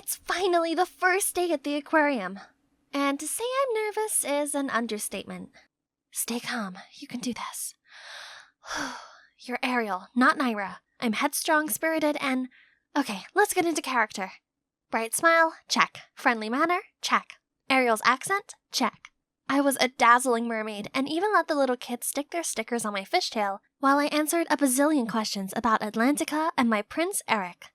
It's finally the first day at the aquarium. And to say I'm nervous is an understatement. Stay calm. You can do this. You're Ariel, not Naira. I'm headstrong, spirited, and... Okay, let's get into character. Bright smile? Check. Friendly manner? Check. Ariel's accent? Check. I was a dazzling mermaid and even let the little kids stick their stickers on my fishtail while I answered a bazillion questions about Atlantica and my Prince Eric.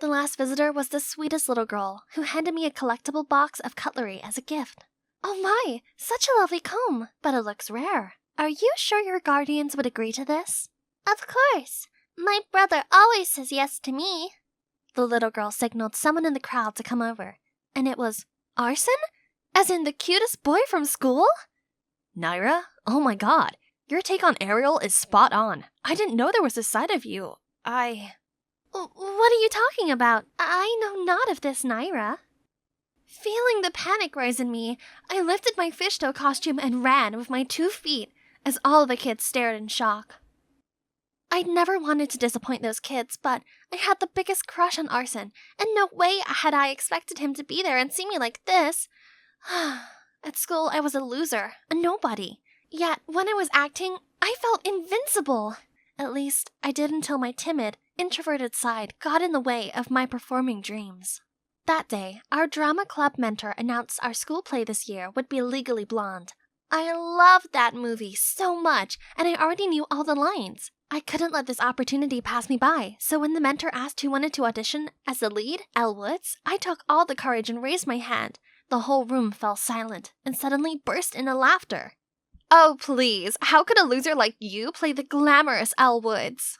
The last visitor was the sweetest little girl who handed me a collectible box of cutlery as a gift. Oh my, such a lovely comb, but it looks rare. Are you sure your guardians would agree to this? Of course. My brother always says yes to me. The little girl signaled someone in the crowd to come over, and it was Arson? As in the cutest boy from school? Naira? Oh my god, your take on Ariel is spot on. I didn't know there was a side of you. What are you talking about? I know not of this, Naira. Feeling the panic rise in me, I lifted my fishtail costume and ran with my 2 feet as all the kids stared in shock. I'd never wanted to disappoint those kids, but I had the biggest crush on Arson, and no way had I expected him to be there and see me like this. At school, I was a loser, a nobody. Yet, when I was acting, I felt invincible. At least, I did until my timid, introverted side got in the way of my performing dreams. That day, our drama club mentor announced our school play this year would be Legally Blonde. I loved that movie so much, and I already knew all the lines. I couldn't let this opportunity pass me by, so when the mentor asked who wanted to audition as the lead, Elle Woods, I took all the courage and raised my hand. The whole room fell silent and suddenly burst into laughter. Oh, please, how could a loser like you play the glamorous Elle Woods?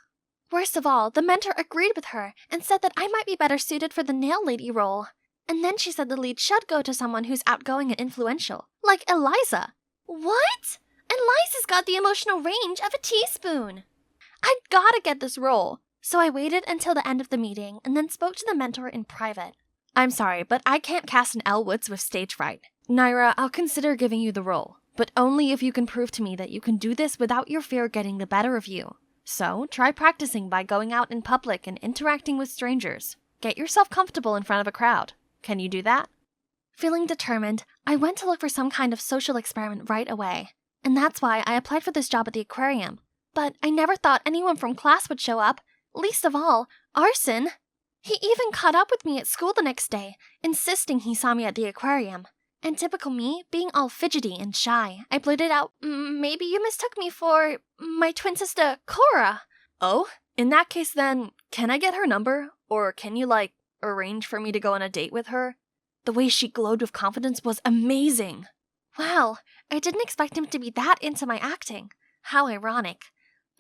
Worst of all, the mentor agreed with her and said that I might be better suited for the nail lady role. And then she said the lead should go to someone who's outgoing and influential, like Eliza. What? Eliza's got the emotional range of a teaspoon. I'd gotta get this role. So I waited until the end of the meeting and then spoke to the mentor in private. I'm sorry, but I can't cast an Elle Woods with stage fright. Naira, I'll consider giving you the role, but only if you can prove to me that you can do this without your fear getting the better of you. So, try practicing by going out in public and interacting with strangers. Get yourself comfortable in front of a crowd. Can you do that? Feeling determined, I went to look for some kind of social experiment right away. And that's why I applied for this job at the aquarium. But I never thought anyone from class would show up, least of all, Arson. He even caught up with me at school the next day, insisting he saw me at the aquarium. And typical me, being all fidgety and shy, I blurted out, maybe you mistook me for my twin sister, Cora. Oh? In that case then, can I get her number? Or can you, arrange for me to go on a date with her? The way she glowed with confidence was amazing. Wow, I didn't expect him to be that into my acting. How ironic.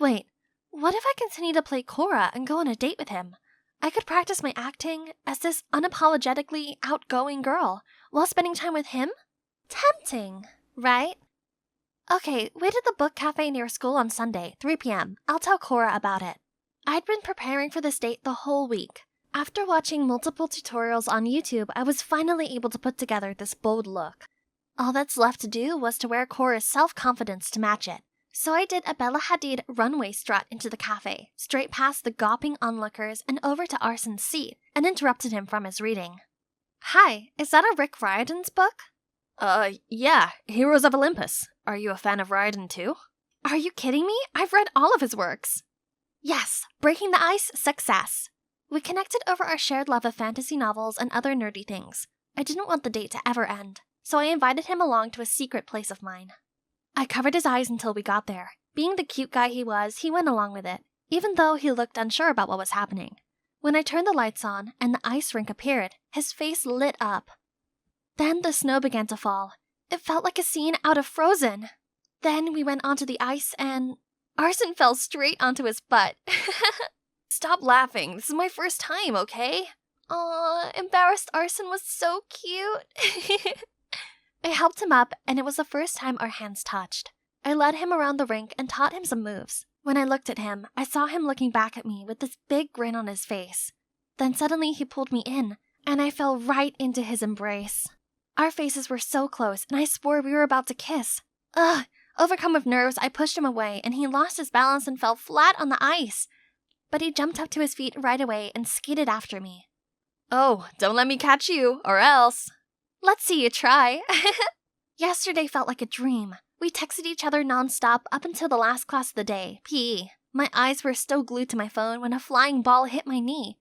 Wait, what if I continue to play Cora and go on a date with him? I could practice my acting as this unapologetically outgoing girl while spending time with him? Tempting, right? Okay, wait at the book cafe near school on Sunday, 3 p.m. I'll tell Cora about it. I'd been preparing for this date the whole week. After watching multiple tutorials on YouTube, I was finally able to put together this bold look. All that's left to do was to wear Cora's self-confidence to match it. So I did a Bella Hadid runway strut into the cafe, straight past the gawping onlookers and over to Arson's seat, and interrupted him from his reading. Hi, is that a Rick Riordan's book? Yeah, Heroes of Olympus. Are you a fan of Riordan too? Are you kidding me? I've read all of his works. Yes, Breaking the Ice, success. We connected over our shared love of fantasy novels and other nerdy things. I didn't want the date to ever end, so I invited him along to a secret place of mine. I covered his eyes until we got there. Being the cute guy he was, he went along with it, even though he looked unsure about what was happening. When I turned the lights on and the ice rink appeared, his face lit up. Then the snow began to fall. It felt like a scene out of Frozen. Then we went onto the ice and Arson fell straight onto his butt. Stop laughing. This is my first time, okay? Aw, embarrassed Arson was so cute. I helped him up, and it was the first time our hands touched. I led him around the rink and taught him some moves. When I looked at him, I saw him looking back at me with this big grin on his face. Then suddenly he pulled me in, and I fell right into his embrace. Our faces were so close, and I swore we were about to kiss. Ugh! Overcome with nerves, I pushed him away, and he lost his balance and fell flat on the ice. But he jumped up to his feet right away and skated after me. Oh, don't let me catch you, or else. Let's see you try. Yesterday felt like a dream. We texted each other nonstop up until the last class of the day, PE. My eyes were still glued to my phone when a flying ball hit my knee.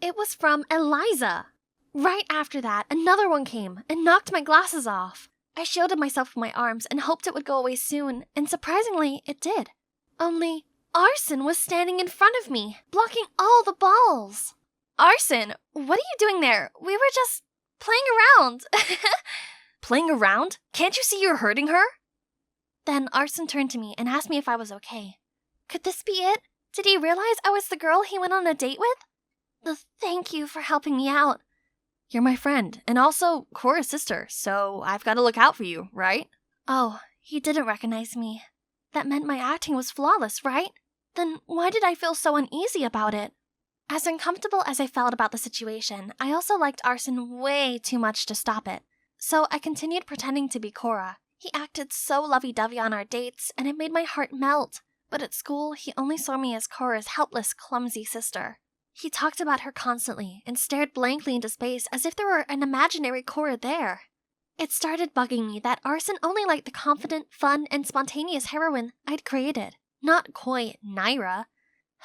It was from Eliza. Right after that, another one came and knocked my glasses off. I shielded myself with my arms and hoped it would go away soon, and surprisingly, it did. Only, Arson was standing in front of me, blocking all the balls. Arson, what are you doing there? We were just playing around. Playing around? Can't you see you're hurting her? Then Arson turned to me and asked me if I was okay. Could this be it? Did he realize I was the girl he went on a date with? Thank you for helping me out. You're my friend, and also Cora's sister, so I've got to look out for you, right? Oh, he didn't recognize me. That meant my acting was flawless, right? Then why did I feel so uneasy about it? As uncomfortable as I felt about the situation, I also liked Arson way too much to stop it. So I continued pretending to be Cora. He acted so lovey-dovey on our dates, and it made my heart melt. But at school, he only saw me as Cora's helpless, clumsy sister. He talked about her constantly and stared blankly into space as if there were an imaginary Cora there. It started bugging me that Arson only liked the confident, fun, and spontaneous heroine I'd created, not coy Naira.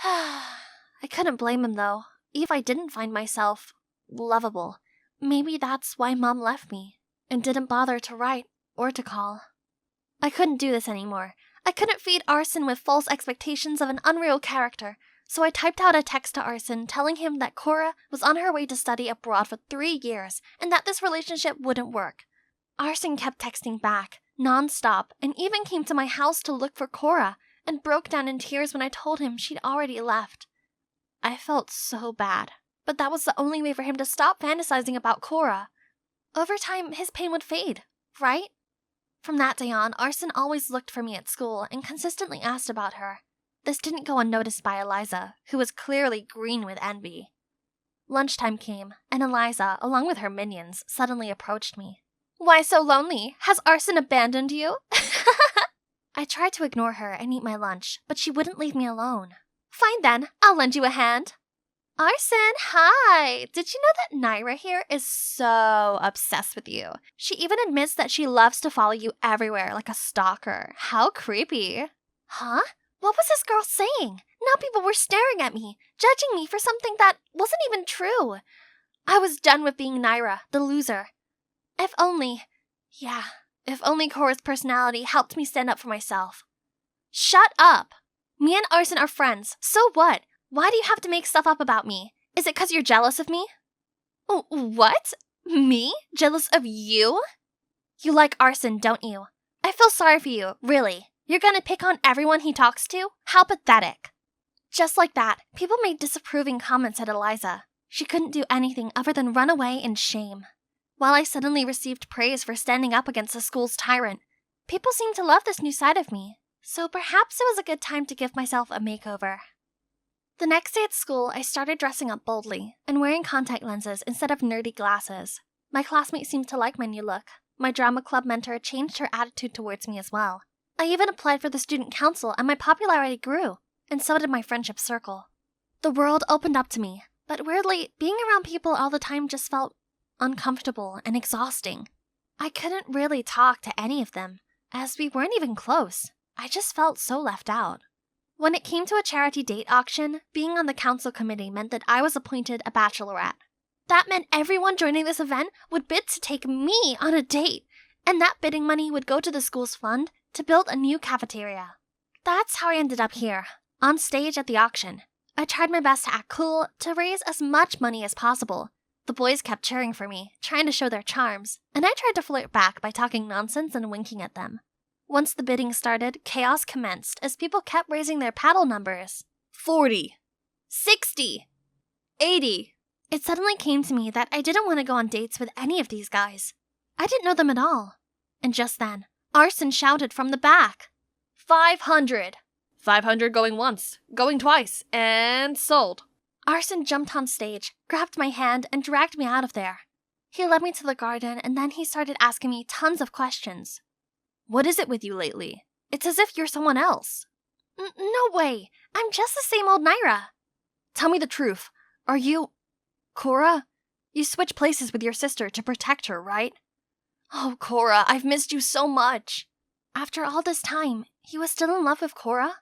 I couldn't blame him though, even if I didn't find myself lovable. Maybe that's why Mom left me and didn't bother to write or to call. I couldn't do this anymore. I couldn't feed Arson with false expectations of an unreal character. So I typed out a text to Arson telling him that Cora was on her way to study abroad for 3 years and that this relationship wouldn't work. Arson kept texting back, non-stop, and even came to my house to look for Cora and broke down in tears when I told him she'd already left. I felt so bad, but that was the only way for him to stop fantasizing about Cora. Over time, his pain would fade, right? From that day on, Arson always looked for me at school and consistently asked about her. This didn't go unnoticed by Eliza, who was clearly green with envy. Lunchtime came, and Eliza, along with her minions, suddenly approached me. Why so lonely? Has Arson abandoned you? I tried to ignore her and eat my lunch, but she wouldn't leave me alone. Fine then, I'll lend you a hand. Arson, hi! Did you know that Naira here is so obsessed with you? She even admits that she loves to follow you everywhere like a stalker. How creepy. Huh? What was this girl saying? Now people were staring at me, judging me for something that wasn't even true. I was done with being Naira, the loser. If only Cora's personality helped me stand up for myself. Shut up! Me and Arson are friends, so what? Why do you have to make stuff up about me? Is it 'cause you're jealous of me? What? Me? Jealous of you? You like Arson, don't you? I feel sorry for you, really. You're gonna pick on everyone he talks to? How pathetic. Just like that, people made disapproving comments at Eliza. She couldn't do anything other than run away in shame. While I suddenly received praise for standing up against the school's tyrant, people seemed to love this new side of me, so perhaps it was a good time to give myself a makeover. The next day at school, I started dressing up boldly and wearing contact lenses instead of nerdy glasses. My classmates seemed to like my new look. My drama club mentor changed her attitude towards me as well. I even applied for the student council and my popularity grew, and so did my friendship circle. The world opened up to me, but weirdly, being around people all the time just felt uncomfortable and exhausting. I couldn't really talk to any of them, as we weren't even close. I just felt so left out. When it came to a charity date auction, being on the council committee meant that I was appointed a bachelorette. That meant everyone joining this event would bid to take me on a date, and that bidding money would go to the school's fund to build a new cafeteria. That's how I ended up here, on stage at the auction. I tried my best to act cool, to raise as much money as possible. The boys kept cheering for me, trying to show their charms, and I tried to flirt back by talking nonsense and winking at them. Once the bidding started, chaos commenced as people kept raising their paddle numbers. 40. 60. 80. It suddenly came to me that I didn't want to go on dates with any of these guys. I didn't know them at all. And just then, Arson shouted from the back. 500. 500 going once, going twice, and sold. Arson jumped on stage, grabbed my hand, and dragged me out of there. He led me to the garden, and then he started asking me tons of questions. What is it with you lately? It's as if you're someone else. No way. I'm just the same old Naira. Tell me the truth. Are you... Cora? You switched places with your sister to protect her, right? Oh, Cora, I've missed you so much. After all this time, he was still in love with Cora?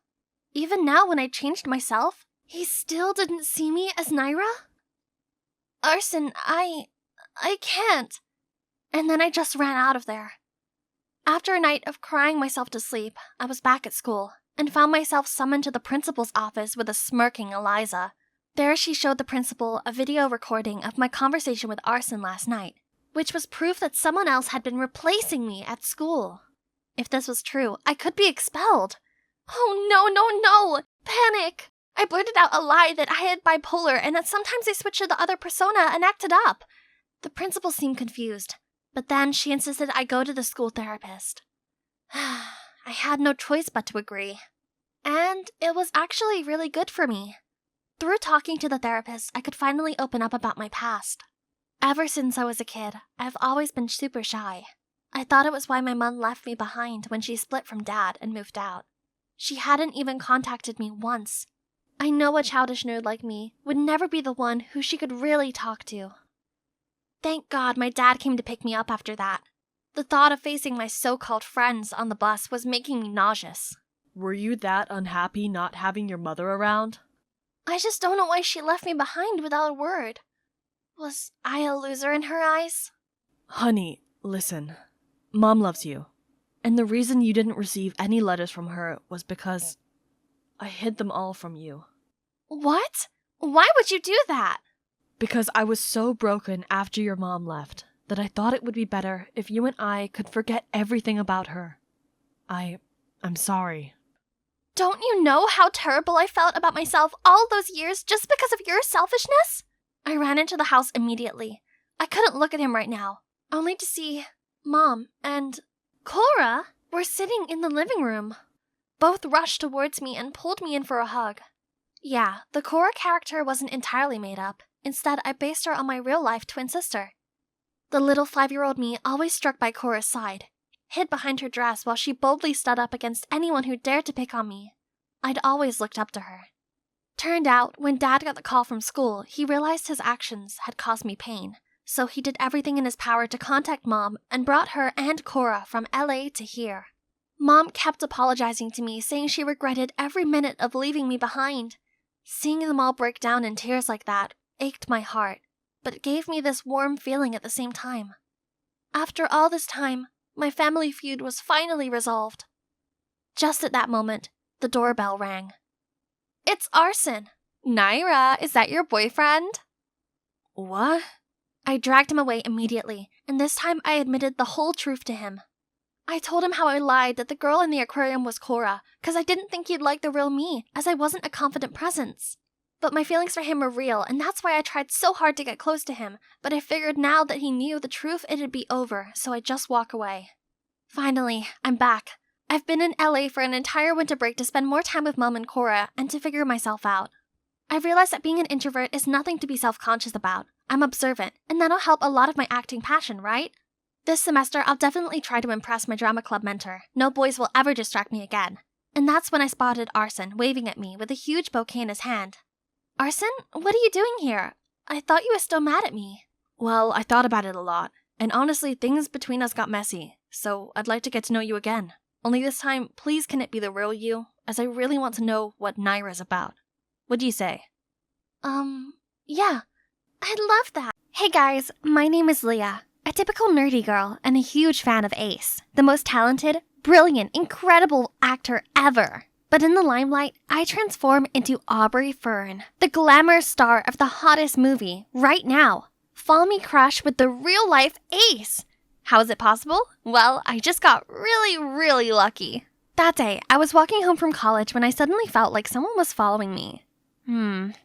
Even now when I changed myself, he still didn't see me as Naira? Arson, I can't. And then I just ran out of there. After a night of crying myself to sleep, I was back at school and found myself summoned to the principal's office with a smirking Eliza. There she showed the principal a video recording of my conversation with Arson last night, which was proof that someone else had been replacing me at school. If this was true, I could be expelled. Oh no! Panic! I blurted out a lie that I had bipolar and that sometimes I switched to the other persona and acted up. The principal seemed confused, but then she insisted I go to the school therapist. I had no choice but to agree. And it was actually really good for me. Through talking to the therapist, I could finally open up about my past. Ever since I was a kid, I've always been super shy. I thought it was why my mom left me behind when she split from Dad and moved out. She hadn't even contacted me once. I know a childish nerd like me would never be the one who she could really talk to. Thank God my dad came to pick me up after that. The thought of facing my so-called friends on the bus was making me nauseous. Were you that unhappy not having your mother around? I just don't know why she left me behind without a word. Was I a loser in her eyes? Honey, listen. Mom loves you. And the reason you didn't receive any letters from her was because I hid them all from you. What? Why would you do that? Because I was so broken after your mom left that I thought it would be better if you and I could forget everything about her. I'm sorry. Don't you know how terrible I felt about myself all those years just because of your selfishness? I ran into the house immediately. I couldn't look at him right now, only to see Mom and Cora were sitting in the living room. Both rushed towards me and pulled me in for a hug. Yeah, the Cora character wasn't entirely made up. Instead, I based her on my real-life twin sister. The little 5-year-old me always struck by Cora's side, hid behind her dress while she boldly stood up against anyone who dared to pick on me. I'd always looked up to her. Turned out, when Dad got the call from school, he realized his actions had caused me pain, so he did everything in his power to contact Mom and brought her and Cora from LA to here. Mom kept apologizing to me, saying she regretted every minute of leaving me behind. Seeing them all break down in tears like that ached my heart, but it gave me this warm feeling at the same time. After all this time, my family feud was finally resolved. Just at that moment, the doorbell rang. It's Arson. Naira, is that your boyfriend? What? I dragged him away immediately, and this time I admitted the whole truth to him. I told him how I lied that the girl in the aquarium was Cora, because I didn't think he'd like the real me, as I wasn't a confident presence. But my feelings for him were real, and that's why I tried so hard to get close to him, but I figured now that he knew the truth it'd be over, so I'd just walk away. Finally, I'm back. I've been in LA for an entire winter break to spend more time with Mom and Cora, and to figure myself out. I've realized that being an introvert is nothing to be self-conscious about. I'm observant, and that'll help a lot of my acting passion, right? This semester, I'll definitely try to impress my drama club mentor. No boys will ever distract me again. And that's when I spotted Arson waving at me with a huge bouquet in his hand. Arson, what are you doing here? I thought you were still mad at me. Well, I thought about it a lot, and honestly, things between us got messy, so I'd like to get to know you again. Only this time, please can it be the real you, as I really want to know what Naira's about. What do you say? Yeah. I'd love that. Hey guys, my name is Leah, a typical nerdy girl and a huge fan of Ace, the most talented, brilliant, incredible actor ever. But in the limelight, I transform into Aubrey Fern, the glamour star of the hottest movie right now. Fall me crush with the real-life Ace. How is it possible? Well, I just got really lucky. That day, I was walking home from college when I suddenly felt like someone was following me.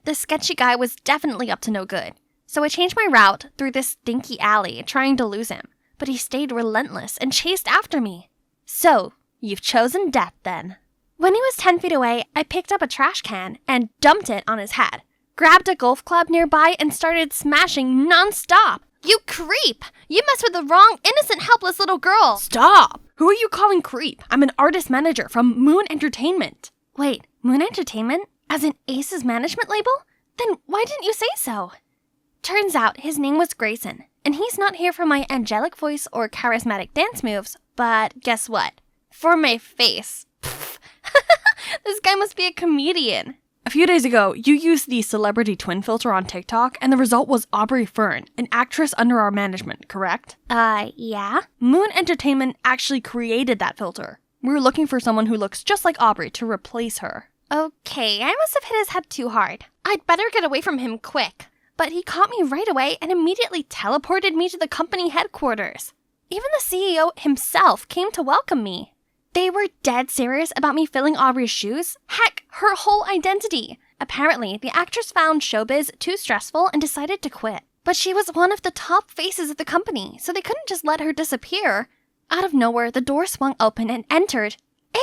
This sketchy guy was definitely up to no good. So I changed my route through this stinky alley, trying to lose him. But he stayed relentless and chased after me. So, you've chosen death then. When he was 10 feet away, I picked up a trash can and dumped it on his head. Grabbed a golf club nearby and started smashing non-stop. You creep! You messed with the wrong, innocent, helpless little girl! Stop! Who are you calling creep? I'm an artist manager from Moon Entertainment. Wait, Moon Entertainment? As in Ace's management label? Then why didn't you say so? Turns out his name was Grayson, and he's not here for my angelic voice or charismatic dance moves, but guess what? For my face. Pfft. This guy must be a comedian. A few days ago, you used the celebrity twin filter on TikTok, and the result was Aubrey Fern, an actress under our management, correct? Yeah? Moon Entertainment actually created that filter. We were looking for someone who looks just like Aubrey to replace her. Okay, I must have hit his head too hard. I'd better get away from him quick. But he caught me right away and immediately teleported me to the company headquarters. Even the CEO himself came to welcome me. They were dead serious about me filling Aubrey's shoes. Heck, her whole identity. Apparently, the actress found showbiz too stressful and decided to quit. But she was one of the top faces of the company, so they couldn't just let her disappear. Out of nowhere, the door swung open and entered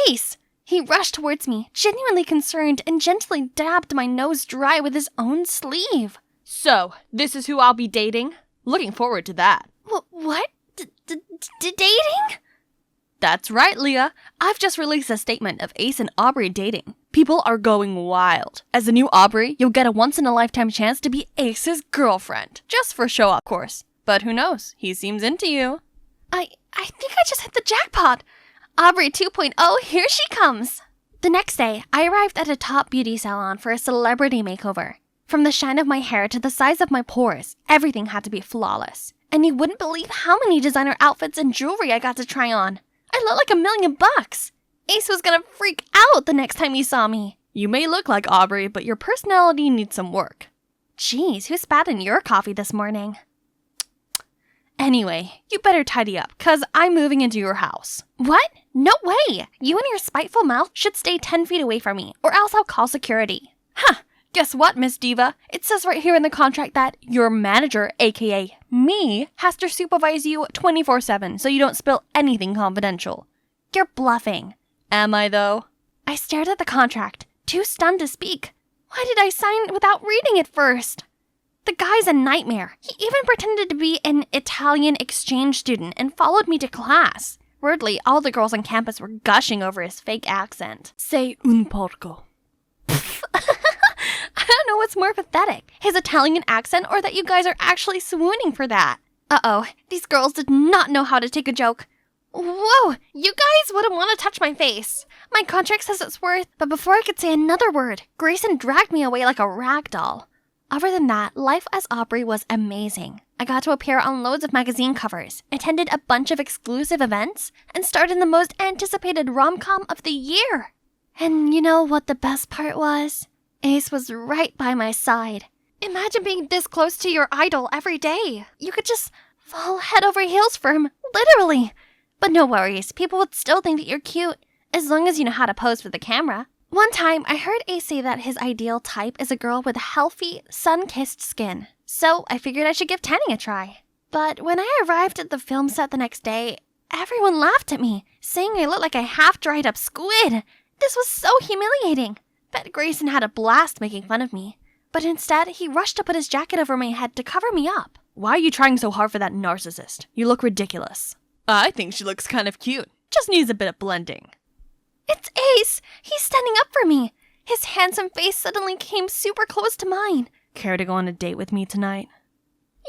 Ace. He rushed towards me, genuinely concerned, and gently dabbed my nose dry with his own sleeve. So, this is who I'll be dating? Looking forward to that. What? Dating? That's right, Leah. I've just released a statement of Ace and Aubrey dating. People are going wild. As the new Aubrey, you'll get a once-in-a-lifetime chance to be Ace's girlfriend. Just for show, of course. But who knows? He seems into you. I think I just hit the jackpot. Aubrey 2.0, here she comes. The next day, I arrived at a top beauty salon for a celebrity makeover. From the shine of my hair to the size of my pores, everything had to be flawless. And you wouldn't believe how many designer outfits and jewelry I got to try on. I looked like $1,000,000. Ace was gonna freak out the next time he saw me. You may look like Aubrey, but your personality needs some work. Jeez, who spat in your coffee this morning? Anyway, you better tidy up, cause I'm moving into your house. What? No way! You and your spiteful mouth should stay 10 feet away from me, or else I'll call security. Huh! Guess what, Miss Diva? It says right here in the contract that your manager, aka me, has to supervise you 24/7 so you don't spill anything confidential. You're bluffing. Am I though? I stared at the contract, too stunned to speak. Why did I sign without reading it first? The guy's a nightmare. He even pretended to be an Italian exchange student and followed me to class. Weirdly, all the girls on campus were gushing over his fake accent. Sei un porco. I don't know what's more pathetic, his Italian accent or that you guys are actually swooning for that. Uh-oh, these girls did not know how to take a joke. Whoa, you guys wouldn't want to touch my face. My contract says it's worth, but before I could say another word, Grayson dragged me away like a rag doll. Other than that, life as Aubrey was amazing. I got to appear on loads of magazine covers, attended a bunch of exclusive events, and starred in the most anticipated rom-com of the year. And you know what the best part was? Ace was right by my side. Imagine being this close to your idol every day. You could just fall head over heels for him, literally. But no worries, people would still think that you're cute, as long as you know how to pose for the camera. One time, I heard Ace say that his ideal type is a girl with healthy, sun-kissed skin. So I figured I should give tanning a try. But when I arrived at the film set the next day, everyone laughed at me, saying I looked like a half-dried-up squid. This was so humiliating. Bet Grayson had a blast making fun of me. But instead, he rushed to put his jacket over my head to cover me up. Why are you trying so hard for that narcissist? You look ridiculous. I think she looks kind of cute. Just needs a bit of blending. It's Ace! He's standing up for me. His handsome face suddenly came super close to mine. Care to go on a date with me tonight?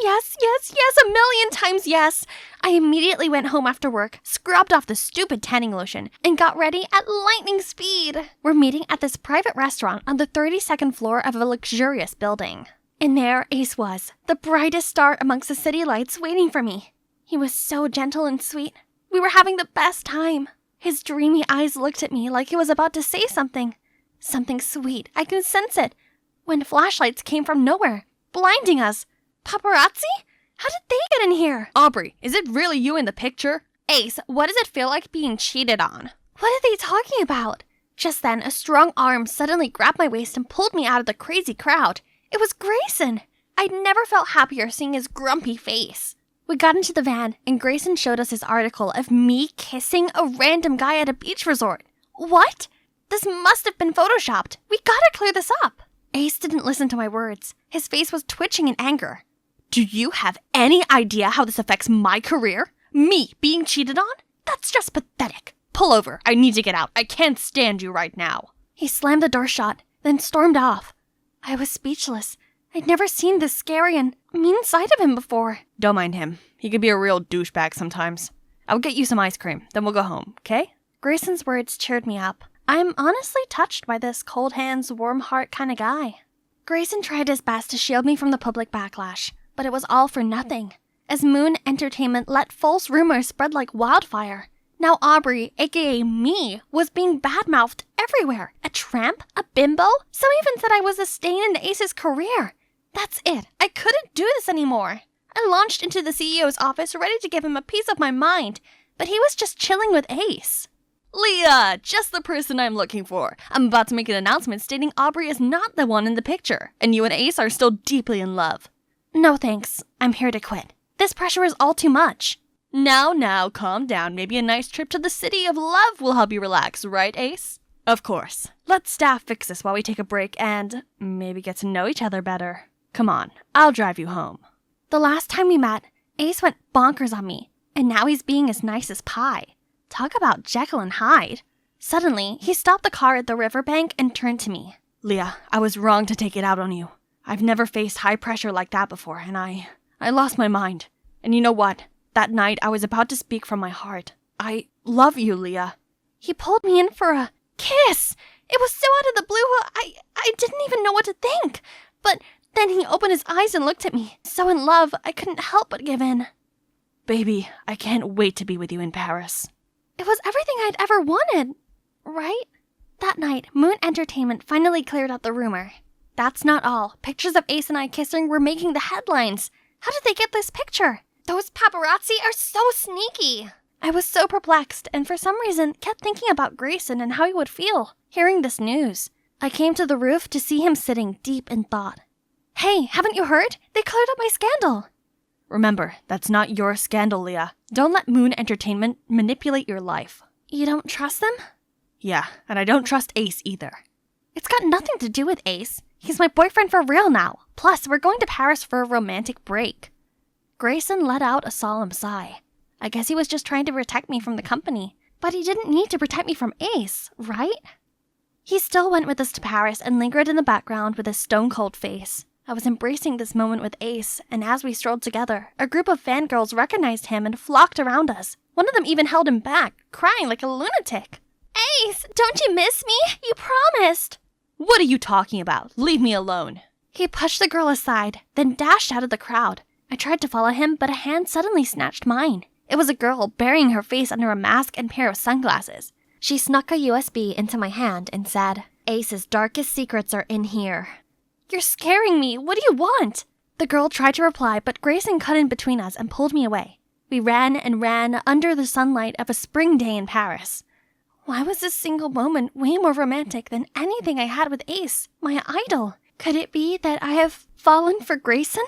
Yes, 1,000,000 times yes. I immediately went home after work, scrubbed off the stupid tanning lotion, and got ready at lightning speed. We're meeting at this private restaurant on the 32nd floor of a luxurious building. And there Ace was, the brightest star amongst the city lights waiting for me. He was so gentle and sweet. We were having the best time. His dreamy eyes looked at me like he was about to say something. Something sweet, I can sense it. When flashlights came from nowhere, blinding us. Paparazzi? How did they get in here? Aubrey, is it really you in the picture? Ace, what does it feel like being cheated on? What are they talking about? Just then, a strong arm suddenly grabbed my waist and pulled me out of the crazy crowd. It was Grayson. I'd never felt happier seeing his grumpy face. We got into the van, and Grayson showed us his article of me kissing a random guy at a beach resort. What? This must have been photoshopped. We gotta clear this up. Ace didn't listen to my words. His face was twitching in anger. Do you have any idea how this affects my career? Me being cheated on? That's just pathetic. Pull over. I need to get out. I can't stand you right now. He slammed the door shut, then stormed off. I was speechless. I'd never seen this scary and mean side of him before. Don't mind him. He could be a real douchebag sometimes. I'll get you some ice cream, then we'll go home, okay? Grayson's words cheered me up. I'm honestly touched by this cold hands, warm heart kind of guy. Grayson tried his best to shield me from the public backlash, but it was all for nothing, as Moon Entertainment let false rumors spread like wildfire. Now Aubrey, aka me, was being badmouthed everywhere. A tramp? A bimbo? Some even said I was a stain in Ace's career. That's it. I couldn't do this anymore. I launched into the CEO's office ready to give him a piece of my mind, but he was just chilling with Ace. Leah, just the person I'm looking for. I'm about to make an announcement stating Aubrey is not the one in the picture, and you and Ace are still deeply in love. No thanks. I'm here to quit. This pressure is all too much. Now, calm down. Maybe a nice trip to the city of love will help you relax, right, Ace? Of course. Let staff fix this while we take a break and maybe get to know each other better. Come on, I'll drive you home. The last time we met, Ace went bonkers on me, and now he's being as nice as pie. Talk about Jekyll and Hyde. Suddenly, he stopped the car at the riverbank and turned to me. Leah, I was wrong to take it out on you. I've never faced high pressure like that before, and I lost my mind. And you know what? That night, I was about to speak from my heart. I love you, Leah. He pulled me in for a kiss. It was so out of the blue, I didn't even know what to think. But then he opened his eyes and looked at me. So in love, I couldn't help but give in. Baby, I can't wait to be with you in Paris. It was everything I'd ever wanted, right? That night, Moon Entertainment finally cleared up the rumor. That's not all. Pictures of Ace and I kissing were making the headlines. How did they get this picture? Those paparazzi are so sneaky. I was so perplexed and for some reason kept thinking about Grayson and how he would feel hearing this news. I came to the roof to see him sitting deep in thought. Hey, haven't you heard? They cleared up my scandal. Remember, that's not your scandal, Leah. Don't let Moon Entertainment manipulate your life. You don't trust them? Yeah, and I don't trust Ace either. It's got nothing to do with Ace. He's my boyfriend for real now. Plus, we're going to Paris for a romantic break. Grayson let out a solemn sigh. I guess he was just trying to protect me from the company. But he didn't need to protect me from Ace, right? He still went with us to Paris and lingered in the background with a stone-cold face. I was embracing this moment with Ace, and as we strolled together, a group of fangirls recognized him and flocked around us. One of them even held him back, crying like a lunatic. Ace, don't you miss me? You promised. What are you talking about? Leave me alone. He pushed the girl aside, then dashed out of the crowd. I tried to follow him, but a hand suddenly snatched mine. It was a girl burying her face under a mask and pair of sunglasses. She snuck a USB into my hand and said, Ace's darkest secrets are in here. You're scaring me. What do you want? The girl tried to reply, but Grayson cut in between us and pulled me away. We ran and ran under the sunlight of a spring day in Paris. Why was this single moment way more romantic than anything I had with Ace, my idol? Could it be that I have fallen for Grayson?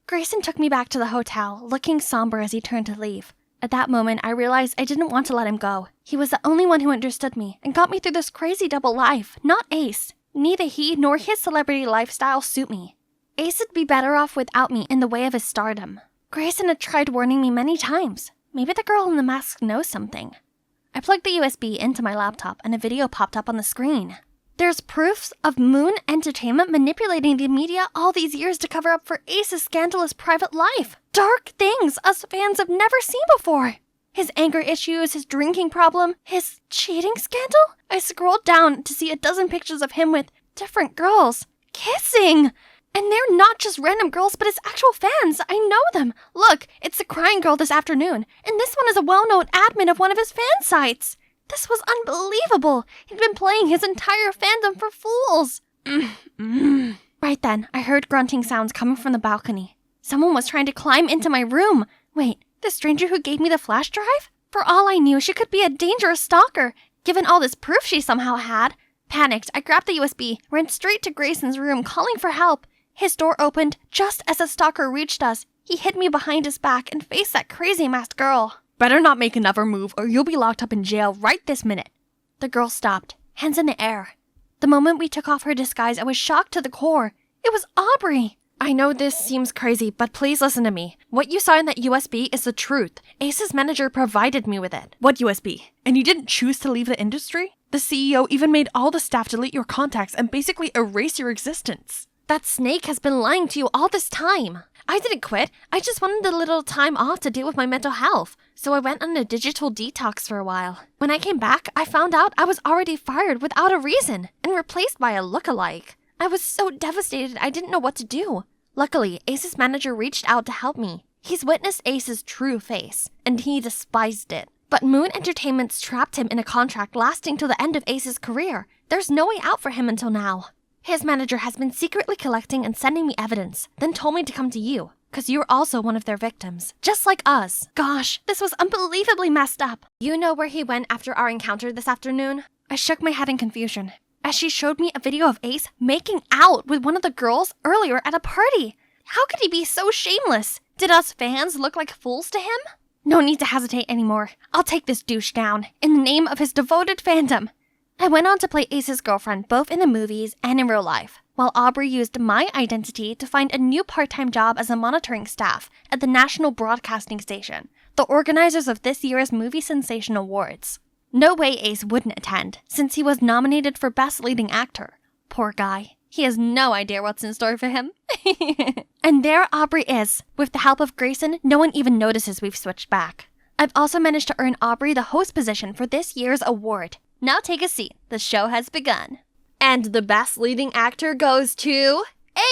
Grayson took me back to the hotel, looking somber as he turned to leave. At that moment, I realized I didn't want to let him go. He was the only one who understood me and got me through this crazy double life, not Ace. Neither he nor his celebrity lifestyle suit me. Ace would be better off without me in the way of his stardom. Grayson had tried warning me many times. Maybe the girl in the mask knows something. I plugged the USB into my laptop and a video popped up on the screen. There's proofs of Moon Entertainment manipulating the media all these years to cover up for Ace's scandalous private life. Dark things us fans have never seen before. His anger issues, his drinking problem, his cheating scandal? I scrolled down to see a dozen pictures of him with different girls. Kissing! And they're not just random girls, but his actual fans. I know them. Look, it's the crying girl this afternoon. And this one is a well-known admin of one of his fan sites. This was unbelievable. He'd been playing his entire fandom for fools. Right then, I heard grunting sounds coming from the balcony. Someone was trying to climb into my room. Wait, the stranger who gave me the flash drive? For all I knew, she could be a dangerous stalker, given all this proof she somehow had. Panicked, I grabbed the USB, ran straight to Grayson's room, calling for help. His door opened just as the stalker reached us. He hid me behind his back and faced that crazy masked girl. Better not make another move or you'll be locked up in jail right this minute. The girl stopped, hands in the air. The moment we took off her disguise, I was shocked to the core. It was Aubrey. I know this seems crazy, but please listen to me. What you saw in that USB is the truth. Ace's manager provided me with it. What USB? And you didn't choose to leave the industry? The CEO even made all the staff delete your contacts and basically erase your existence. That snake has been lying to you all this time. I didn't quit. I just wanted a little time off to deal with my mental health. So I went on a digital detox for a while. When I came back, I found out I was already fired without a reason and replaced by a lookalike. I was so devastated I didn't know what to do. Luckily, Ace's manager reached out to help me. He's witnessed Ace's true face, and he despised it. But Moon Entertainment's trapped him in a contract lasting till the end of Ace's career. There's no way out for him until now. His manager has been secretly collecting and sending me evidence, then told me to come to you, because you're also one of their victims, just like us. Gosh, this was unbelievably messed up. You know where he went after our encounter this afternoon? I shook my head in confusion, as she showed me a video of Ace making out with one of the girls earlier at a party. How could he be so shameless? Did us fans look like fools to him? No need to hesitate anymore. I'll take this douche down, in the name of his devoted fandom. I went on to play Ace's girlfriend both in the movies and in real life, while Aubrey used my identity to find a new part-time job as a monitoring staff at the National Broadcasting Station, the organizers of this year's Movie Sensation Awards. No way Ace wouldn't attend, since he was nominated for Best Leading Actor. Poor guy. He has no idea what's in store for him. And there Aubrey is. With the help of Grayson, no one even notices we've switched back. I've also managed to earn Aubrey the host position for this year's award. Now take a seat. The show has begun. And the Best Leading Actor goes to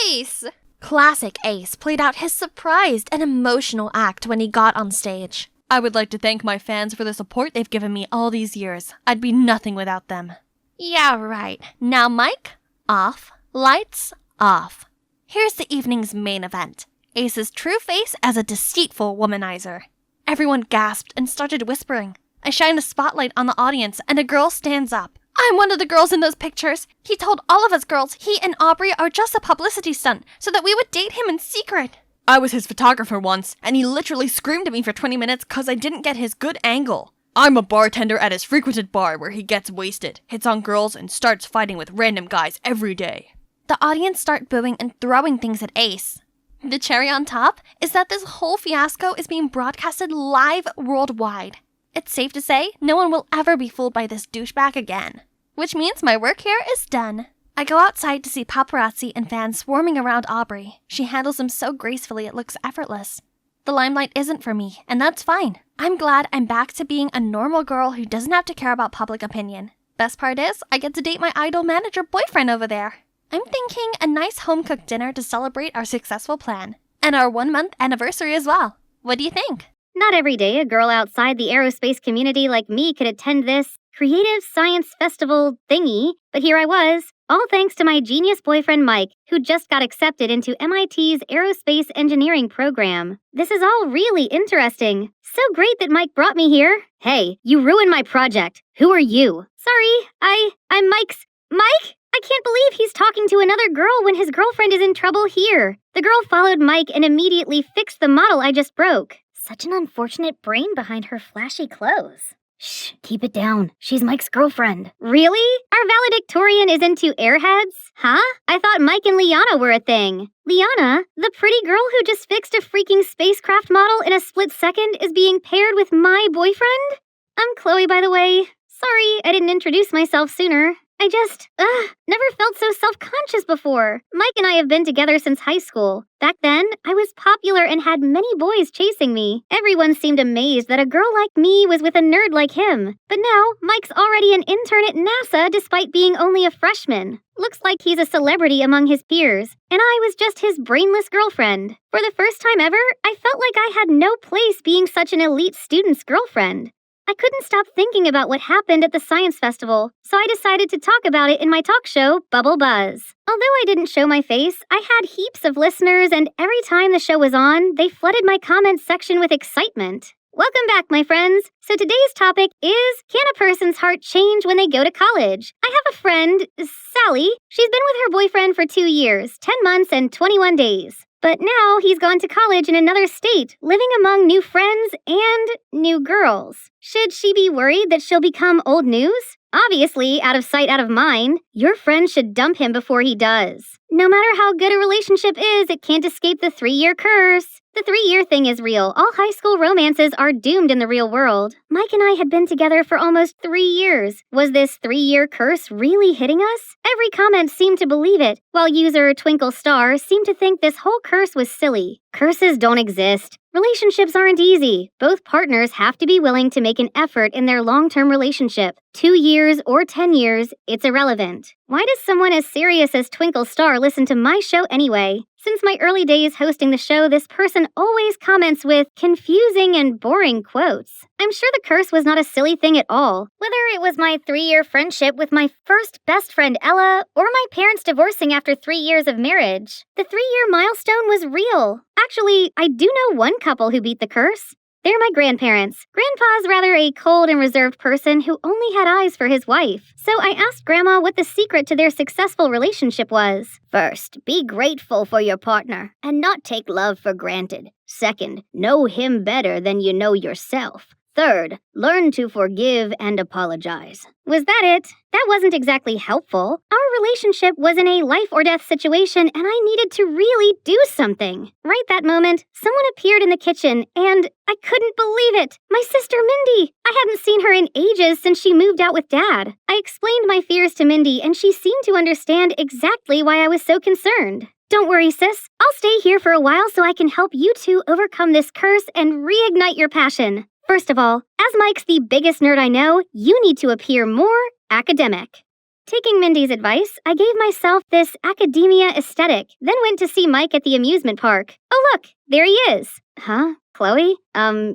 Ace! Classic Ace played out his surprised and emotional act when he got on stage. I would like to thank my fans for the support they've given me all these years. I'd be nothing without them. Yeah, right. Now mic, off, lights, off. Here's the evening's main event. Ace's true face as a deceitful womanizer. Everyone gasped and started whispering. I shine a spotlight on the audience and a girl stands up. I'm one of the girls in those pictures. He told all of us girls he and Aubrey are just a publicity stunt so that we would date him in secret. I was his photographer once, and he literally screamed at me for 20 minutes because I didn't get his good angle. I'm a bartender at his frequented bar where he gets wasted, hits on girls, and starts fighting with random guys every day. The audience start booing and throwing things at Ace. The cherry on top is that this whole fiasco is being broadcasted live worldwide. It's safe to say no one will ever be fooled by this douchebag again. Which means my work here is done. I go outside to see paparazzi and fans swarming around Aubrey. She handles them so gracefully it looks effortless. The limelight isn't for me, and that's fine. I'm glad I'm back to being a normal girl who doesn't have to care about public opinion. Best part is, I get to date my idol manager boyfriend over there. I'm thinking a nice home-cooked dinner to celebrate our successful plan. And our 1-month anniversary as well. What do you think? Not every day a girl outside the aerospace community like me could attend this creative science festival thingy, but here I was, all thanks to my genius boyfriend Mike, who just got accepted into MIT's aerospace engineering program. This is all really interesting. So great that Mike brought me here. Hey, you ruined my project. Who are you? Sorry, I'm Mike's... Mike? I can't believe he's talking to another girl when his girlfriend is in trouble here. The girl followed Mike and immediately fixed the model I just broke. Such an unfortunate brain behind her flashy clothes. Shh, keep it down. She's Mike's girlfriend. Really? Our valedictorian is into airheads? Huh? I thought Mike and Liana were a thing. Liana, the pretty girl who just fixed a freaking spacecraft model in a split second, is being paired with my boyfriend? I'm Chloe, by the way. Sorry, I didn't introduce myself sooner. I just, never felt so self-conscious before. Mike and I have been together since high school. Back then, I was popular and had many boys chasing me. Everyone seemed amazed that a girl like me was with a nerd like him. But now, Mike's already an intern at NASA despite being only a freshman. Looks like he's a celebrity among his peers. And I was just his brainless girlfriend. For the first time ever, I felt like I had no place being such an elite student's girlfriend. I couldn't stop thinking about what happened at the science festival, so I decided to talk about it in my talk show, Bubble Buzz. Although I didn't show my face, I had heaps of listeners, and every time the show was on, they flooded my comments section with excitement. Welcome back, my friends. So today's topic is, can a person's heart change when they go to college? I have a friend, Sally. She's been with her boyfriend for 2 years, 10 months, and 21 days. But now he's gone to college in another state, living among new friends and new girls. Should she be worried that she'll become old news? Obviously, out of sight, out of mind. Your friend should dump him before he does. No matter how good a relationship is, it can't escape the 3-year curse. The 3-year thing is real. All high school romances are doomed in the real world. Mike and I had been together for almost 3 years. Was this 3-year curse really hitting us? Every comment seemed to believe it, while user Twinkle Star seemed to think this whole curse was silly. Curses don't exist. Relationships aren't easy. Both partners have to be willing to make an effort in their long-term relationship. 2 years or 10 years, it's irrelevant. Why does someone as serious as Twinkle Star listen to my show anyway? Since my early days hosting the show, this person always comments with confusing and boring quotes. I'm sure the curse was not a silly thing at all. Whether it was my 3-year friendship with my first best friend Ella, or my parents divorcing after 3 years of marriage, the 3-year milestone was real. Actually, I do know one couple who beat the curse. They're my grandparents. Grandpa's rather a cold and reserved person who only had eyes for his wife. So I asked Grandma what the secret to their successful relationship was. First, be grateful for your partner and not take love for granted. Second, know him better than you know yourself. Third, learn to forgive and apologize. Was that it? That wasn't exactly helpful. Our relationship was in a life-or-death situation, and I needed to really do something. Right that moment, someone appeared in the kitchen, and I couldn't believe it. My sister Mindy. I hadn't seen her in ages since she moved out with Dad. I explained my fears to Mindy, and she seemed to understand exactly why I was so concerned. Don't worry, sis. I'll stay here for a while so I can help you two overcome this curse and reignite your passion. First of all, as Mike's the biggest nerd I know, you need to appear more academic. Taking Mindy's advice, I gave myself this academia aesthetic, then went to see Mike at the amusement park. Oh look, there he is. Huh? Chloe?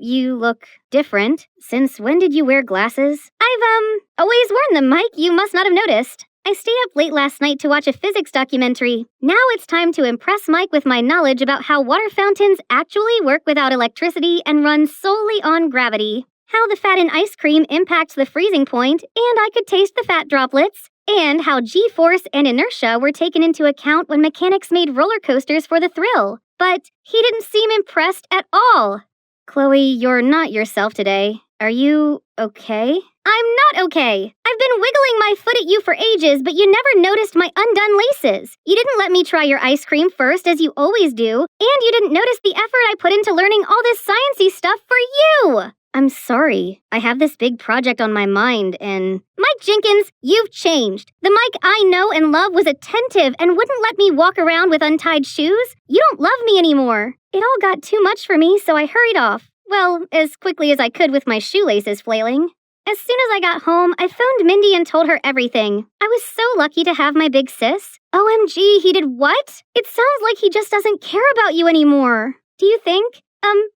You look different. Since when did you wear glasses? I've, always worn them, Mike. You must not have noticed. I stayed up late last night to watch a physics documentary. Now it's time to impress Mike with my knowledge about how water fountains actually work without electricity and run solely on gravity. How the fat in ice cream impacts the freezing point, and I could taste the fat droplets. And how G-force and inertia were taken into account when mechanics made roller coasters for the thrill. But he didn't seem impressed at all. Chloe, you're not yourself today. Are you okay? I'm not okay. I've been wiggling my foot at you for ages, but you never noticed my undone laces. You didn't let me try your ice cream first, as you always do, and you didn't notice the effort I put into learning all this sciencey stuff for you. I'm sorry. I have this big project on my mind, and... Mike Jenkins, you've changed. The Mike I know and love was attentive and wouldn't let me walk around with untied shoes. You don't love me anymore. It all got too much for me, so I hurried off. Well, as quickly as I could with my shoelaces flailing. As soon as I got home, I phoned Mindy and told her everything. I was so lucky to have my big sis. OMG, he did what? It sounds like he just doesn't care about you anymore. Do you think?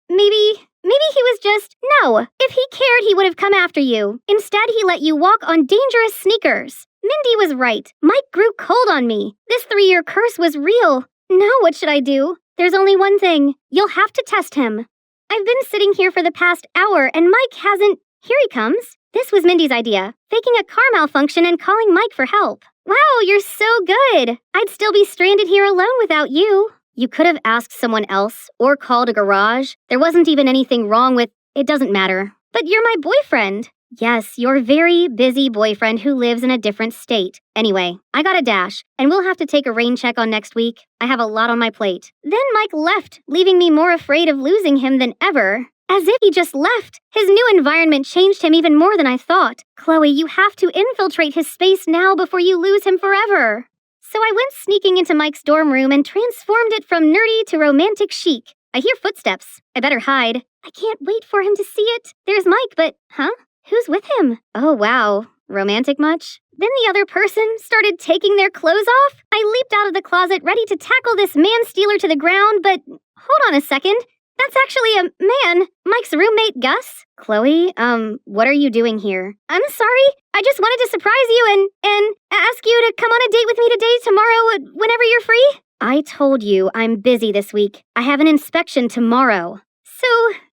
Maybe he was just... No, if he cared, he would have come after you. Instead, he let you walk on dangerous sneakers. Mindy was right. Mike grew cold on me. This 3-year curse was real. Now what should I do? There's only one thing. You'll have to test him. I've been sitting here for the past hour, and Mike hasn't... Here he comes. This was Mindy's idea, faking a car malfunction and calling Mike for help. Wow, you're so good. I'd still be stranded here alone without you. You could have asked someone else or called a garage. There wasn't even anything wrong with... It doesn't matter. But you're my boyfriend. Yes, your very busy boyfriend who lives in a different state. Anyway, I got a dash, and we'll have to take a rain check on next week. I have a lot on my plate. Then Mike left, leaving me more afraid of losing him than ever. As if he just left. His new environment changed him even more than I thought. Chloe, you have to infiltrate his space now before you lose him forever. So I went sneaking into Mike's dorm room and transformed it from nerdy to romantic chic. I hear footsteps. I better hide. I can't wait for him to see it. There's Mike, but, huh? Who's with him? Oh, wow. Romantic much? Then the other person started taking their clothes off. I leaped out of the closet ready to tackle this man-stealer to the ground, but hold on a second. That's actually a man, Mike's roommate, Gus. Chloe, what are you doing here? I'm sorry. I just wanted to surprise you and ask you to come on a date with me today, tomorrow, whenever you're free. I told you I'm busy this week. I have an inspection tomorrow. So,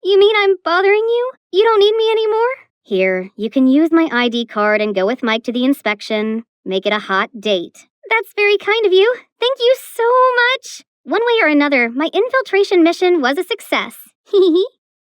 you mean I'm bothering you? You don't need me anymore? Here, you can use my ID card and go with Mike to the inspection. Make it a hot date. That's very kind of you. Thank you so much. One way or another, my infiltration mission was a success. Hehe.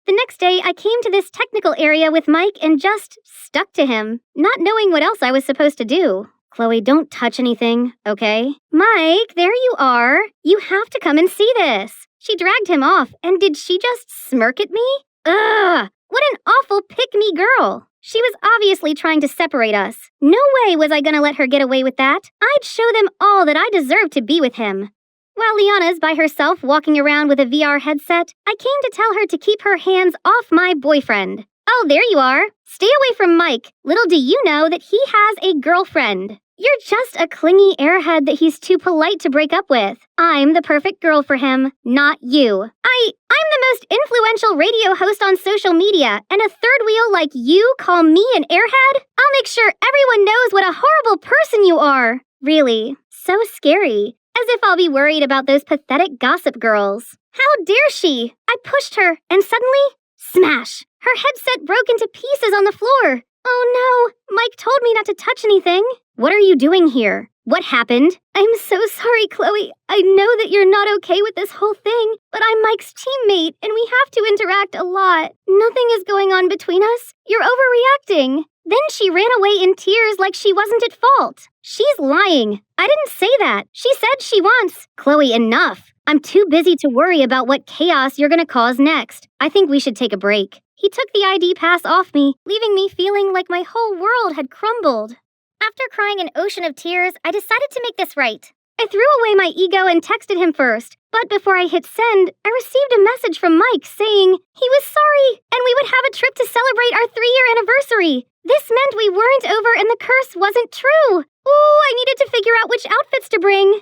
The next day, I came to this technical area with Mike and just stuck to him, not knowing what else I was supposed to do. Chloe, don't touch anything, okay? Mike, there you are. You have to come and see this. She dragged him off, and did she just smirk at me? Ugh! What an awful pick-me girl. She was obviously trying to separate us. No way was I gonna let her get away with that. I'd show them all that I deserved to be with him. While Liana's by herself walking around with a VR headset, I came to tell her to keep her hands off my boyfriend. Oh, there you are. Stay away from Mike. Little do you know that he has a girlfriend. You're just a clingy airhead that he's too polite to break up with. I'm the perfect girl for him, not you. I'm the most influential radio host on social media, and a third wheel like you call me an airhead? I'll make sure everyone knows what a horrible person you are. Really, so scary. As if I'll be worried about those pathetic gossip girls. How dare she? I pushed her, and suddenly, smash! Her headset broke into pieces on the floor. Oh no, Mike told me not to touch anything. What are you doing here? What happened? I'm so sorry, Chloe. I know that you're not okay with this whole thing, but I'm Mike's teammate, and we have to interact a lot. Nothing is going on between us. You're overreacting. Then she ran away in tears like she wasn't at fault. She's lying. I didn't say that. She said she wants. Chloe, enough. I'm too busy to worry about what chaos you're gonna cause next. I think we should take a break. He took the ID pass off me, leaving me feeling like my whole world had crumbled. After crying an ocean of tears, I decided to make this right. I threw away my ego and texted him first, but before I hit send, I received a message from Mike saying he was sorry and we would have a trip to celebrate our 3-year anniversary. This meant we weren't over and the curse wasn't true. Ooh, I needed to figure out which outfits to bring.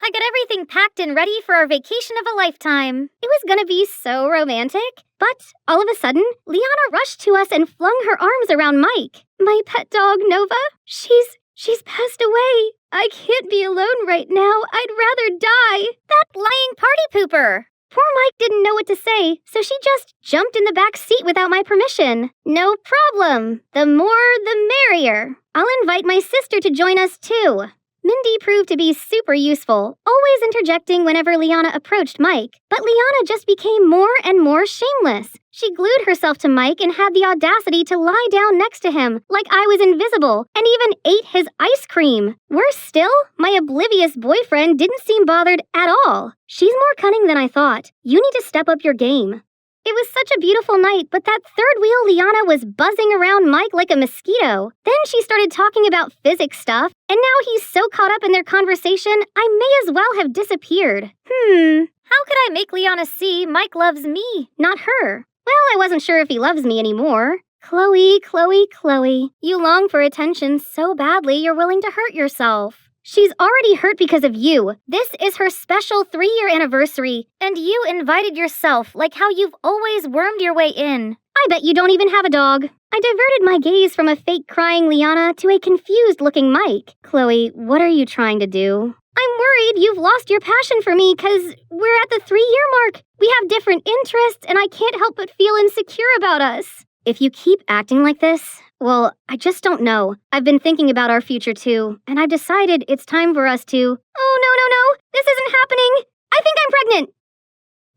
I got everything packed and ready for our vacation of a lifetime. It was gonna be so romantic. But all of a sudden, Liana rushed to us and flung her arms around Mike. My pet dog, Nova, she's passed away. I can't be alone right now. I'd rather die. That lying party pooper. Poor Mike didn't know what to say, so she just jumped in the back seat without my permission. No problem. The more, the merrier. I'll invite my sister to join us too. Mindy proved to be super useful, always interjecting whenever Liana approached Mike. But Liana just became more and more shameless. She glued herself to Mike and had the audacity to lie down next to him, like I was invisible, and even ate his ice cream. Worse still, my oblivious boyfriend didn't seem bothered at all. She's more cunning than I thought. You need to step up your game. It was such a beautiful night, but that third wheel Liana was buzzing around Mike like a mosquito. Then she started talking about physics stuff, and now he's so caught up in their conversation, I may as well have disappeared. How could I make Liana see Mike loves me, not her? Well, I wasn't sure if he loves me anymore. Chloe, you long for attention so badly you're willing to hurt yourself. She's already hurt because of you. This is her special 3-year anniversary, and you invited yourself like how you've always wormed your way in. I bet you don't even have a dog. I diverted my gaze from a fake crying Liana to a confused-looking Mike. Chloe, what are you trying to do? I'm worried you've lost your passion for me because we're at the 3-year mark. We have different interests, and I can't help but feel insecure about us. If you keep acting like this, well, I just don't know. I've been thinking about our future too, and I've decided it's time for us to... Oh, no, this isn't happening. I think I'm pregnant.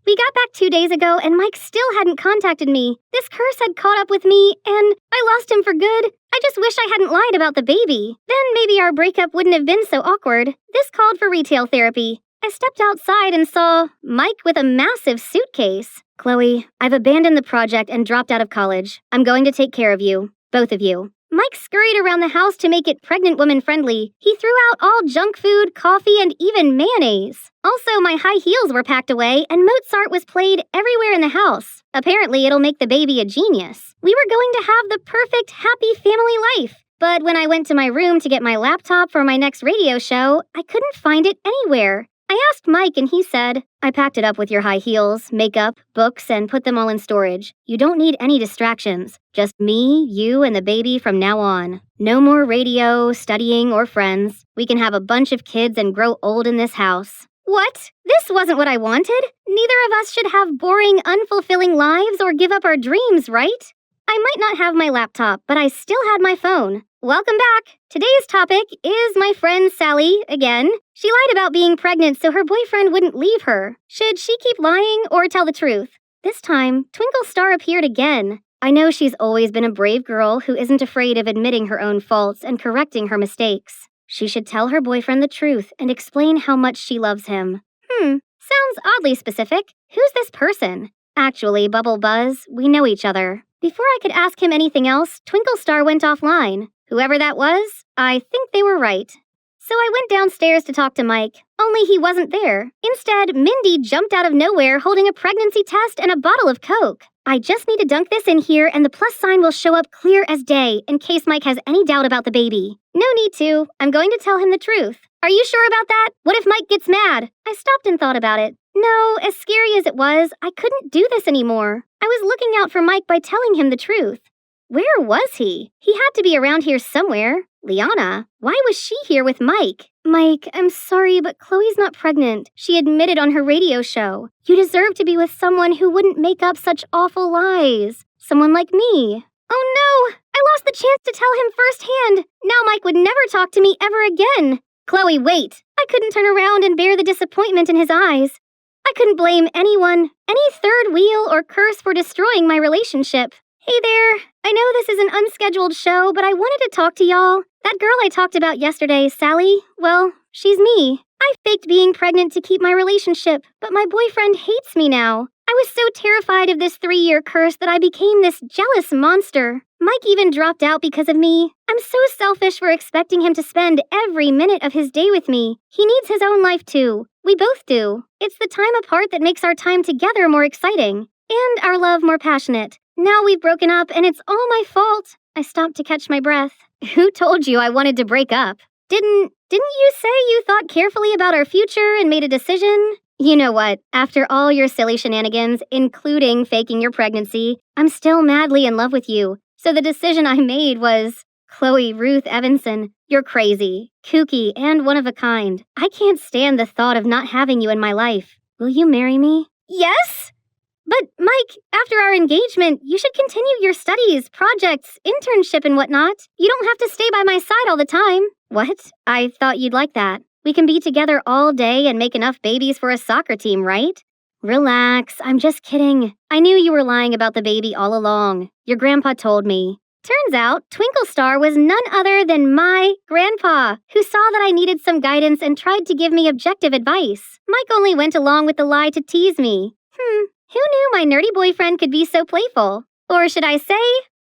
We got back 2 days ago, and Mike still hadn't contacted me. This curse had caught up with me, and I lost him for good. I just wish I hadn't lied about the baby. Then maybe our breakup wouldn't have been so awkward. This called for retail therapy. I stepped outside and saw Mike with a massive suitcase. Chloe, I've abandoned the project and dropped out of college. I'm going to take care of you. Both of you. Mike scurried around the house to make it pregnant woman friendly. He threw out all junk food, coffee, and even mayonnaise. Also, my high heels were packed away, and Mozart was played everywhere in the house. Apparently, it'll make the baby a genius. We were going to have the perfect, happy family life. But when I went to my room to get my laptop for my next radio show, I couldn't find it anywhere. I asked Mike and he said, I packed it up with your high heels, makeup, books, and put them all in storage. You don't need any distractions. Just me, you, and the baby from now on. No more radio, studying, or friends. We can have a bunch of kids and grow old in this house. What? This wasn't what I wanted. Neither of us should have boring, unfulfilling lives or give up our dreams, right? I might not have my laptop, but I still had my phone. Welcome back. Today's topic is my friend Sally, again. She lied about being pregnant so her boyfriend wouldn't leave her. Should she keep lying or tell the truth? This time, Twinkle Star appeared again. I know she's always been a brave girl who isn't afraid of admitting her own faults and correcting her mistakes. She should tell her boyfriend the truth and explain how much she loves him. Sounds oddly specific. Who's this person? Actually, Bubble Buzz, we know each other. Before I could ask him anything else, Twinkle Star went offline. Whoever that was, I think they were right. So I went downstairs to talk to Mike, only he wasn't there. Instead, Mindy jumped out of nowhere holding a pregnancy test and a bottle of Coke. I just need to dunk this in here and the plus sign will show up clear as day in case Mike has any doubt about the baby. No need to. I'm going to tell him the truth. Are you sure about that? What if Mike gets mad? I stopped and thought about it. No, as scary as it was, I couldn't do this anymore. I was looking out for Mike by telling him the truth. Where was he? He had to be around here somewhere. Liana, why was she here with Mike? Mike, I'm sorry, but Chloe's not pregnant. She admitted on her radio show. You deserve to be with someone who wouldn't make up such awful lies. Someone like me. Oh no! I lost the chance to tell him firsthand. Now Mike would never talk to me ever again. Chloe, wait! I couldn't turn around and bear the disappointment in his eyes. I couldn't blame anyone, any third wheel or curse for destroying my relationship. Hey there, I know this is an unscheduled show, but I wanted to talk to y'all. That girl I talked about yesterday, Sally, well, she's me. I faked being pregnant to keep my relationship, but my boyfriend hates me now. I was so terrified of this 3-year curse that I became this jealous monster. Mike even dropped out because of me. I'm so selfish for expecting him to spend every minute of his day with me. He needs his own life too. We both do. It's the time apart that makes our time together more exciting, and our love more passionate. Now we've broken up and it's all my fault. I stopped to catch my breath. Who told you I wanted to break up? Didn't you say you thought carefully about our future and made a decision? You know what? After all your silly shenanigans, including faking your pregnancy, I'm still madly in love with you. So the decision I made was, Chloe Ruth Evanson, you're crazy, kooky, and one of a kind. I can't stand the thought of not having you in my life. Will you marry me? Yes? But, Mike, after our engagement, you should continue your studies, projects, internship, and whatnot. You don't have to stay by my side all the time. What? I thought you'd like that. We can be together all day and make enough babies for a soccer team, right? Relax, I'm just kidding. I knew you were lying about the baby all along. Your grandpa told me. Turns out, Twinkle Star was none other than my grandpa, who saw that I needed some guidance and tried to give me objective advice. Mike only went along with the lie to tease me. Who knew my nerdy boyfriend could be so playful? Or should I say,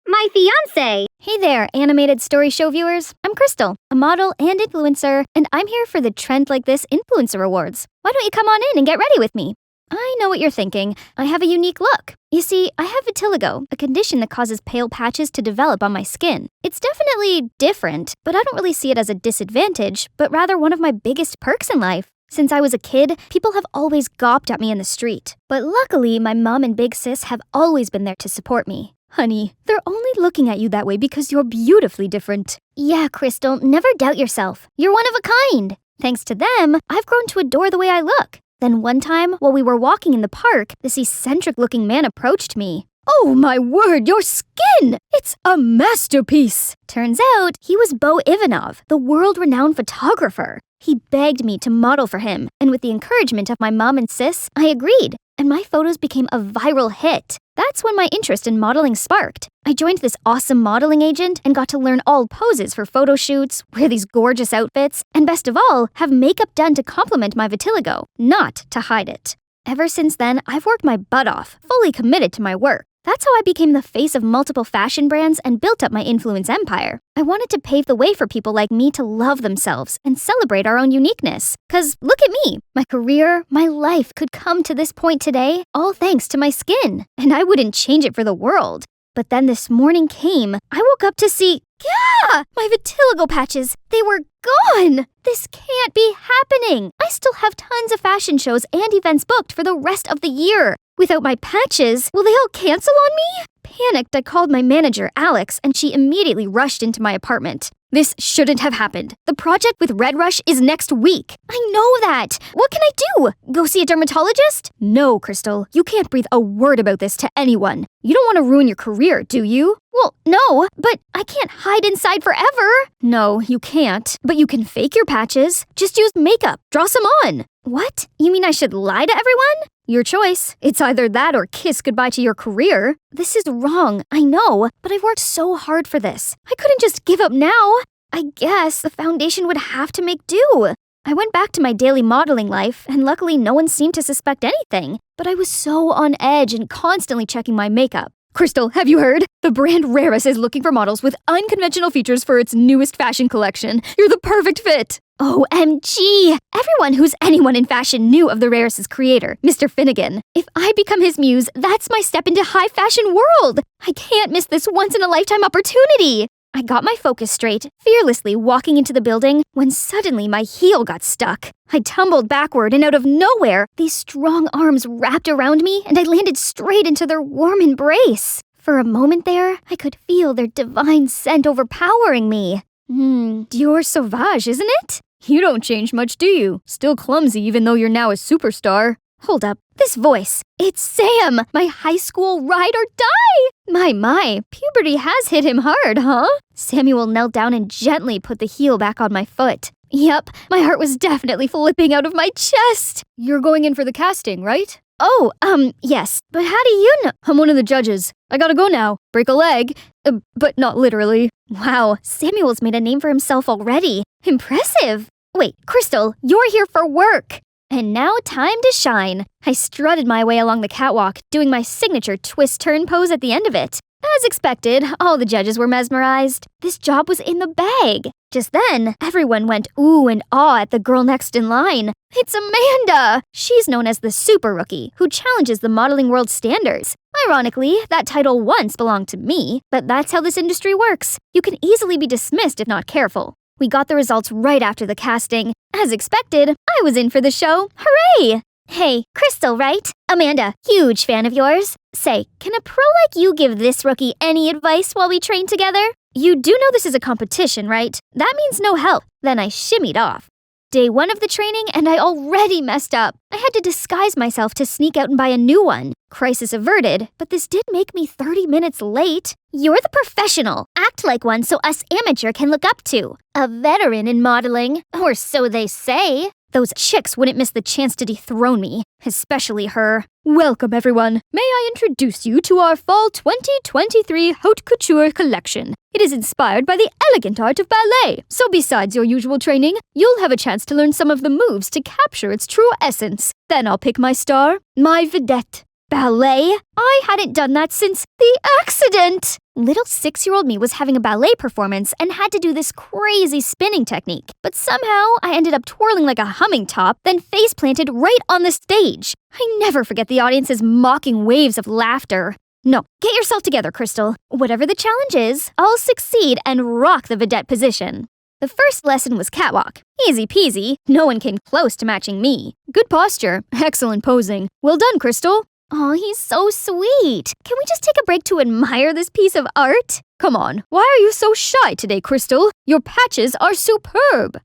my fiancé? Hey there, animated story show viewers. I'm Crystal, a model and influencer, and I'm here for the Trend Like This Influencer Awards. Why don't you come on in and get ready with me? I know what you're thinking. I have a unique look. You see, I have vitiligo, a condition that causes pale patches to develop on my skin. It's definitely different, but I don't really see it as a disadvantage, but rather one of my biggest perks in life. Since I was a kid, people have always gawped at me in the street. But luckily, my mom and big sis have always been there to support me. Honey, they're only looking at you that way because you're beautifully different. Yeah, Crystal, never doubt yourself. You're one of a kind. Thanks to them, I've grown to adore the way I look. Then one time, while we were walking in the park, this eccentric-looking man approached me. Oh my word, your skin! It's a masterpiece! Turns out, he was Bo Ivanov, the world-renowned photographer. He begged me to model for him, and with the encouragement of my mom and sis, I agreed, and my photos became a viral hit. That's when my interest in modeling sparked. I joined this awesome modeling agent and got to learn all poses for photo shoots, wear these gorgeous outfits, and best of all, have makeup done to complement my vitiligo, not to hide it. Ever since then, I've worked my butt off, fully committed to my work. That's how I became the face of multiple fashion brands and built up my influence empire. I wanted to pave the way for people like me to love themselves and celebrate our own uniqueness. 'Cause look at me, my career, my life could come to this point today, all thanks to my skin, and I wouldn't change it for the world. But then this morning came, I woke up to see, my vitiligo patches, they were gone! This can't be happening! I still have tons of fashion shows and events booked for the rest of the year. Without my patches, will they all cancel on me? Panicked, I called my manager, Alex, and she immediately rushed into my apartment. This shouldn't have happened. The project with Red Rush is next week. I know that. What can I do? Go see a dermatologist? No, Crystal. You can't breathe a word about this to anyone. You don't want to ruin your career, do you? Well, no, but I can't hide inside forever. No, you can't. But you can fake your patches. Just use makeup. Draw some on. What? You mean I should lie to everyone? Your choice. It's either that or kiss goodbye to your career. This is wrong, I know, but I've worked so hard for this. I couldn't just give up now. I guess the foundation would have to make do. I went back to my daily modeling life, and luckily no one seemed to suspect anything. But I was so on edge and constantly checking my makeup. Crystal, have you heard? The brand Rarest is looking for models with unconventional features for its newest fashion collection. You're the perfect fit! OMG! Everyone who's anyone in fashion knew of the Rarest's creator, Mr. Finnegan. If I become his muse, that's my step into high fashion world! I can't miss this once-in-a-lifetime opportunity! I got my focus straight, fearlessly walking into the building, when suddenly my heel got stuck. I tumbled backward, and out of nowhere, these strong arms wrapped around me, and I landed straight into their warm embrace. For a moment there, I could feel their divine scent overpowering me. Dior Sauvage, isn't it? You don't change much, do you? Still clumsy even though you're now a superstar. Hold up, this voice. It's Sam, my high school ride or die! My, puberty has hit him hard, huh? Samuel knelt down and gently put the heel back on my foot. Yep, my heart was definitely flipping out of my chest. You're going in for the casting, right? Oh, yes. But how do you know? I'm one of the judges. I gotta go now. Break a leg. But not literally. Wow, Samuel's made a name for himself already. Impressive. Wait, Crystal, you're here for work. And now time to shine. I strutted my way along the catwalk, doing my signature twist-turn pose at the end of it. As expected, all the judges were mesmerized. This job was in the bag. Just then, everyone went ooh and ah at the girl next in line. It's Amanda! She's known as the Super Rookie, who challenges the modeling world standards. Ironically, that title once belonged to me, but that's how this industry works. You can easily be dismissed if not careful. We got the results right after the casting. As expected, I was in for the show. Hooray! Hey, Crystal, right? Amanda, huge fan of yours. Say, can a pro like you give this rookie any advice while we train together? You do know this is a competition, right? That means no help. Then I shimmied off. Day 1 of the training, and I already messed up. I had to disguise myself to sneak out and buy a new one. Crisis averted, but this did make me 30 minutes late. You're the professional. Act like one so us amateur can look up to. A veteran in modeling, or so they say. Those chicks wouldn't miss the chance to dethrone me, especially her. Welcome, everyone. May I introduce you to our Fall 2023 Haute Couture collection. It is inspired by the elegant art of ballet. So besides your usual training, you'll have a chance to learn some of the moves to capture its true essence. Then I'll pick my star, my vedette. Ballet? I hadn't done that since the accident! Little 6-year-old me was having a ballet performance and had to do this crazy spinning technique. But somehow, I ended up twirling like a humming top, then face-planted right on the stage. I never forget the audience's mocking waves of laughter. No, get yourself together, Crystal. Whatever the challenge is, I'll succeed and rock the vedette position. The first lesson was catwalk. Easy peasy, no one came close to matching me. Good posture, excellent posing. Well done, Crystal. Aw, he's so sweet. Can we just take a break to admire this piece of art? Come on, why are you so shy today, Crystal? Your patches are superb.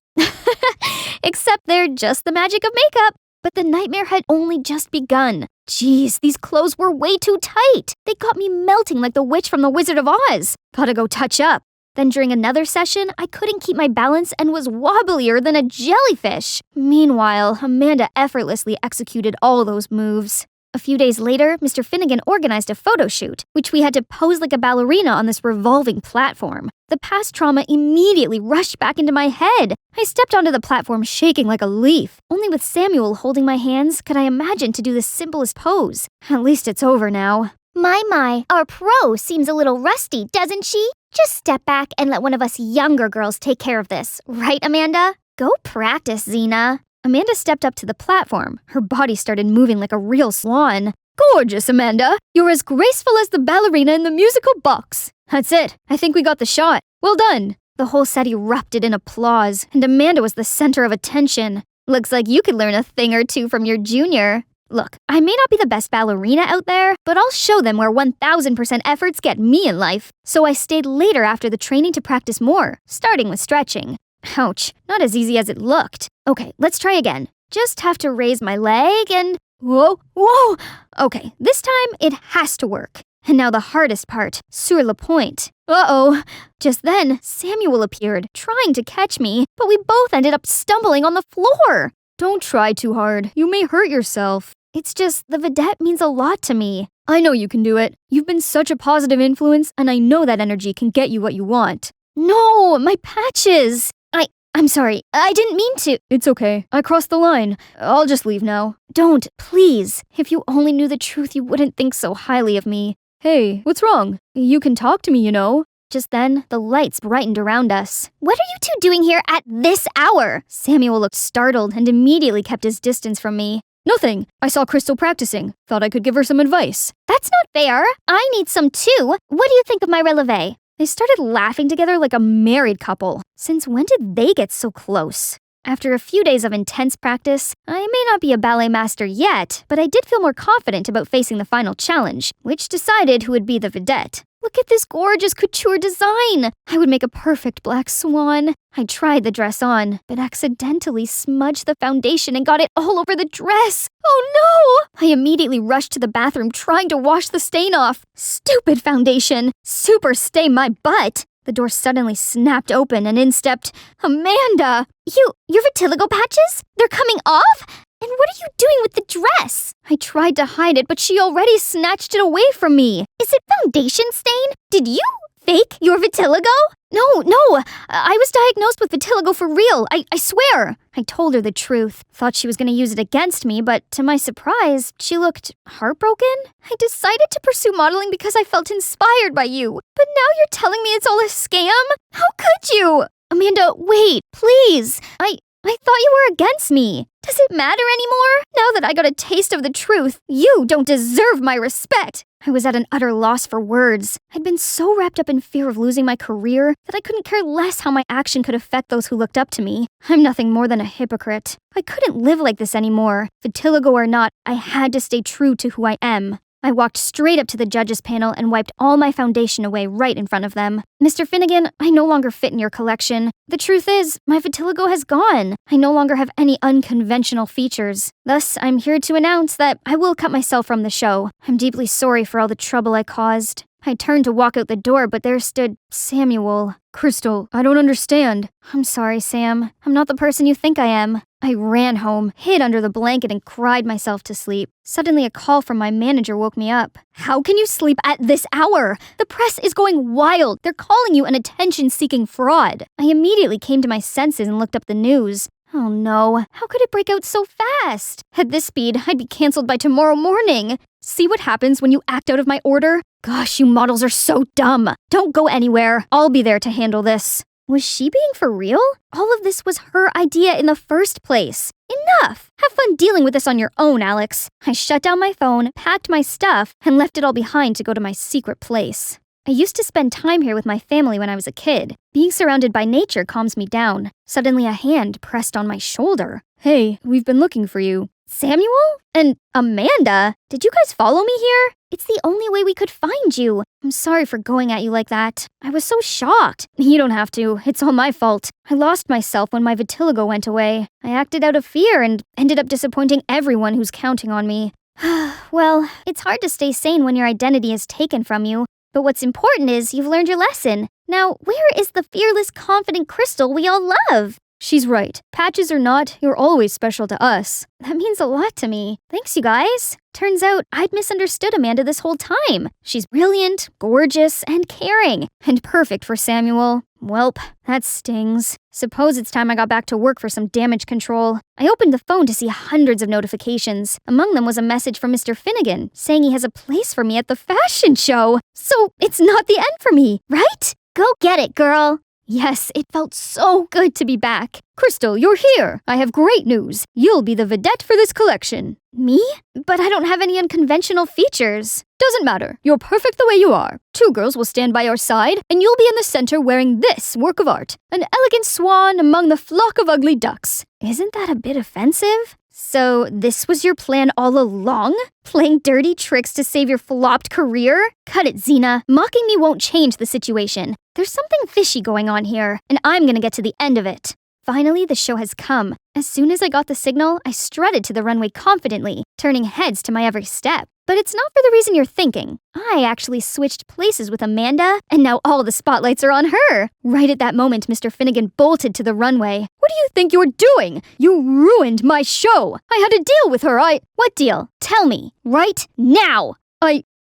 Except they're just the magic of makeup. But the nightmare had only just begun. Jeez, these clothes were way too tight. They got me melting like the witch from the Wizard of Oz. Gotta go touch up. Then during another session, I couldn't keep my balance and was wobblier than a jellyfish. Meanwhile, Amanda effortlessly executed all those moves. A few days later, Mr. Finnegan organized a photo shoot, which we had to pose like a ballerina on this revolving platform. The past trauma immediately rushed back into my head. I stepped onto the platform shaking like a leaf. Only with Samuel holding my hands could I imagine to do the simplest pose. At least it's over now. My, our pro seems a little rusty, doesn't she? Just step back and let one of us younger girls take care of this. Right, Amanda? Go practice, Xena. Amanda stepped up to the platform. Her body started moving like a real swan. Gorgeous, Amanda! You're as graceful as the ballerina in the musical box. That's it. I think we got the shot. Well done. The whole set erupted in applause, and Amanda was the center of attention. Looks like you could learn a thing or two from your junior. Look, I may not be the best ballerina out there, but I'll show them where 1000% efforts get me in life. So I stayed later after the training to practice more, starting with stretching. Ouch, not as easy as it looked. Okay, let's try again. Just have to raise my leg and... Whoa! Okay, this time it has to work. And now the hardest part, sur le point. Uh-oh. Just then, Samuel appeared, trying to catch me, but we both ended up stumbling on the floor. Don't try too hard. You may hurt yourself. It's just, the vedette means a lot to me. I know you can do it. You've been such a positive influence, and I know that energy can get you what you want. No, my patches! I'm sorry. I didn't mean to. It's okay. I crossed the line. I'll just leave now. Don't, please. If you only knew the truth, you wouldn't think so highly of me. Hey, what's wrong? You can talk to me, you know. Just then, the lights brightened around us. What are you two doing here at this hour? Samuel looked startled and immediately kept his distance from me. Nothing. I saw Crystal practicing. Thought I could give her some advice. That's not fair. I need some too. What do you think of my releve? They started laughing together like a married couple. Since when did they get so close? After a few days of intense practice, I may not be a ballet master yet, but I did feel more confident about facing the final challenge, which decided who would be the vedette. Look at this gorgeous couture design! I would make a perfect black swan. I tried the dress on, but accidentally smudged the foundation and got it all over the dress. Oh no! I immediately rushed to the bathroom trying to wash the stain off. Stupid foundation! Super stain my butt! The door suddenly snapped open and in stepped Amanda! Your vitiligo patches? They're coming off? And what are you doing with the dress? I tried to hide it, but she already snatched it away from me. Is it foundation stain? Did you fake your vitiligo? No, I was diagnosed with vitiligo for real. I swear. I told her the truth. Thought she was going to use it against me, but to my surprise, she looked heartbroken. I decided to pursue modeling because I felt inspired by you. But now you're telling me it's all a scam? How could you? Amanda, wait, please. I thought you were against me. Does it matter anymore? Now that I got a taste of the truth, you don't deserve my respect. I was at an utter loss for words. I'd been so wrapped up in fear of losing my career that I couldn't care less how my action could affect those who looked up to me. I'm nothing more than a hypocrite. I couldn't live like this anymore. Vitiligo or not, I had to stay true to who I am. I walked straight up to the judges' panel and wiped all my foundation away right in front of them. Mr. Finnegan, I no longer fit in your collection. The truth is, my vitiligo has gone. I no longer have any unconventional features. Thus, I'm here to announce that I will cut myself from the show. I'm deeply sorry for all the trouble I caused. I turned to walk out the door, but there stood Samuel. Crystal, I don't understand. I'm sorry, Sam. I'm not the person you think I am. I ran home, hid under the blanket, and cried myself to sleep. Suddenly, a call from my manager woke me up. How can you sleep at this hour? The press is going wild. They're calling you an attention-seeking fraud. I immediately came to my senses and looked up the news. Oh no, how could it break out so fast? At this speed, I'd be canceled by tomorrow morning. See what happens when you act out of my order? Gosh, you models are so dumb. Don't go anywhere. I'll be there to handle this. Was she being for real? All of this was her idea in the first place. Enough! Have fun dealing with this on your own, Alex. I shut down my phone, packed my stuff, and left it all behind to go to my secret place. I used to spend time here with my family when I was a kid. Being surrounded by nature calms me down. Suddenly a hand pressed on my shoulder. Hey, we've been looking for you. Samuel? And Amanda? Did you guys follow me here? It's the only way we could find you. I'm sorry for going at you like that. I was so shocked. You don't have to. It's all my fault. I lost myself when my vitiligo went away. I acted out of fear and ended up disappointing everyone who's counting on me. Well, it's hard to stay sane when your identity is taken from you. But what's important is you've learned your lesson. Now, where is the fearless, confident Crystal we all love? She's right. Patches or not, you're always special to us. That means a lot to me. Thanks, you guys. Turns out I'd misunderstood Amanda this whole time. She's brilliant, gorgeous, and caring, and perfect for Samuel. Welp, that stings. Suppose it's time I got back to work for some damage control. I opened the phone to see hundreds of notifications. Among them was a message from Mr. Finnegan, saying he has a place for me at the fashion show. So it's not the end for me, right? Go get it, girl. Yes, it felt so good to be back. Crystal, you're here. I have great news. You'll be the vedette for this collection. Me? But I don't have any unconventional features. Doesn't matter. You're perfect the way you are. 2 girls will stand by your side, and you'll be in the center wearing this work of art. An elegant swan among the flock of ugly ducks. Isn't that a bit offensive? So this was your plan all along? Playing dirty tricks to save your flopped career? Cut it, Xena. Mocking me won't change the situation. There's something fishy going on here, and I'm gonna get to the end of it. Finally, the show has come. As soon as I got the signal, I strutted to the runway confidently, turning heads to my every step. But it's not for the reason you're thinking. I actually switched places with Amanda, and now all the spotlights are on her. Right at that moment, Mr. Finnegan bolted to the runway. What do you think you're doing? You ruined my show. I had a deal with her. What deal? Tell me. Right now.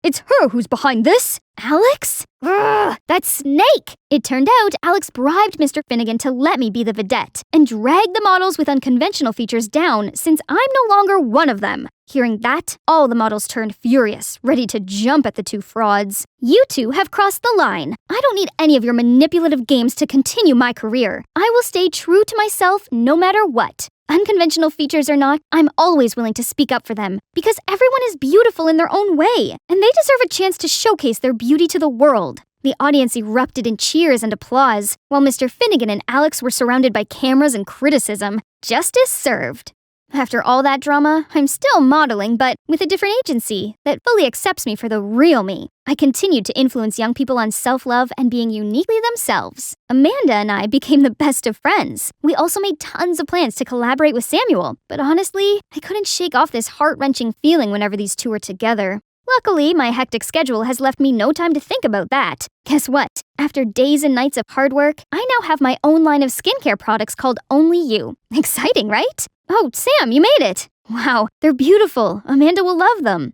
It's her who's behind this. Alex? Ugh, that snake! It turned out Alex bribed Mr. Finnegan to let me be the vedette and drag the models with unconventional features down since I'm no longer one of them. Hearing that, all the models turned furious, ready to jump at the two frauds. You two have crossed the line. I don't need any of your manipulative games to continue my career. I will stay true to myself no matter what. Unconventional features or not, I'm always willing to speak up for them because everyone is beautiful in their own way, and they deserve a chance to showcase their beauty to the world. The audience erupted in cheers and applause, while Mr. Finnegan and Alex were surrounded by cameras and criticism. Justice served. After all that drama, I'm still modeling, but with a different agency that fully accepts me for the real me. I continued to influence young people on self-love and being uniquely themselves. Amanda and I became the best of friends. We also made tons of plans to collaborate with Samuel, but honestly, I couldn't shake off this heart-wrenching feeling whenever these two were together. Luckily, my hectic schedule has left me no time to think about that. Guess what? After days and nights of hard work, I now have my own line of skincare products called Only You. Exciting, right? Oh, Sam, you made it! Wow, they're beautiful. Amanda will love them.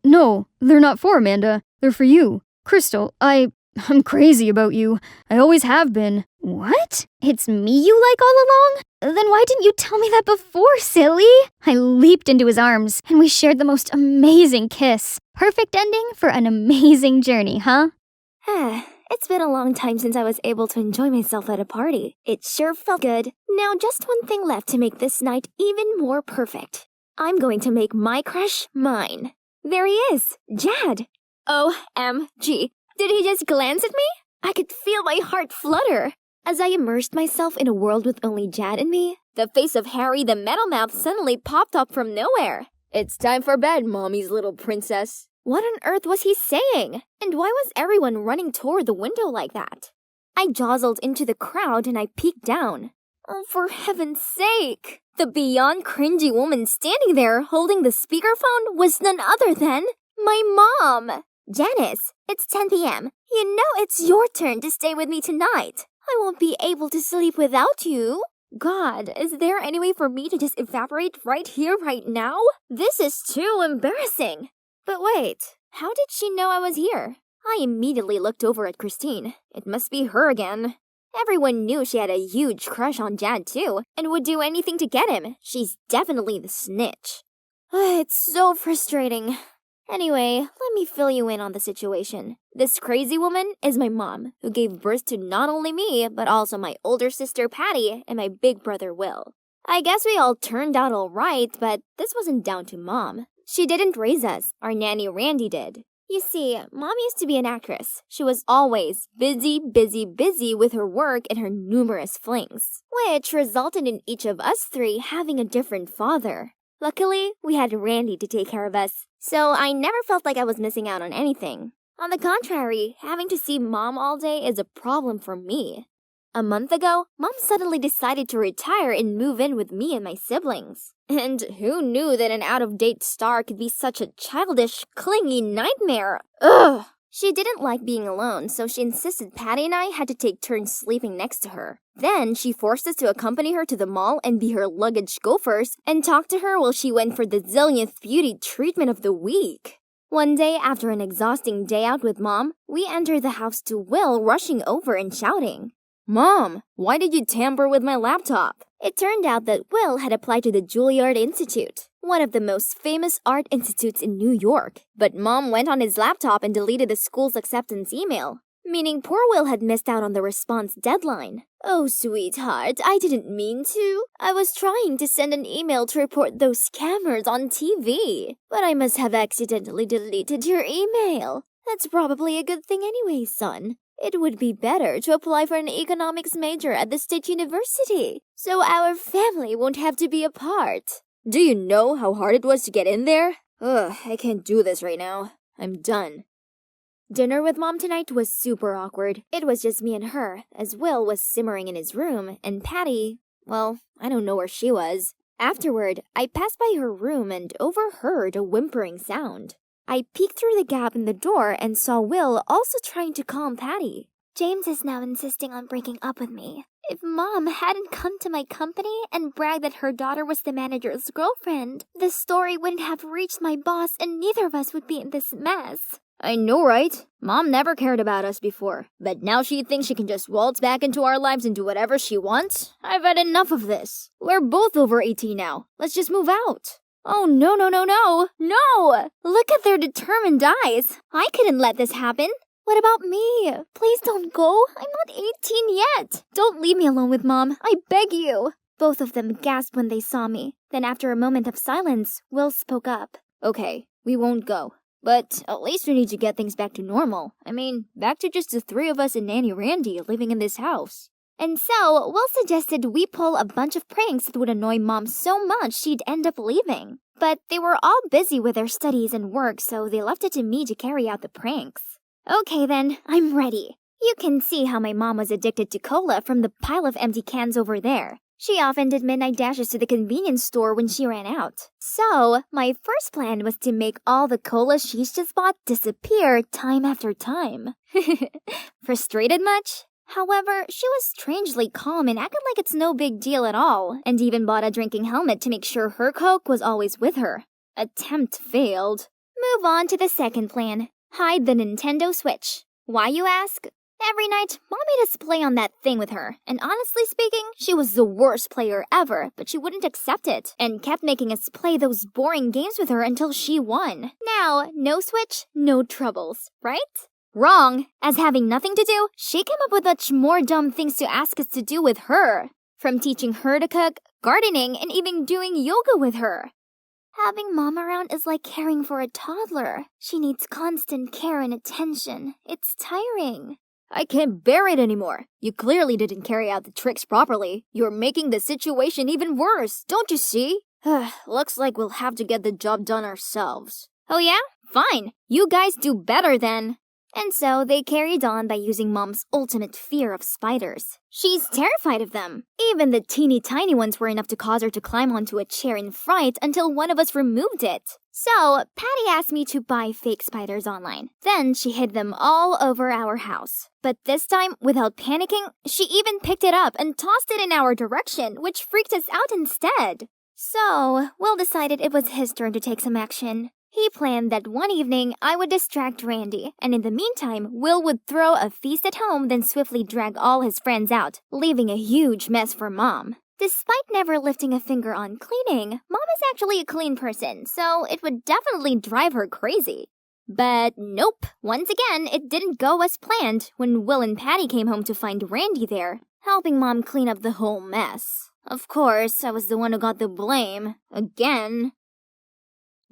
No, they're not for Amanda. They're for you. Crystal, I'm crazy about you. I always have been. What? It's me you like all along? Then why didn't you tell me that before, silly? I leaped into his arms, and we shared the most amazing kiss. Perfect ending for an amazing journey, huh? It's been a long time since I was able to enjoy myself at a party. It sure felt good. Now just one thing left to make this night even more perfect. I'm going to make my crush mine. There he is, Jad. OMG. Did he just glance at me? I could feel my heart flutter. As I immersed myself in a world with only Jad and me, the face of Harry the Metal Mouth suddenly popped up from nowhere. It's time for bed, mommy's little princess. What on earth was he saying? And why was everyone running toward the window like that? I jostled into the crowd and I peeked down. Oh, for heaven's sake! The beyond cringy woman standing there holding the speakerphone was none other than my mom! Janice, it's 10 p.m. You know it's your turn to stay with me tonight. I won't be able to sleep without you. God, is there any way for me to just evaporate right here, right now? This is too embarrassing. But wait, how did she know I was here? I immediately looked over at Christine. It must be her again. Everyone knew she had a huge crush on Jad too, and would do anything to get him. She's definitely the snitch. It's so frustrating. Anyway, let me fill you in on the situation. This crazy woman is my mom, who gave birth to not only me, but also my older sister Patty and my big brother Will. I guess we all turned out alright, but this wasn't down to Mom. She didn't raise us, our nanny Randy did. You see, Mom used to be an actress. She was always busy with her work and her numerous flings, which resulted in each of us three having a different father. Luckily, we had Randy to take care of us, so I never felt like I was missing out on anything. On the contrary, having to see Mom all day is a problem for me. A month ago, Mom suddenly decided to retire and move in with me and my siblings. And who knew that an out-of-date star could be such a childish, clingy nightmare? Ugh! She didn't like being alone, so she insisted Patty and I had to take turns sleeping next to her. Then she forced us to accompany her to the mall and be her luggage gophers and talk to her while she went for the zillionth beauty treatment of the week. One day, after an exhausting day out with Mom, we entered the house to Will rushing over and shouting, "Mom, why did you tamper with my laptop?" It turned out that Will had applied to the Juilliard Institute, one of the most famous art institutes in New York. But Mom went on his laptop and deleted the school's acceptance email, meaning poor Will had missed out on the response deadline. Oh, sweetheart, I didn't mean to. I was trying to send an email to report those scammers on TV, but I must have accidentally deleted your email. That's probably a good thing anyway, son. It would be better to apply for an economics major at the State University, so our family won't have to be apart. Do you know how hard it was to get in there? Ugh, I can't do this right now. I'm done. Dinner with Mom tonight was super awkward. It was just me and her, as Will was simmering in his room, and Patty, well, I don't know where she was. Afterward, I passed by her room and overheard a whimpering sound. I peeked through the gap in the door and saw Will also trying to calm Patty. James is now insisting on breaking up with me. If Mom hadn't come to my company and bragged that her daughter was the manager's girlfriend, this story wouldn't have reached my boss and neither of us would be in this mess. I know, right? Mom never cared about us before, but now she thinks she can just waltz back into our lives and do whatever she wants? I've had enough of this. We're both over 18 now. Let's just move out. Oh, no. No! Look at their determined eyes. I couldn't let this happen. What about me? Please don't go. I'm not 18 yet. Don't leave me alone with Mom. I beg you. Both of them gasped when they saw me. Then after a moment of silence, Will spoke up. Okay, we won't go. But at least we need to get things back to normal. I mean, back to just the three of us and Nanny Randy living in this house. And so, Will suggested we pull a bunch of pranks that would annoy Mom so much she'd end up leaving. But they were all busy with their studies and work, so they left it to me to carry out the pranks. Okay then, I'm ready. You can see how my mom was addicted to cola from the pile of empty cans over there. She often did midnight dashes to the convenience store when she ran out. So, my first plan was to make all the cola she's just bought disappear time after time. Frustrated much? However, she was strangely calm and acted like it's no big deal at all, and even bought a drinking helmet to make sure her Coke was always with her. Attempt failed. Move on to the second plan. Hide the Nintendo Switch. Why, you ask? Every night, Mom made us play on that thing with her, and honestly speaking, she was the worst player ever, but she wouldn't accept it, and kept making us play those boring games with her until she won. Now, no Switch, no troubles, right? Wrong! As having nothing to do, she came up with much more dumb things to ask us to do with her. From teaching her to cook, gardening, and even doing yoga with her. Having Mom around is like caring for a toddler. She needs constant care and attention. It's tiring. I can't bear it anymore. You clearly didn't carry out the tricks properly. You're making the situation even worse, don't you see? Looks like we'll have to get the job done ourselves. Oh yeah? Fine. You guys do better then. And so they carried on by using Mom's ultimate fear of spiders. She's terrified of them. Even the teeny tiny ones were enough to cause her to climb onto a chair in fright until one of us removed it. So, Patty asked me to buy fake spiders online. Then she hid them all over our house. But this time, without panicking, she even picked it up and tossed it in our direction, which freaked us out instead. So, Will decided it was his turn to take some action. He planned that one evening I would distract Randy, and in the meantime, Will would throw a feast at home, then swiftly drag all his friends out, leaving a huge mess for Mom. Despite never lifting a finger on cleaning, Mom is actually a clean person, so it would definitely drive her crazy. But nope, once again, it didn't go as planned when Will and Patty came home to find Randy there, helping Mom clean up the whole mess. Of course, I was the one who got the blame. Again.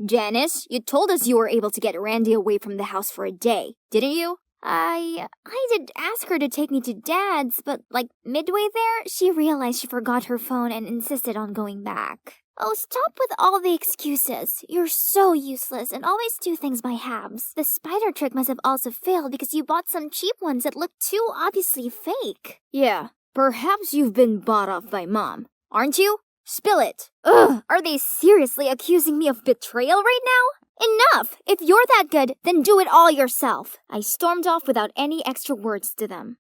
Janice, you told us you were able to get Randy away from the house for a day, didn't you? I did ask her to take me to Dad's, but midway there, she realized she forgot her phone and insisted on going back. Oh, stop with all the excuses. You're so useless and always do things by halves. The spider trick must have also failed because you bought some cheap ones that look too obviously fake. Yeah, perhaps you've been bought off by Mom, aren't you? Spill it. Ugh, are they seriously accusing me of betrayal right now? Enough! If you're that good, then do it all yourself. I stormed off without any extra words to them.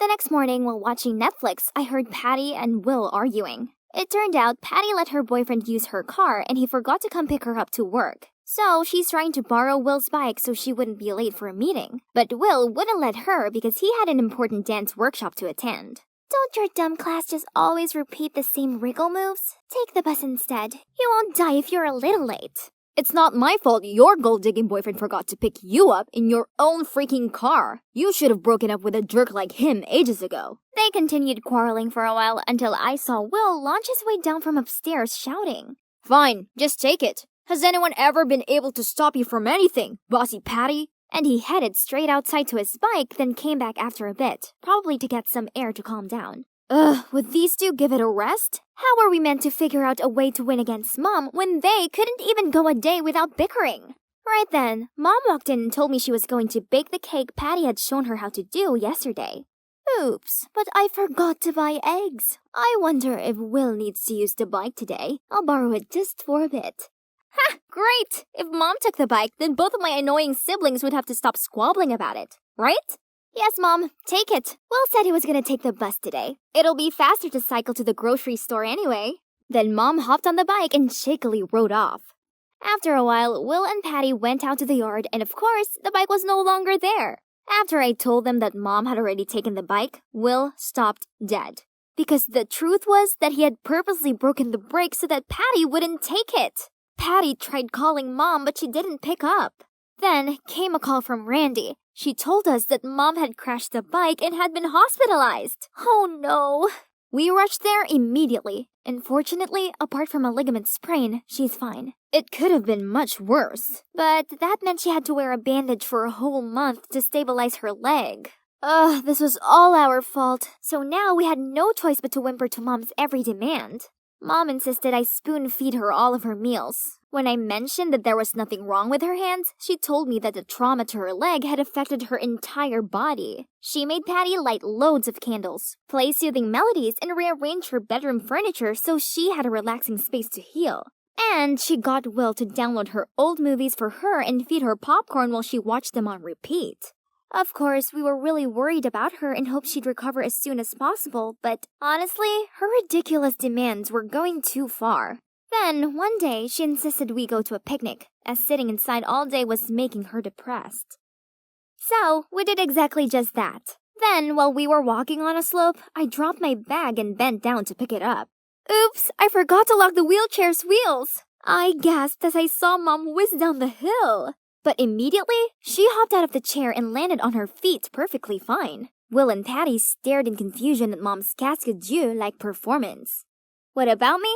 The next morning, while watching Netflix, I heard Patty and Will arguing. It turned out Patty let her boyfriend use her car and he forgot to come pick her up to work. So she's trying to borrow Will's bike so she wouldn't be late for a meeting. But Will wouldn't let her because he had an important dance workshop to attend. Don't your dumb class just always repeat the same wriggle moves? Take the bus instead. You won't die if you're a little late. It's not my fault your gold-digging boyfriend forgot to pick you up in your own freaking car. You should have broken up with a jerk like him ages ago. They continued quarreling for a while until I saw Will launch his way down from upstairs shouting. Fine, just take it. Has anyone ever been able to stop you from anything, bossy Patty? And he headed straight outside to his bike, then came back after a bit, probably to get some air to calm down. Ugh, would these two give it a rest? How were we meant to figure out a way to win against Mom when they couldn't even go a day without bickering? Right then, Mom walked in and told me she was going to bake the cake Patty had shown her how to do yesterday. Oops, but I forgot to buy eggs. I wonder if Will needs to use the bike today. I'll borrow it just for a bit. Ha! Great! If Mom took the bike, then both of my annoying siblings would have to stop squabbling about it, right? Yes, Mom, take it. Will said he was gonna take the bus today. It'll be faster to cycle to the grocery store anyway. Then Mom hopped on the bike and shakily rode off. After a while, Will and Patty went out to the yard, and of course, the bike was no longer there. After I told them that Mom had already taken the bike, Will stopped dead. Because the truth was that he had purposely broken the brake so that Patty wouldn't take it. Patty tried calling Mom, but she didn't pick up. Then came a call from Randy. She told us that Mom had crashed the bike and had been hospitalized. Oh no! We rushed there immediately, and fortunately, apart from a ligament sprain, she's fine. It could have been much worse, but that meant she had to wear a bandage for a whole month to stabilize her leg. Ugh, this was all our fault, so now we had no choice but to whimper to Mom's every demand. Mom insisted I spoon-feed her all of her meals. When I mentioned that there was nothing wrong with her hands, she told me that the trauma to her leg had affected her entire body. She made Patty light loads of candles, play soothing melodies, and rearrange her bedroom furniture so she had a relaxing space to heal. And she got Will to download her old movies for her and feed her popcorn while she watched them on repeat. Of course, we were really worried about her and hoped she'd recover as soon as possible, but honestly, her ridiculous demands were going too far. Then, one day, she insisted we go to a picnic, as sitting inside all day was making her depressed. So, we did exactly just that. Then, while we were walking on a slope, I dropped my bag and bent down to pick it up. Oops, I forgot to lock the wheelchair's wheels! I gasped as I saw Mom whiz down the hill. But immediately, she hopped out of the chair and landed on her feet perfectly fine. Will and Patty stared in confusion at Mom's cascade-like performance. What about me?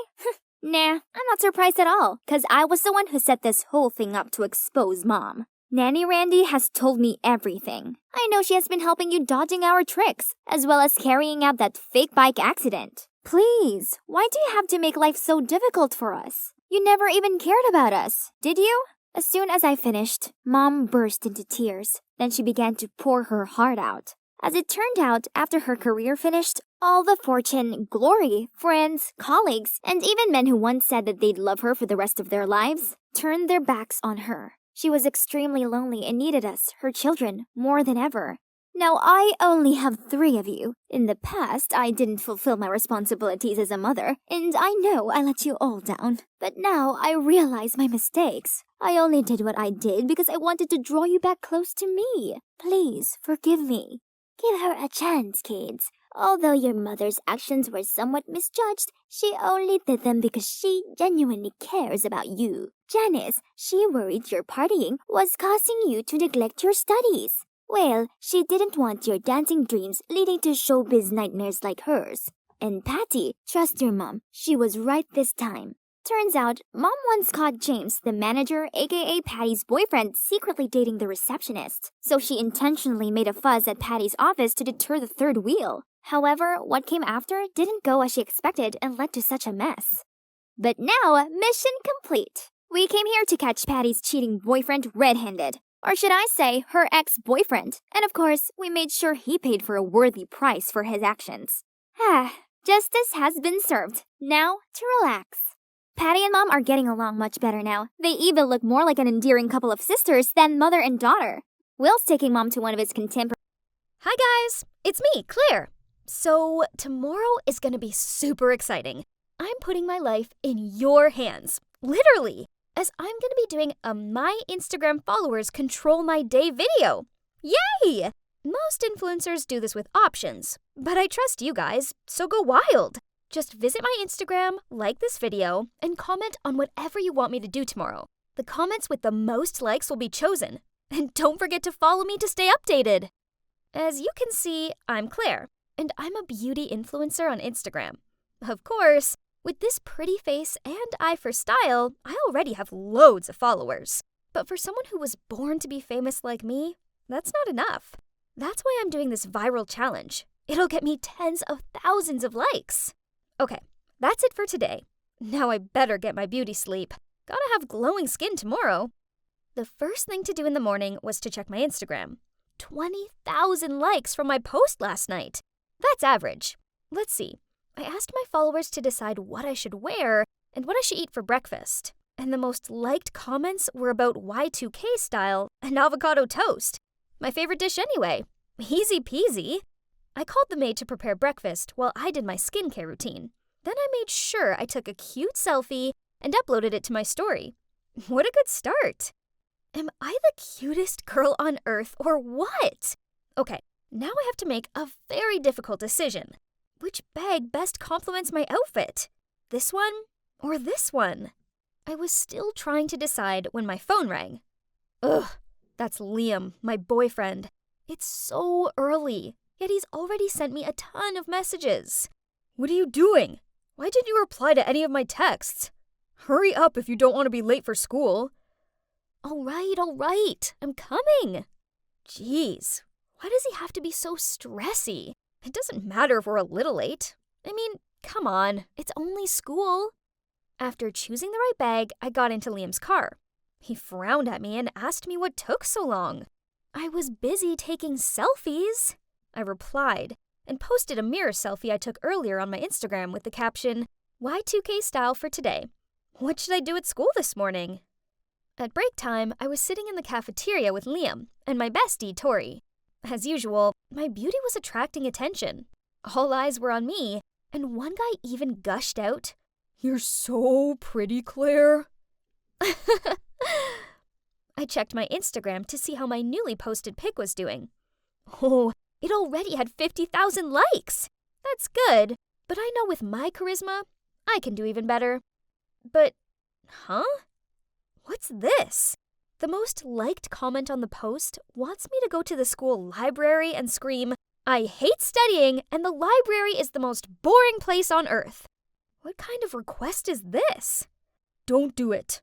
Nah, I'm not surprised at all, cause I was the one who set this whole thing up to expose Mom. Nanny Randy has told me everything. I know she has been helping you dodging our tricks, as well as carrying out that fake bike accident. Please, why do you have to make life so difficult for us? You never even cared about us, did you? As soon as I finished, Mom burst into tears. Then she began to pour her heart out. As it turned out, after her career finished, all the fortune, glory, friends, colleagues, and even men who once said that they'd love her for the rest of their lives, turned their backs on her. She was extremely lonely and needed us, her children, more than ever. Now, I only have 3 of you. In the past, I didn't fulfill my responsibilities as a mother, and I know I let you all down. But now I realize my mistakes. I only did what I did because I wanted to draw you back close to me. Please, forgive me. Give her a chance, kids. Although your mother's actions were somewhat misjudged, she only did them because she genuinely cares about you. Janice, she worried your partying was causing you to neglect your studies. Well, she didn't want your dancing dreams leading to showbiz nightmares like hers. And Patty, trust your mom, she was right this time. Turns out, Mom once caught James, the manager, aka Patty's boyfriend, secretly dating the receptionist. So she intentionally made a fuss at Patty's office to deter the third wheel. However, what came after didn't go as she expected and led to such a mess. But now, mission complete. We came here to catch Patty's cheating boyfriend red-handed. Or should I say, her ex-boyfriend. And of course, we made sure he paid for a worthy price for his actions. Justice has been served. Now, to relax. Patty and Mom are getting along much better now. They even look more like an endearing couple of sisters than mother and daughter. Will's taking Mom to one of his contemporaries. Hi guys, it's me, Claire. So, tomorrow is gonna be super exciting. I'm putting my life in your hands, literally, as I'm gonna be doing a My Instagram Followers Control My Day video. Yay! Most influencers do this with options, but I trust you guys, so go wild. Just visit my Instagram, like this video, and comment on whatever you want me to do tomorrow. The comments with the most likes will be chosen. And don't forget to follow me to stay updated. As you can see, I'm Claire, and I'm a beauty influencer on Instagram. Of course, with this pretty face and eye for style, I already have loads of followers. But for someone who was born to be famous like me, that's not enough. That's why I'm doing this viral challenge. It'll get me tens of thousands of likes. Okay, that's it for today. Now I better get my beauty sleep. Gotta have glowing skin tomorrow. The first thing to do in the morning was to check my Instagram. 20,000 likes from my post last night. That's average. Let's see. I asked my followers to decide what I should wear and what I should eat for breakfast. And the most liked comments were about Y2K style and avocado toast. My favorite dish anyway. Easy peasy. I called the maid to prepare breakfast while I did my skincare routine. Then I made sure I took a cute selfie and uploaded it to my story. What a good start. Am I the cutest girl on earth or what? Okay, now I have to make a very difficult decision. Which bag best complements my outfit? This one or this one? I was still trying to decide when my phone rang. Ugh, that's Liam, my boyfriend. It's so early, yet he's already sent me a ton of messages. What are you doing? Why didn't you reply to any of my texts? Hurry up if you don't want to be late for school. All right, I'm coming. Jeez, why does he have to be so stressy? It doesn't matter if we're a little late. I mean, come on, it's only school. After choosing the right bag, I got into Liam's car. He frowned at me and asked me what took so long. I was busy taking selfies. I replied and posted a mirror selfie I took earlier on my Instagram with the caption, Y2K style for today. What should I do at school this morning? At break time, I was sitting in the cafeteria with Liam and my bestie, Tori. As usual, my beauty was attracting attention. All eyes were on me, and one guy even gushed out, "You're so pretty, Claire." I checked my Instagram to see how my newly posted pic was doing. Oh, it already had 50,000 likes. That's good, but I know with my charisma, I can do even better. But, huh? What's this? The most liked comment on the post wants me to go to the school library and scream, "I hate studying, and the library is the most boring place on earth." What kind of request is this? Don't do it.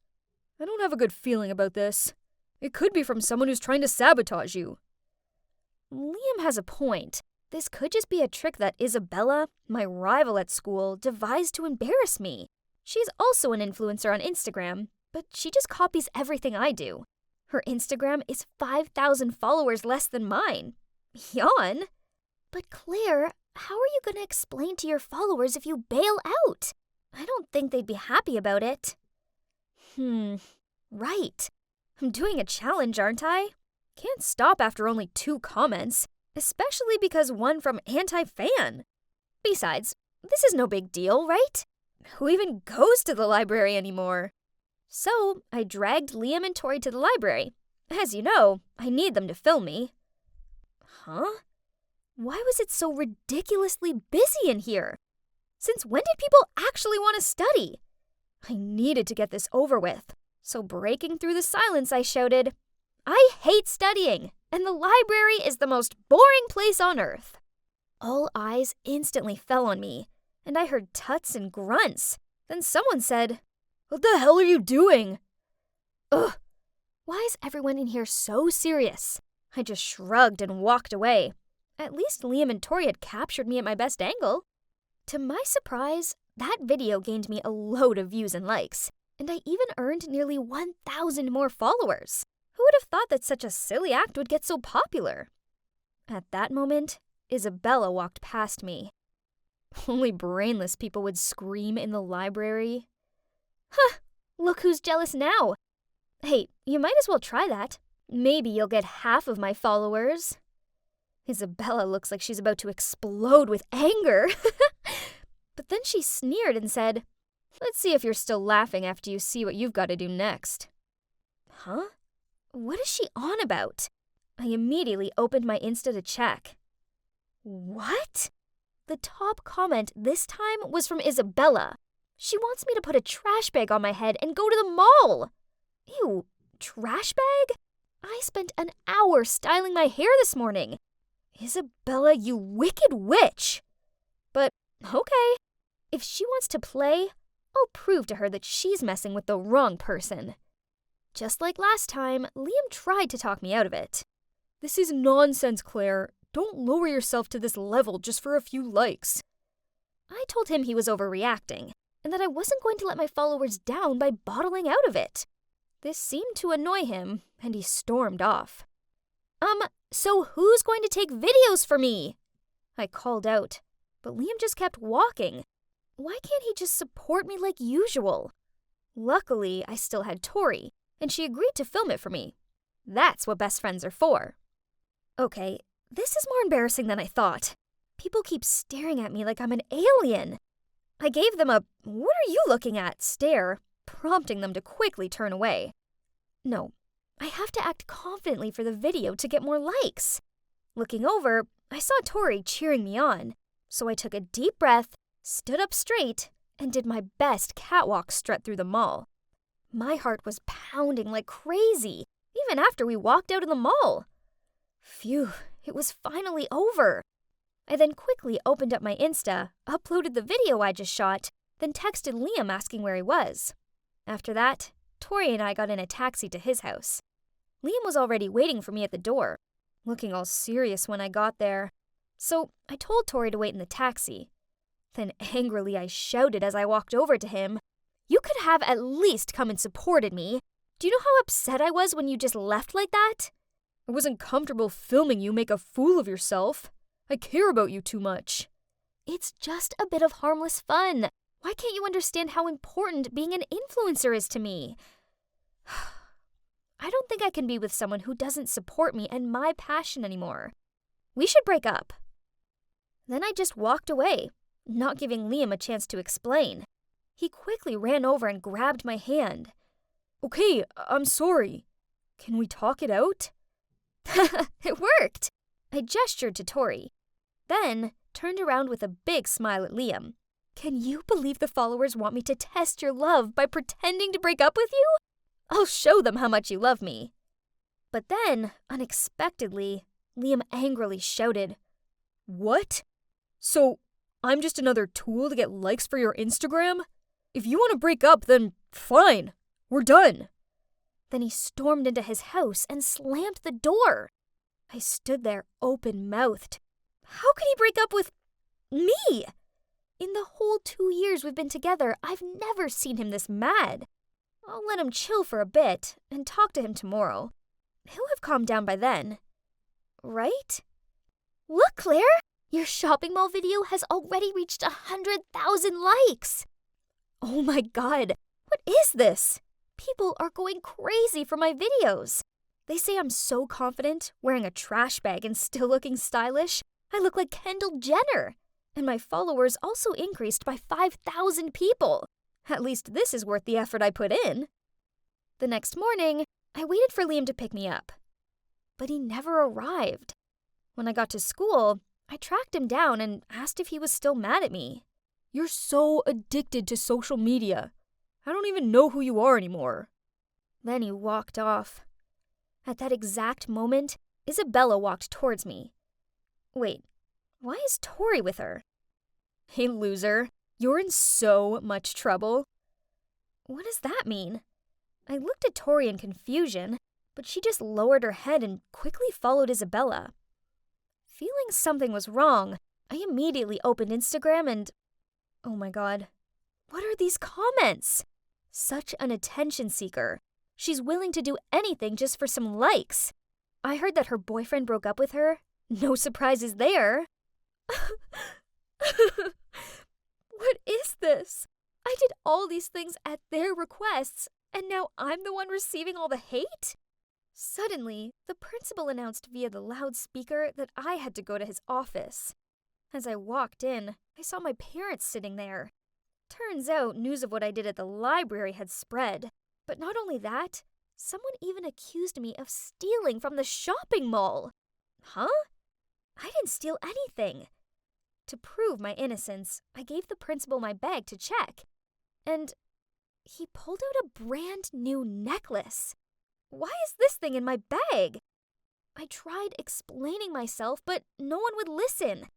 I don't have a good feeling about this. It could be from someone who's trying to sabotage you. Liam has a point. This could just be a trick that Isabella, my rival at school, devised to embarrass me. She's also an influencer on Instagram, but she just copies everything I do. Her Instagram is 5,000 followers less than mine. Yawn. But Claire, how are you going to explain to your followers if you bail out? I don't think they'd be happy about it. Right. I'm doing a challenge, aren't I? Can't stop after only 2 comments, especially because one from anti-fan. Besides, this is no big deal, right? Who even goes to the library anymore? So, I dragged Liam and Tori to the library. As you know, I need them to film me. Huh? Why was it so ridiculously busy in here? Since when did people actually want to study? I needed to get this over with. So breaking through the silence, I shouted, "I hate studying, and the library is the most boring place on earth." All eyes instantly fell on me, and I heard tuts and grunts. Then someone said, "What the hell are you doing?" Ugh, why is everyone in here so serious? I just shrugged and walked away. At least Liam and Tori had captured me at my best angle. To my surprise, that video gained me a load of views and likes, and I even earned nearly 1,000 more followers. Who would have thought that such a silly act would get so popular? At that moment, Isabella walked past me. Only brainless people would scream in the library. Huh, look who's jealous now. Hey, you might as well try that. Maybe you'll get half of my followers. Isabella looks like she's about to explode with anger. But then she sneered and said, "Let's see if you're still laughing after you see what you've got to do next." Huh? What is she on about? I immediately opened my Insta to check. What? The top comment this time was from Isabella. She wants me to put a trash bag on my head and go to the mall. Ew, trash bag? I spent an hour styling my hair this morning. Isabella, you wicked witch. But, okay. If she wants to play, I'll prove to her that she's messing with the wrong person. Just like last time, Liam tried to talk me out of it. This is nonsense, Claire. Don't lower yourself to this level just for a few likes. I told him he was overreacting, and that I wasn't going to let my followers down by bottling out of it. This seemed to annoy him, and he stormed off. So who's going to take videos for me? I called out, but Liam just kept walking. Why can't he just support me like usual? Luckily, I still had Tori, and she agreed to film it for me. That's what best friends are for. Okay, this is more embarrassing than I thought. People keep staring at me like I'm an alien. I gave them a "what are you looking at" stare, prompting them to quickly turn away. No, I have to act confidently for the video to get more likes. Looking over, I saw Tori cheering me on, so I took a deep breath, stood up straight, and did my best catwalk strut through the mall. My heart was pounding like crazy, even after we walked out of the mall. Phew, it was finally over. I then quickly opened up my Insta, uploaded the video I just shot, then texted Liam asking where he was. After that, Tori and I got in a taxi to his house. Liam was already waiting for me at the door, looking all serious when I got there. So I told Tori to wait in the taxi. Then angrily I shouted as I walked over to him, "You could have at least come and supported me. Do you know how upset I was when you just left like that? I wasn't comfortable filming you make a fool of yourself. I care about you too much." It's just a bit of harmless fun. Why can't you understand how important being an influencer is to me? I don't think I can be with someone who doesn't support me and my passion anymore. We should break up. Then I just walked away, not giving Liam a chance to explain. He quickly ran over and grabbed my hand. "Okay, I'm sorry. Can we talk it out?" It worked! I gestured to Tori, then turned around with a big smile at Liam. "Can you believe the followers want me to test your love by pretending to break up with you? I'll show them how much you love me." But then, unexpectedly, Liam angrily shouted, "What? So, I'm just another tool to get likes for your Instagram? If you want to break up, then fine. We're done." Then he stormed into his house and slammed the door. I stood there open-mouthed. How could he break up with me? In the whole 2 years we've been together, I've never seen him this mad. I'll let him chill for a bit and talk to him tomorrow. He'll have calmed down by then. Right? Look, Claire! Your shopping mall video has already reached 100,000 likes! Oh my god, what is this? People are going crazy for my videos. They say I'm so confident, wearing a trash bag and still looking stylish. I look like Kendall Jenner. And my followers also increased by 5,000 people. At least this is worth the effort I put in. The next morning, I waited for Liam to pick me up. But he never arrived. When I got to school, I tracked him down and asked if he was still mad at me. "You're so addicted to social media. I don't even know who you are anymore." Then he walked off. At that exact moment, Isabella walked towards me. Wait, why is Tori with her? "Hey, loser, you're in so much trouble." What does that mean? I looked at Tori in confusion, but she just lowered her head and quickly followed Isabella. Feeling something was wrong, I immediately opened Instagram and... oh my god. What are these comments? Such an attention seeker. She's willing to do anything just for some likes. I heard that her boyfriend broke up with her. No surprises there. What is this? I did all these things at their requests, and now I'm the one receiving all the hate? Suddenly, the principal announced via the loudspeaker that I had to go to his office. As I walked in, I saw my parents sitting there. Turns out news of what I did at the library had spread. But not only that, someone even accused me of stealing from the shopping mall. Huh? I didn't steal anything. To prove my innocence, I gave the principal my bag to check. And he pulled out a brand new necklace. Why is this thing in my bag? I tried explaining myself, but no one would listen.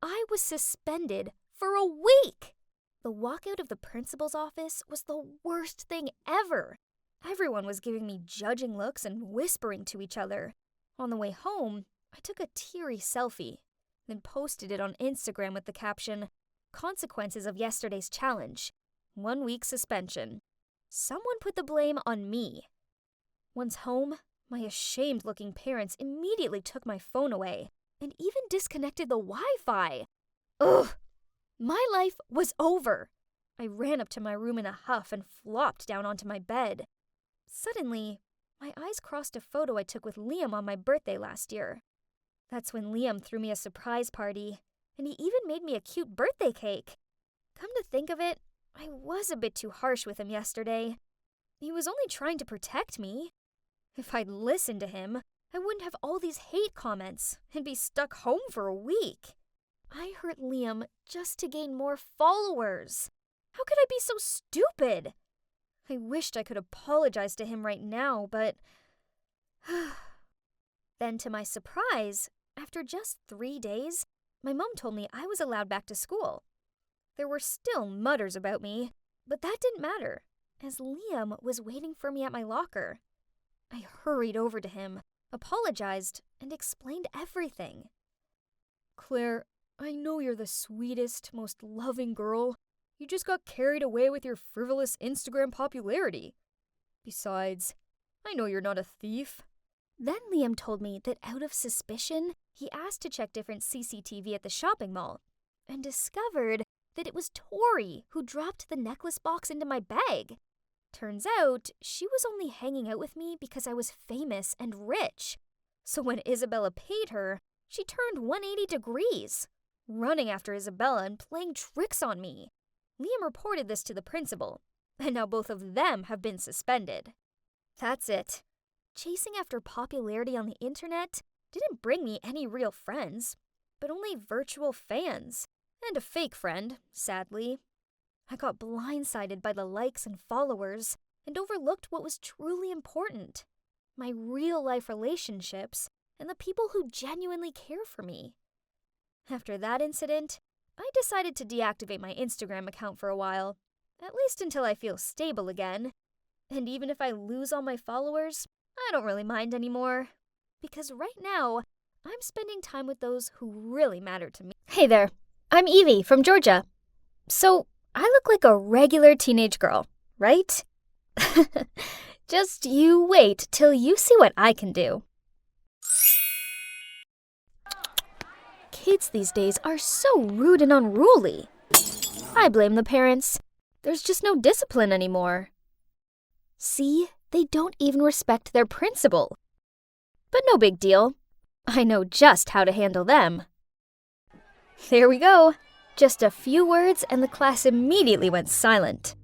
I was suspended for a week. The walkout of the principal's office was the worst thing ever. Everyone was giving me judging looks and whispering to each other. On the way home, I took a teary selfie, then posted it on Instagram with the caption, "Consequences of yesterday's challenge. 1 week suspension." Someone put the blame on me. Once home, my ashamed-looking parents immediately took my phone away and even disconnected the Wi-Fi. Ugh! My life was over. I ran up to my room in a huff and flopped down onto my bed. Suddenly, my eyes crossed a photo I took with Liam on my birthday last year. That's when Liam threw me a surprise party, and he even made me a cute birthday cake. Come to think of it, I was a bit too harsh with him yesterday. He was only trying to protect me. If I'd listened to him, I wouldn't have all these hate comments and be stuck home for a week. I hurt Liam just to gain more followers. How could I be so stupid? I wished I could apologize to him right now, but... Then to my surprise, after just 3 days, my mom told me I was allowed back to school. There were still mutters about me, but that didn't matter, as Liam was waiting for me at my locker. I hurried over to him, apologized, and explained everything. Claire, I know you're the sweetest, most loving girl. You just got carried away with your frivolous Instagram popularity. Besides, I know you're not a thief. Then Liam told me that out of suspicion, he asked to check different CCTV at the shopping mall, and discovered that it was Tori who dropped the necklace box into my bag. Turns out, she was only hanging out with me because I was famous and rich. So when Isabella paid her, she turned 180 degrees, running after Isabella and playing tricks on me. Liam reported this to the principal, and now both of them have been suspended. That's it. Chasing after popularity on the internet didn't bring me any real friends, but only virtual fans, and a fake friend, sadly. I got blindsided by the likes and followers, and overlooked what was truly important: my real-life relationships and the people who genuinely care for me. After that incident, I decided to deactivate my Instagram account for a while, at least until I feel stable again. And even if I lose all my followers, I don't really mind anymore. Because right now, I'm spending time with those who really matter to me. Hey there, I'm Evie from Georgia. So, I look like a regular teenage girl, right? Just you wait till you see what I can do. Kids these days are so rude and unruly. I blame the parents. There's just no discipline anymore. See, they don't even respect their principal. But no big deal. I know just how to handle them. There we go. Just a few words and the class immediately went silent.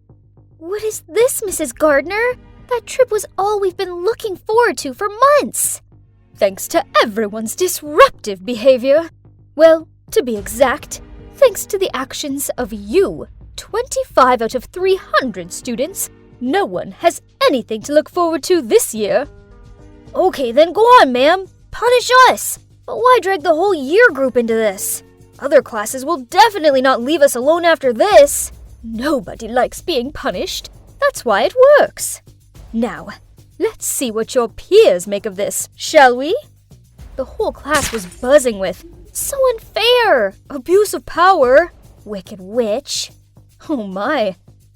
What is this, Mrs. Gardner? That trip was all we've been looking forward to for months. Thanks to everyone's disruptive behavior. Well, to be exact, thanks to the actions of you, 25 out of 300 students, no one has anything to look forward to this year. Okay, then go on, ma'am. Punish us. But why drag the whole year group into this? Other classes will definitely not leave us alone after this. Nobody likes being punished. That's why it works. Now, let's see what your peers make of this, shall we? The whole class was buzzing with, "So unfair! Abuse of power! Wicked witch!" Oh my,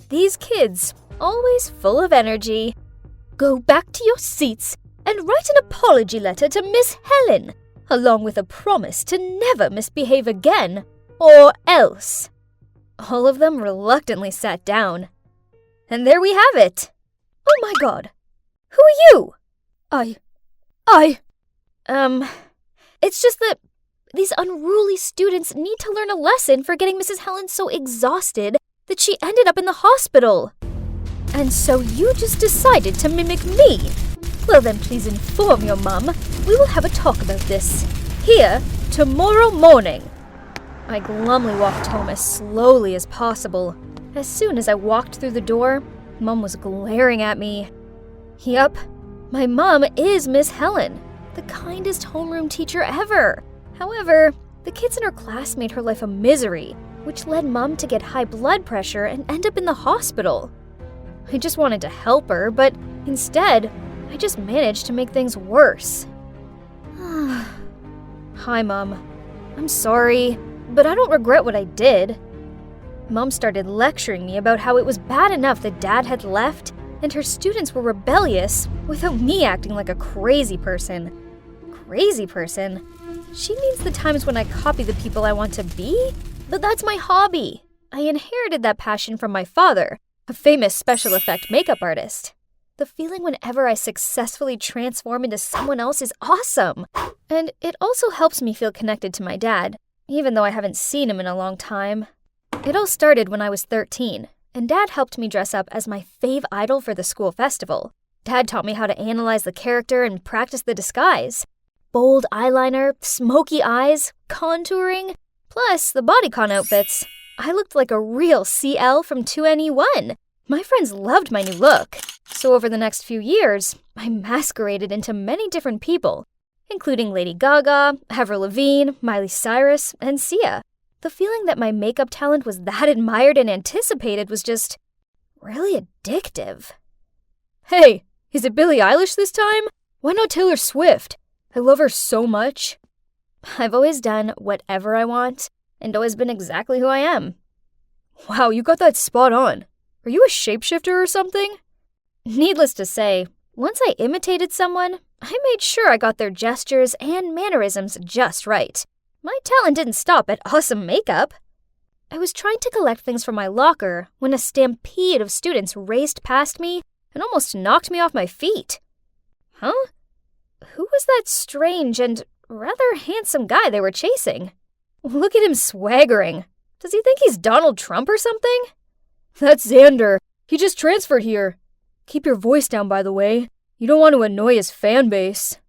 these kids, always full of energy. Go back to your seats and write an apology letter to Miss Helen, along with a promise to never misbehave again, or else. All of them reluctantly sat down. And there we have it. Oh my god. Who are you? It's just that these unruly students need to learn a lesson for getting Mrs. Helen so exhausted that she ended up in the hospital. And so you just decided to mimic me? Well then, please inform your mum. We will have a talk about this. Here, tomorrow morning. I glumly walked home as slowly as possible. As soon as I walked through the door, Mum was glaring at me. Yup, my mum is Miss Helen, the kindest homeroom teacher ever. However, the kids in her class made her life a misery, which led Mum to get high blood pressure and end up in the hospital. I just wanted to help her, but instead, I just managed to make things worse. Hi, Mum. I'm sorry, but I don't regret what I did. Mum started lecturing me about how it was bad enough that Dad had left and her students were rebellious without me acting like a crazy person. Crazy person? She means the times when I copy the people I want to be? But that's my hobby. I inherited that passion from my father, a famous special effect makeup artist. The feeling whenever I successfully transform into someone else is awesome. And it also helps me feel connected to my dad, even though I haven't seen him in a long time. It all started when I was 13, and Dad helped me dress up as my fave idol for the school festival. Dad taught me how to analyze the character and practice the disguise. Bold eyeliner, smoky eyes, contouring, plus the bodycon outfits. I looked like a real CL from 2NE1. My friends loved my new look. So over the next few years, I masqueraded into many different people, including Lady Gaga, Avril Lavigne, Miley Cyrus, and Sia. The feeling that my makeup talent was that admired and anticipated was just really addictive. Hey, is it Billie Eilish this time? Why not Taylor Swift? I love her so much. I've always done whatever I want and always been exactly who I am. Wow, you got that spot on. Are you a shapeshifter or something? Needless to say, once I imitated someone, I made sure I got their gestures and mannerisms just right. My talent didn't stop at awesome makeup. I was trying to collect things from my locker when a stampede of students raced past me and almost knocked me off my feet. Huh? Who was that strange and rather handsome guy they were chasing? Look at him swaggering. Does he think he's Donald Trump or something? That's Xander. He just transferred here. Keep your voice down, by the way. You don't want to annoy his fan base.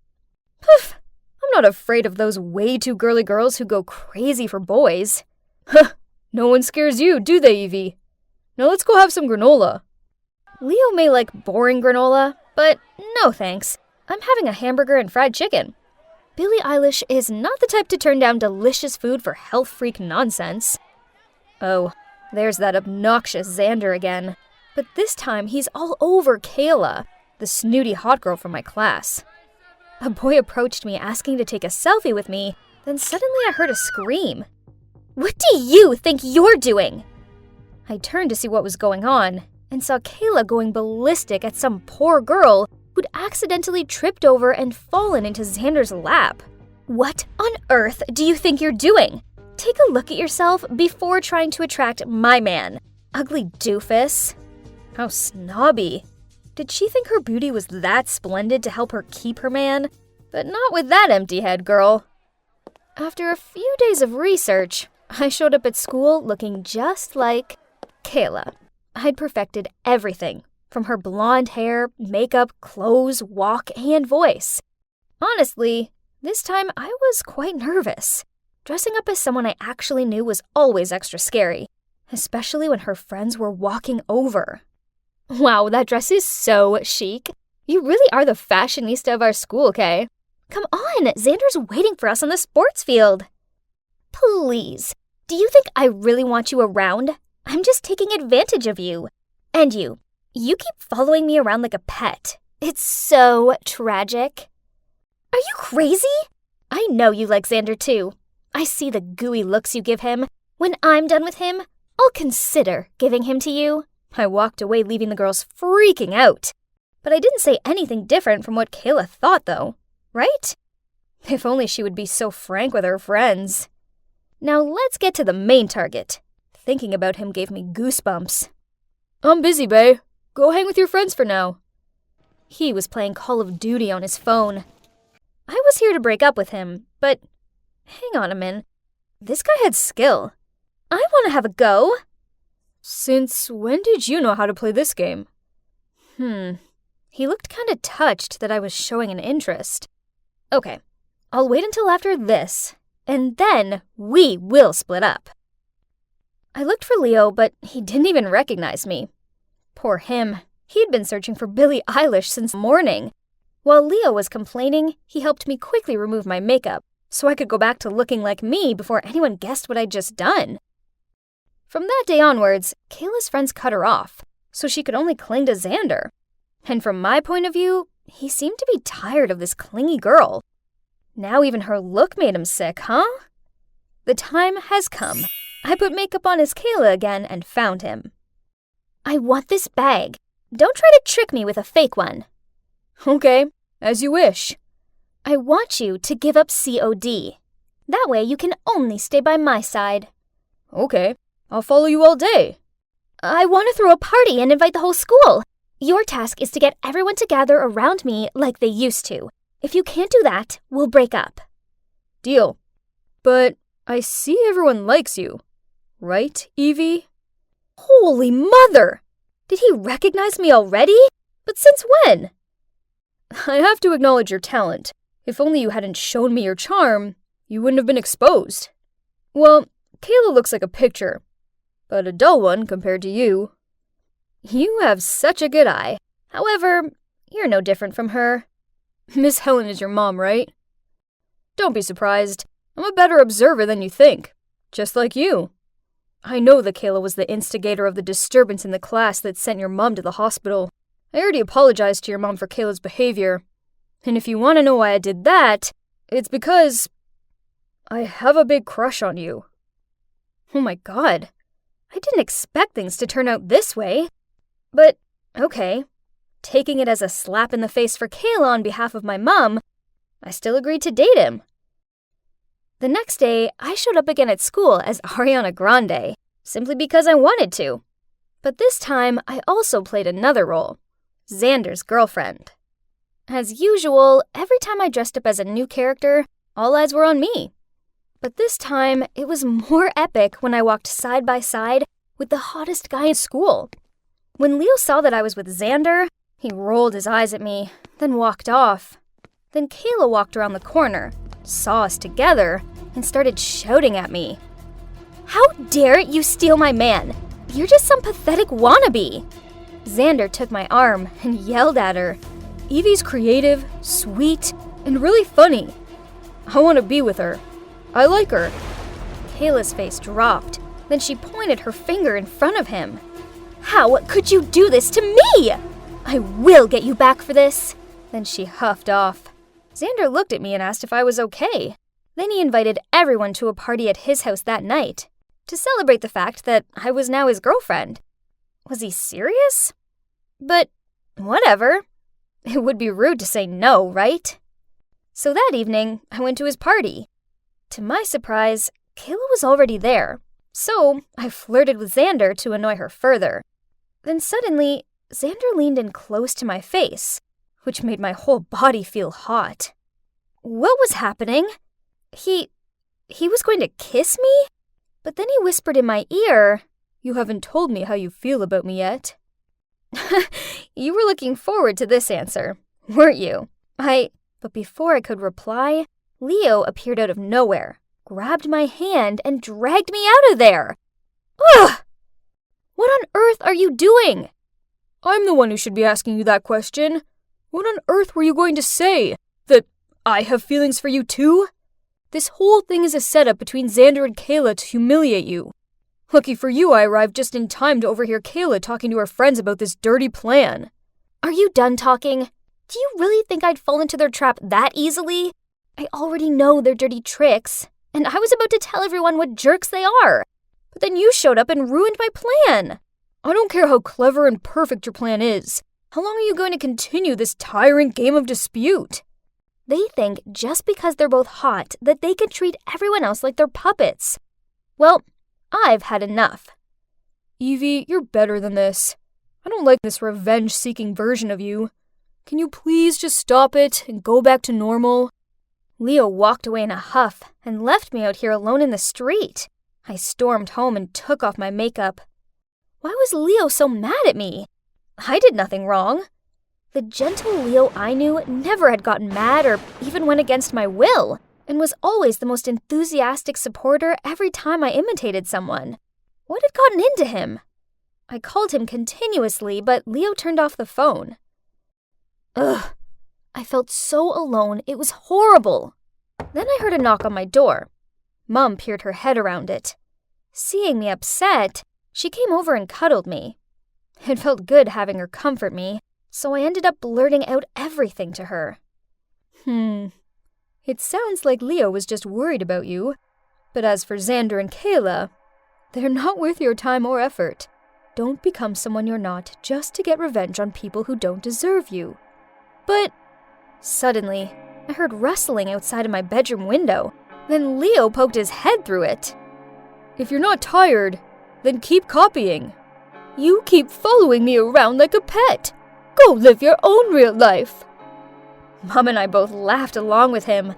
Poof! I'm not afraid of those way too girly girls who go crazy for boys. Huh! No one scares you, do they, Evie? Now let's go have some granola. Leo may like boring granola, but no thanks. I'm having a hamburger and fried chicken. Billie Eilish is not the type to turn down delicious food for health freak nonsense. Oh, there's that obnoxious Xander again. But this time he's all over Kayla, the snooty hot girl from my class. A boy approached me asking to take a selfie with me, then suddenly I heard a scream. What do you think you're doing? I turned to see what was going on, and saw Kayla going ballistic at some poor girl who'd accidentally tripped over and fallen into Xander's lap. What on earth do you think you're doing? Take a look at yourself before trying to attract my man. Ugly doofus. How snobby. Did she think her beauty was that splendid to help her keep her man? But not with that empty head, girl. After a few days of research, I showed up at school looking just like Kayla. I'd perfected everything, from her blonde hair, makeup, clothes, walk, and voice. Honestly, this time I was quite nervous. Dressing up as someone I actually knew was always extra scary, especially when her friends were walking over. Wow, that dress is so chic. You really are the fashionista of our school, Kay. Come on, Xander's waiting for us on the sports field. Please, do you think I really want you around? I'm just taking advantage of you. And you keep following me around like a pet. It's so tragic. Are you crazy? I know you like Xander too. I see the gooey looks you give him. When I'm done with him, I'll consider giving him to you. I walked away, leaving the girls freaking out. But I didn't say anything different from what Kayla thought, though. Right? If only she would be so frank with her friends. Now let's get to the main target. Thinking about him gave me goosebumps. I'm busy, bae. Go hang with your friends for now. He was playing Call of Duty on his phone. I was here to break up with him, but hang on a minute. This guy had skill. I want to have a go. Since when did you know how to play this game? He looked kind of touched that I was showing an interest. Okay, I'll wait until after this, and then we will split up. I looked for Leo, but he didn't even recognize me. Poor him. He'd been searching for Billie Eilish since morning. While Leo was complaining, he helped me quickly remove my makeup, so I could go back to looking like me before anyone guessed what I'd just done. From that day onwards, Kayla's friends cut her off, so she could only cling to Xander. And from my point of view, he seemed to be tired of this clingy girl. Now even her look made him sick, huh? The time has come. I put makeup on as Kayla again and found him. I want this bag. Don't try to trick me with a fake one. Okay, as you wish. I want you to give up COD. That way you can only stay by my side. Okay, I'll follow you all day. I want to throw a party and invite the whole school. Your task is to get everyone to gather around me like they used to. If you can't do that, we'll break up. Deal. But I see everyone likes you. Right, Evie? Holy mother! Did he recognize me already? But since when? I have to acknowledge your talent. If only you hadn't shown me your charm, you wouldn't have been exposed. Well, Kayla looks like a picture, but a dull one compared to you. You have such a good eye. However, you're no different from her. Miss Helen is your mom, right? Don't be surprised. I'm a better observer than you think. Just like you. I know that Kayla was the instigator of the disturbance in the class that sent your mom to the hospital. I already apologized to your mom for Kayla's behavior. And if you want to know why I did that, it's because I have a big crush on you. Oh my god. I didn't expect things to turn out this way. But, okay. Taking it as a slap in the face for Kayla on behalf of my mom, I still agreed to date him. The next day, I showed up again at school as Ariana Grande, simply because I wanted to. But this time, I also played another role, Xander's girlfriend. As usual, every time I dressed up as a new character, all eyes were on me. But this time, it was more epic when I walked side by side with the hottest guy in school. When Leo saw that I was with Xander, he rolled his eyes at me, then walked off. Then Kayla walked around the corner, saw us together, and started shouting at me. How dare you steal my man? You're just some pathetic wannabe. Xander took my arm and yelled at her. Evie's creative, sweet, and really funny. I want to be with her. I like her. Kayla's face dropped. Then she pointed her finger in front of him. How could you do this to me? I will get you back for this. Then she huffed off. Xander looked at me and asked if I was okay. Then he invited everyone to a party at his house that night to celebrate the fact that I was now his girlfriend. Was he serious? But whatever. It would be rude to say no, right? So that evening, I went to his party. To my surprise, Kayla was already there, so I flirted with Xander to annoy her further. Then suddenly, Xander leaned in close to my face, which made my whole body feel hot. What was happening? He was going to kiss me? But then he whispered in my ear, "You haven't told me how you feel about me yet." You were looking forward to this answer, weren't you? But before I could reply, Leo appeared out of nowhere, grabbed my hand, and dragged me out of there. Ugh! What on earth are you doing? I'm the one who should be asking you that question. What on earth were you going to say? That I have feelings for you too? This whole thing is a setup between Xander and Kayla to humiliate you. Lucky for you, I arrived just in time to overhear Kayla talking to her friends about this dirty plan. Are you done talking? Do you really think I'd fall into their trap that easily? I already know their dirty tricks, and I was about to tell everyone what jerks they are. But then you showed up and ruined my plan. I don't care how clever and perfect your plan is. How long are you going to continue this tiring game of dispute? They think just because they're both hot that they can treat everyone else like they're puppets. Well, I've had enough. Evie, you're better than this. I don't like this revenge-seeking version of you. Can you please just stop it and go back to normal? Leo walked away in a huff and left me out here alone in the street. I stormed home and took off my makeup. Why was Leo so mad at me? I did nothing wrong. The gentle Leo I knew never had gotten mad or even went against my will, and was always the most enthusiastic supporter every time I imitated someone. What had gotten into him? I called him continuously, but Leo turned off the phone. Ugh. I felt so alone, it was horrible. Then I heard a knock on my door. Mom peered her head around it. Seeing me upset, she came over and cuddled me. It felt good having her comfort me, so I ended up blurting out everything to her. It sounds like Leo was just worried about you. But as for Xander and Kayla, they're not worth your time or effort. Don't become someone you're not just to get revenge on people who don't deserve you. But suddenly, I heard rustling outside of my bedroom window. Then Leo poked his head through it. If you're not tired, then keep copying. You keep following me around like a pet. Go live your own real life. Mom and I both laughed along with him.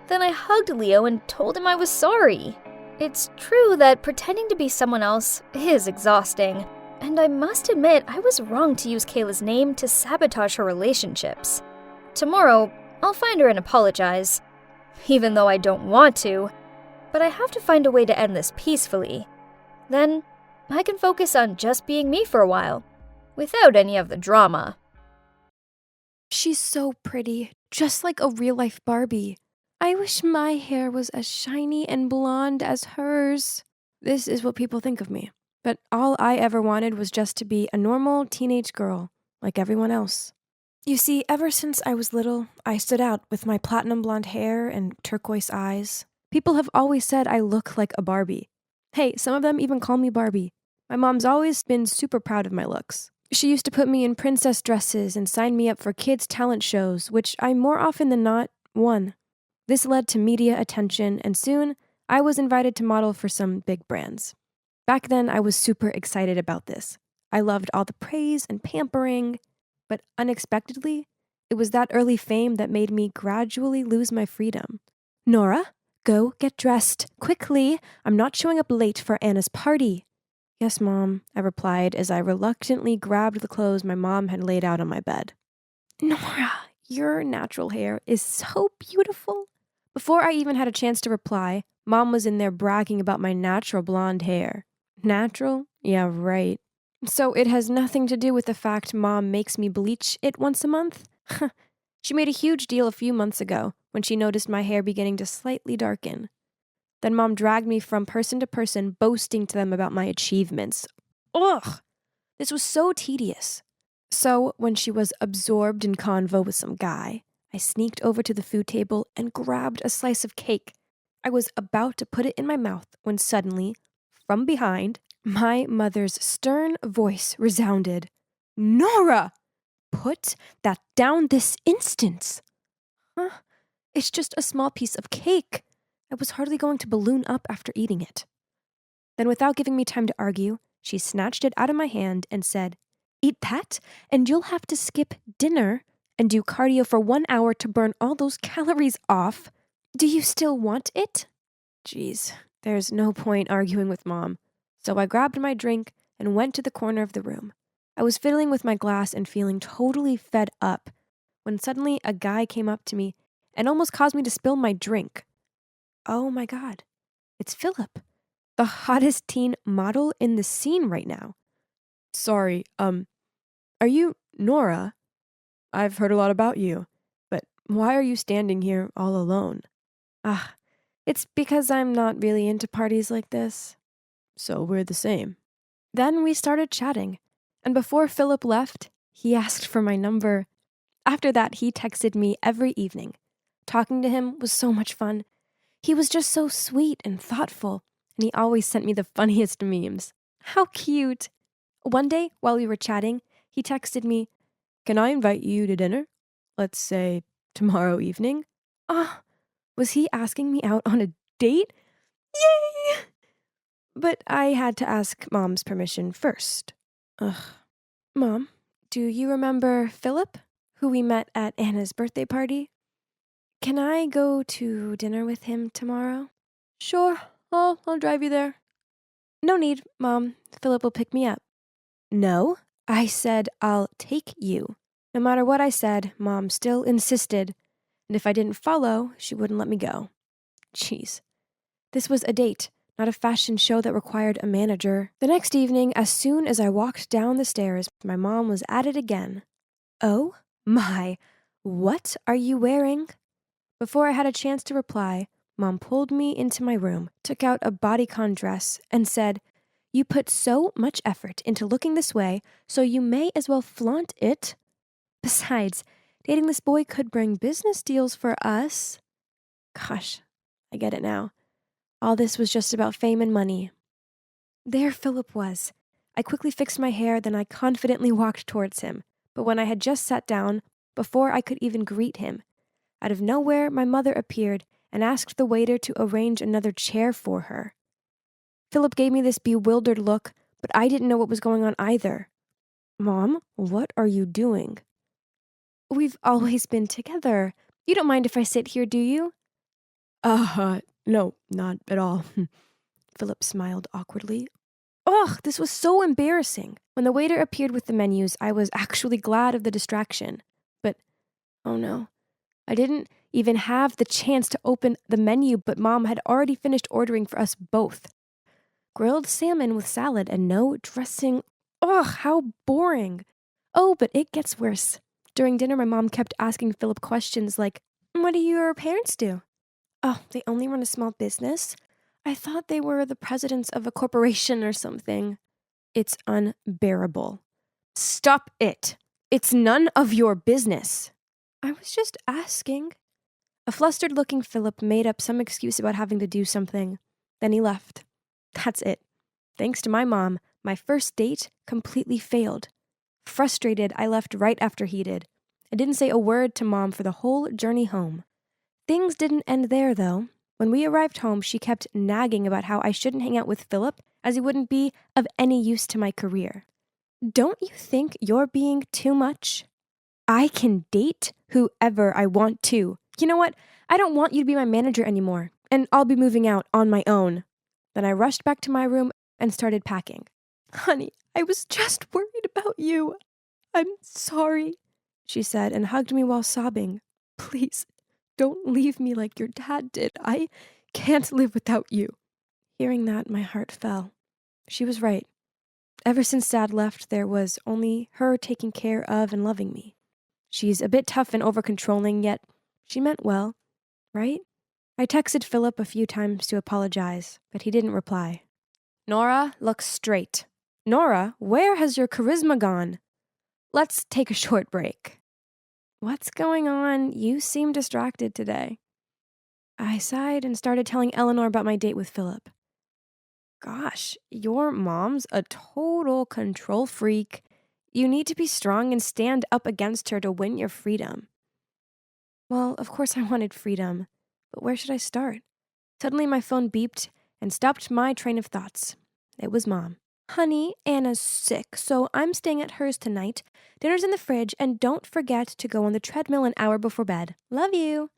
Then I hugged Leo and told him I was sorry. It's true that pretending to be someone else is exhausting, and I must admit I was wrong to use Kayla's name to sabotage her relationships. Tomorrow, I'll find her and apologize, even though I don't want to, but I have to find a way to end this peacefully. Then, I can focus on just being me for a while, without any of the drama. She's so pretty, just like a real-life Barbie. I wish my hair was as shiny and blonde as hers. This is what people think of me. But all I ever wanted was just to be a normal teenage girl, like everyone else. You see, ever since I was little, I stood out with my platinum blonde hair and turquoise eyes. People have always said I look like a Barbie. Hey, some of them even call me Barbie. My mom's always been super proud of my looks. She used to put me in princess dresses and sign me up for kids' talent shows, which I more often than not won. This led to media attention, and soon I was invited to model for some big brands. Back then, I was super excited about this. I loved all the praise and pampering, but unexpectedly, it was that early fame that made me gradually lose my freedom. Nora, go get dressed, quickly. I'm not showing up late for Anna's party. Yes, Mom, I replied as I reluctantly grabbed the clothes my mom had laid out on my bed. Nora, your natural hair is so beautiful. Before I even had a chance to reply, Mom was in there bragging about my natural blonde hair. Natural? Yeah, right. So it has nothing to do with the fact Mom makes me bleach it once a month? She made a huge deal a few months ago when she noticed my hair beginning to slightly darken. Then Mom dragged me from person to person, boasting to them about my achievements. Ugh! This was so tedious. So when she was absorbed in convo with some guy, I sneaked over to the food table and grabbed a slice of cake. I was about to put it in my mouth when suddenly, from behind, my mother's stern voice resounded. Nora! Put that down this instant! Huh? It's just a small piece of cake. I was hardly going to balloon up after eating it. Then, without giving me time to argue, she snatched it out of my hand and said, Eat that, and you'll have to skip dinner and do cardio for 1 hour to burn all those calories off. Do you still want it? Geez, there's no point arguing with Mom. So I grabbed my drink and went to the corner of the room. I was fiddling with my glass and feeling totally fed up when suddenly a guy came up to me and almost caused me to spill my drink. Oh my God, it's Philip, the hottest teen model in the scene right now. Sorry, are you Nora? I've heard a lot about you, but why are you standing here all alone? It's because I'm not really into parties like this. So we're the same. Then we started chatting, and before Philip left, he asked for my number. After that, he texted me every evening. Talking to him was so much fun. He was just so sweet and thoughtful, and he always sent me the funniest memes. How cute! One day, while we were chatting, he texted me, Can I invite you to dinner? Let's say tomorrow evening. Was he asking me out on a date? Yay! But I had to ask Mom's permission first. Mom, do you remember Philip, who we met at Anna's birthday party? Can I go to dinner with him tomorrow? Sure, I'll drive you there. No need, Mom. Philip will pick me up. No, I said I'll take you. No matter what I said, Mom still insisted, and if I didn't follow, she wouldn't let me go. Jeez. This was a date, not a fashion show that required a manager. The next evening, as soon as I walked down the stairs, my mom was at it again. Oh my, what are you wearing? Before I had a chance to reply, Mom pulled me into my room, took out a bodycon dress, and said, You put so much effort into looking this way, so you may as well flaunt it. Besides, dating this boy could bring business deals for us. Gosh, I get it now. All this was just about fame and money. There Philip was. I quickly fixed my hair, then I confidently walked towards him. But when I had just sat down, before I could even greet him, out of nowhere my mother appeared and asked the waiter to arrange another chair for her. Philip gave me this bewildered look, but I didn't know what was going on either. Mom, what are you doing? We've always been together. You don't mind if I sit here, do you? No, not at all. Philip smiled awkwardly. Ugh, this was so embarrassing. When the waiter appeared with the menus, I was actually glad of the distraction. But, oh no, I didn't even have the chance to open the menu, but Mom had already finished ordering for us both. Grilled salmon with salad and no dressing. Ugh, how boring. Oh, but it gets worse. During dinner, my mom kept asking Philip questions like, "What do your parents do?" "Oh, they only run a small business. I thought they were the presidents of a corporation or something." It's unbearable. Stop it. It's none of your business. I was just asking. A flustered-looking Philip made up some excuse about having to do something. Then he left. That's it. Thanks to my mom, my first date completely failed. Frustrated, I left right after he did. I didn't say a word to Mom for the whole journey home. Things didn't end there, though. When we arrived home, she kept nagging about how I shouldn't hang out with Philip, as he wouldn't be of any use to my career. Don't you think you're being too much? I can date whoever I want to. You know what? I don't want you to be my manager anymore, and I'll be moving out on my own. Then I rushed back to my room and started packing. Honey, I was just worried about you. I'm sorry, she said and hugged me while sobbing. Please, don't leave me like your dad did. I can't live without you. Hearing that, my heart fell. She was right. Ever since Dad left, there was only her taking care of and loving me. She's a bit tough and over-controlling, yet she meant well, right? I texted Philip a few times to apologize, but he didn't reply. Nora, look straight. Nora, where has your charisma gone? Let's take a short break. What's going on? You seem distracted today. I sighed and started telling Eleanor about my date with Philip. Gosh, your mom's a total control freak. You need to be strong and stand up against her to win your freedom. Well, of course I wanted freedom, but where should I start? Suddenly my phone beeped and stopped my train of thoughts. It was Mom. Honey, Anna's sick, so I'm staying at hers tonight. Dinner's in the fridge, and don't forget to go on the treadmill an hour before bed. Love you.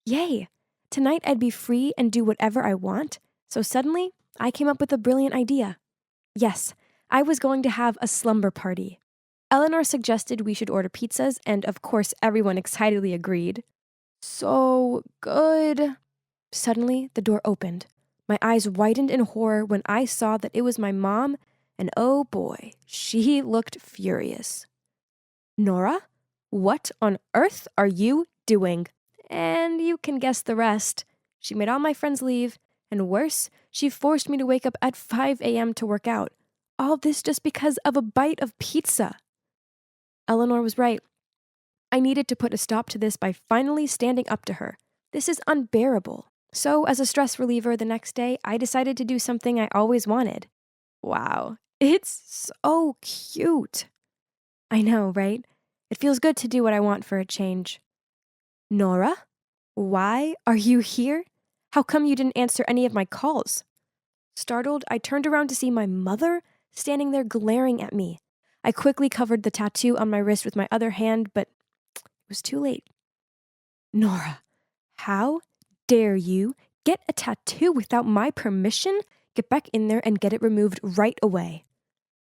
Yay! Tonight I'd be free and do whatever I want, so suddenly I came up with a brilliant idea. Yes, I was going to have a slumber party. Eleanor suggested we should order pizzas, and of course everyone excitedly agreed. So good. Suddenly, the door opened. My eyes widened in horror when I saw that it was my mom, and oh boy, she looked furious. Nora, what on earth are you doing? And you can guess the rest. She made all my friends leave, and worse, she forced me to wake up at 5 a.m. to work out. All this just because of a bite of pizza. Eleanor was right. I needed to put a stop to this by finally standing up to her. This is unbearable. So, as a stress reliever the next day, I decided to do something I always wanted. Wow, it's so cute. I know, right? It feels good to do what I want for a change. Nora, why are you here? How come you didn't answer any of my calls? Startled, I turned around to see my mother standing there glaring at me. I quickly covered the tattoo on my wrist with my other hand, but it was too late. Nora, how dare you get a tattoo without my permission? Get back in there and get it removed right away.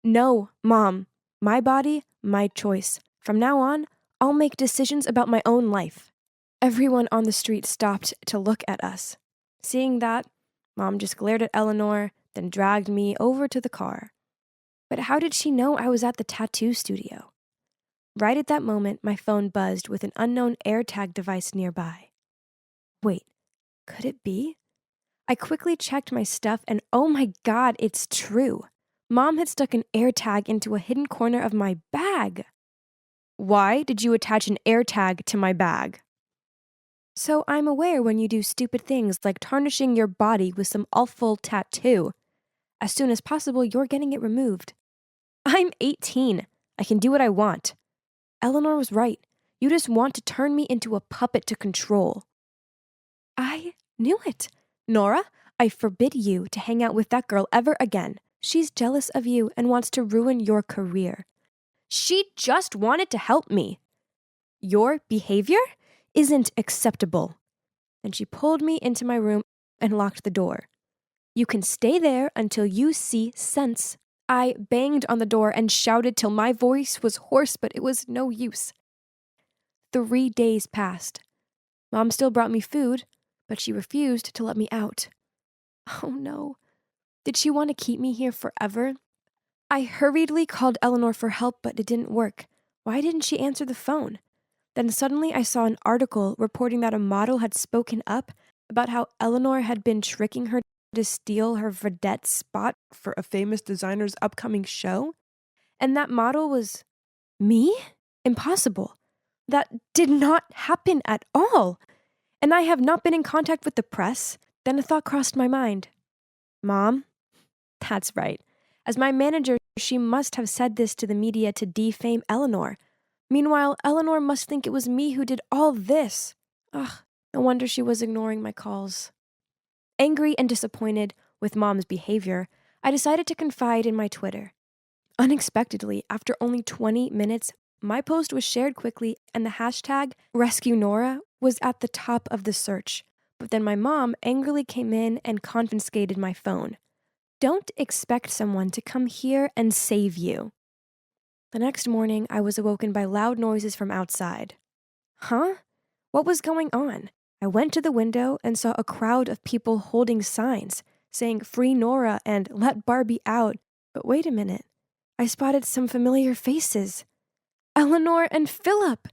No, Mom. My body, my choice. From now on, I'll make decisions about my own life. Everyone on the street stopped to look at us. Seeing that, Mom just glared at Eleanor, then dragged me over to the car. But how did she know I was at the tattoo studio? Right at that moment, my phone buzzed with an unknown AirTag device nearby. Wait, could it be? I quickly checked my stuff and oh my God, it's true. Mom had stuck an AirTag into a hidden corner of my bag. Why did you attach an AirTag to my bag? So I'm aware when you do stupid things like tarnishing your body with some awful tattoo. As soon as possible, you're getting it removed. I'm 18. I can do what I want. Eleanor was right. You just want to turn me into a puppet to control. I knew it. Nora, I forbid you to hang out with that girl ever again. She's jealous of you and wants to ruin your career. She just wanted to help me. Your behavior isn't acceptable. And she pulled me into my room and locked the door. You can stay there until you see sense. I banged on the door and shouted till my voice was hoarse, but it was no use. 3 days passed. Mom still brought me food, but she refused to let me out. Oh no. Did she want to keep me here forever? I hurriedly called Eleanor for help, but it didn't work. Why didn't she answer the phone? Then suddenly I saw an article reporting that a model had spoken up about how Eleanor had been tricking her to steal her vedette spot for a famous designer's upcoming show. And that model was me? Impossible. That did not happen at all. And I have not been in contact with the press. Then a thought crossed my mind. Mom? That's right. As my manager, she must have said this to the media to defame Eleanor. Meanwhile, Eleanor must think it was me who did all this. Ugh, no wonder she was ignoring my calls. Angry and disappointed with Mom's behavior, I decided to confide in my Twitter. Unexpectedly, after only 20 minutes, my post was shared quickly and the hashtag #RescueNora was at the top of the search. But then my mom angrily came in and confiscated my phone. Don't expect someone to come here and save you. The next morning, I was awoken by loud noises from outside. Huh? What was going on? I went to the window and saw a crowd of people holding signs saying "Free Nora" and "Let Barbie out." But wait a minute. I spotted some familiar faces. Eleanor and Philip.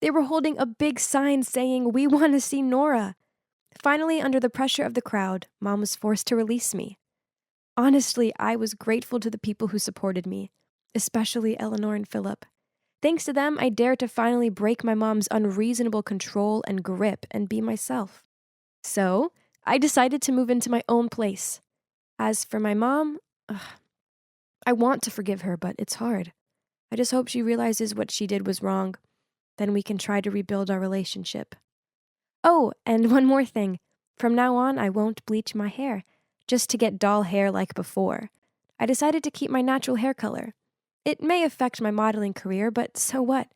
They were holding a big sign saying, "We want to see Nora." Finally, under the pressure of the crowd, Mom was forced to release me. Honestly, I was grateful to the people who supported me, especially Eleanor and Philip. Thanks to them, I dared to finally break my mom's unreasonable control and grip and be myself. So, I decided to move into my own place. As for my mom, I want to forgive her, but it's hard. I just hope she realizes what she did was wrong. Then we can try to rebuild our relationship. Oh, and one more thing. From now on, I won't bleach my hair, just to get doll hair like before. I decided to keep my natural hair color. It may affect my modeling career, but so what?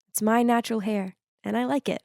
It's my natural hair, and I like it.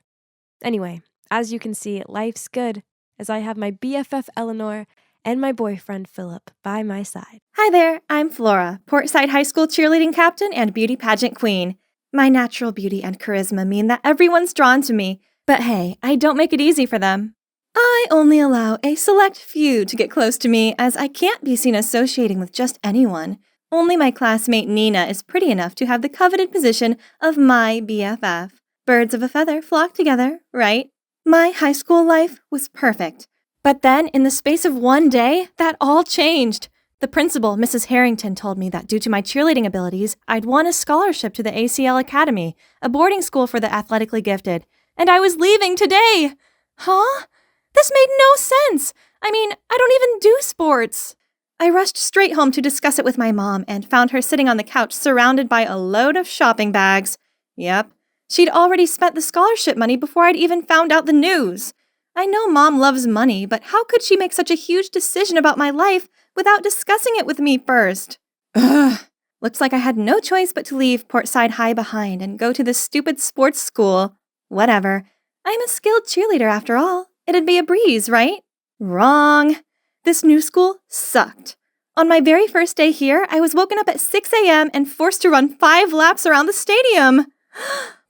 Anyway, as you can see, life's good, as I have my BFF Eleanor and my boyfriend Philip by my side. Hi there, I'm Flora, Portside High School cheerleading captain and beauty pageant queen. My natural beauty and charisma mean that everyone's drawn to me, but hey, I don't make it easy for them. I only allow a select few to get close to me, as I can't be seen associating with just anyone. Only my classmate Nina is pretty enough to have the coveted position of my BFF. Birds of a feather flock together, right? My high school life was perfect. But then, in the space of one day, that all changed. The principal, Mrs. Harrington, told me that due to my cheerleading abilities, I'd won a scholarship to the ACL Academy, a boarding school for the athletically gifted, and I was leaving today. Huh? This made no sense. I mean, I don't even do sports. I rushed straight home to discuss it with my mom and found her sitting on the couch surrounded by a load of shopping bags. Yep, she'd already spent the scholarship money before I'd even found out the news. I know Mom loves money, but how could she make such a huge decision about my life without discussing it with me first? Ugh. Looks like I had no choice but to leave Portside High behind and go to this stupid sports school. Whatever. I'm a skilled cheerleader after all. It'd be a breeze, right? Wrong. This new school sucked. On my very first day here, I was woken up at 6 a.m. and forced to run 5 laps around the stadium.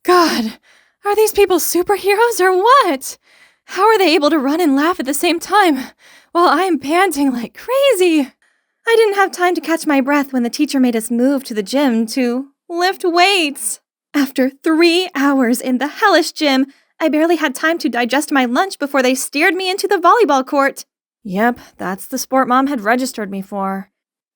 God, are these people superheroes or what? How are they able to run and laugh at the same time while I'm panting like crazy? I didn't have time to catch my breath when the teacher made us move to the gym to lift weights. After 3 hours in the hellish gym, I barely had time to digest my lunch before they steered me into the volleyball court. Yep, that's the sport Mom had registered me for.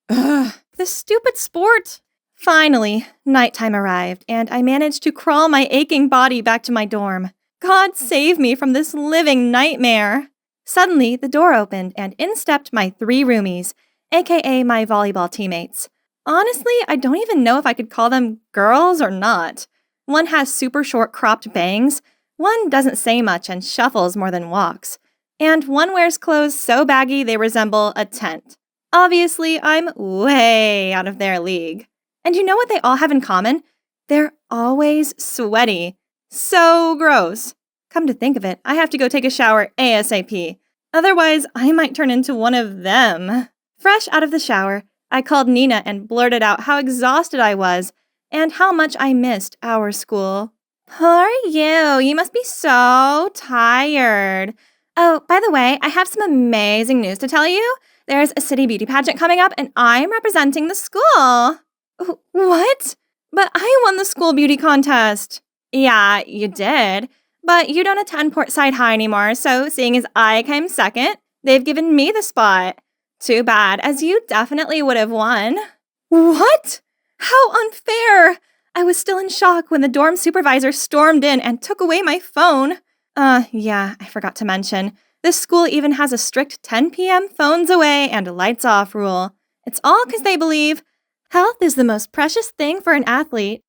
Ugh, this stupid sport. Finally, nighttime arrived, and I managed to crawl my aching body back to my dorm. God save me from this living nightmare. Suddenly, the door opened, and in stepped my 3 roomies, aka my volleyball teammates. Honestly, I don't even know if I could call them girls or not. One has super short cropped bangs, one doesn't say much and shuffles more than walks, and one wears clothes so baggy they resemble a tent. Obviously, I'm way out of their league. And you know what they all have in common? They're always sweaty. So gross. Come to think of it, I have to go take a shower ASAP. Otherwise, I might turn into one of them. Fresh out of the shower, I called Nina and blurted out how exhausted I was and how much I missed our school. Poor you. You must be so tired. Oh, by the way, I have some amazing news to tell you. There's a city beauty pageant coming up, and I'm representing the school. What? But I won the school beauty contest. Yeah, you did. But you don't attend Portside High anymore, so seeing as I came second, they've given me the spot. Too bad, as you definitely would have won. What? How unfair! I was still in shock when the dorm supervisor stormed in and took away my phone. Yeah, I forgot to mention. This school even has a strict 10 p.m. phones away and lights off rule. It's all because they believe health is the most precious thing for an athlete.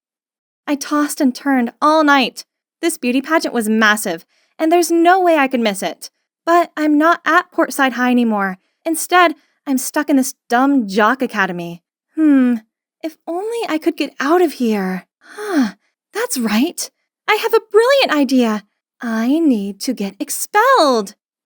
I tossed and turned all night. This beauty pageant was massive, and there's no way I could miss it. But I'm not at Portside High anymore. Instead, I'm stuck in this dumb jock academy. If only I could get out of here. That's right. I have a brilliant idea. I need to get expelled.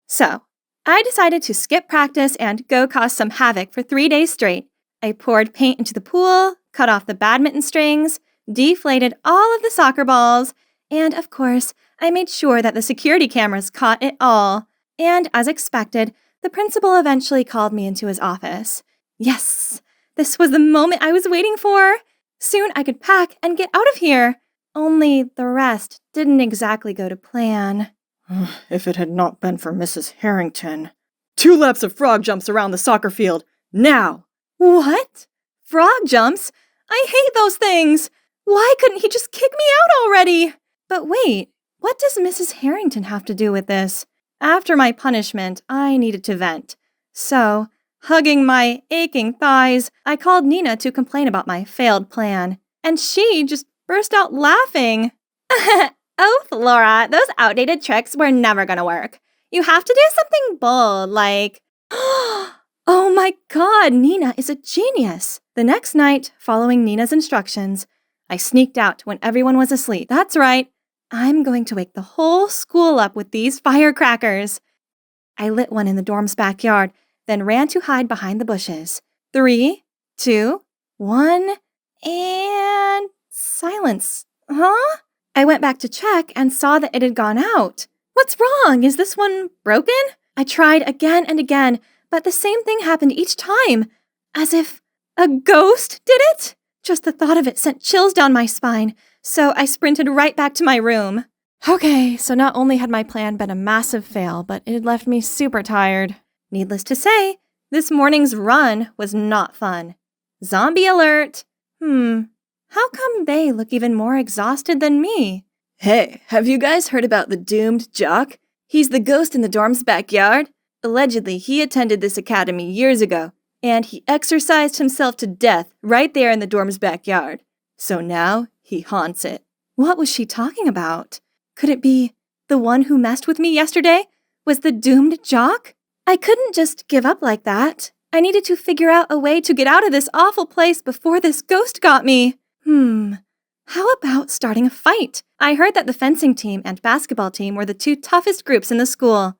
So, I decided to skip practice and go cause some havoc for 3 days straight. I poured paint into the pool, cut off the badminton strings, deflated all of the soccer balls, and of course, I made sure that the security cameras caught it all. And as expected, the principal eventually called me into his office. Yes, this was the moment I was waiting for. Soon I could pack and get out of here. Only the rest didn't exactly go to plan. If it had not been for Mrs. Harrington. 2 laps of frog jumps around the soccer field, now! What? Frog jumps? I hate those things! Why couldn't he just kick me out already? But wait, what does Mrs. Harrington have to do with this? After my punishment, I needed to vent. So, hugging my aching thighs, I called Nina to complain about my failed plan. And she just burst out laughing. Oh, Flora, those outdated tricks were never gonna work. You have to do something bold, like... Oh my god, Nina is a genius! The next night, following Nina's instructions, I sneaked out when everyone was asleep. That's right, I'm going to wake the whole school up with these firecrackers. I lit one in the dorm's backyard, then ran to hide behind the bushes. 3, 2, 1, and... silence. Huh? I went back to check and saw that it had gone out. What's wrong? Is this one broken? I tried again and again, but the same thing happened each time. As if a ghost did it? Just the thought of it sent chills down my spine, so I sprinted right back to my room. Okay, so not only had my plan been a massive fail, but it had left me super tired. Needless to say, this morning's run was not fun. Zombie alert! How come they look even more exhausted than me? Hey, have you guys heard about the doomed jock? He's the ghost in the dorm's backyard. Allegedly, he attended this academy years ago, and he exorcised himself to death right there in the dorm's backyard. So now, he haunts it. What was she talking about? Could it be the one who messed with me yesterday was the doomed jock? I couldn't just give up like that. I needed to figure out a way to get out of this awful place before this ghost got me. How about starting a fight? I heard that the fencing team and basketball team were the 2 toughest groups in the school.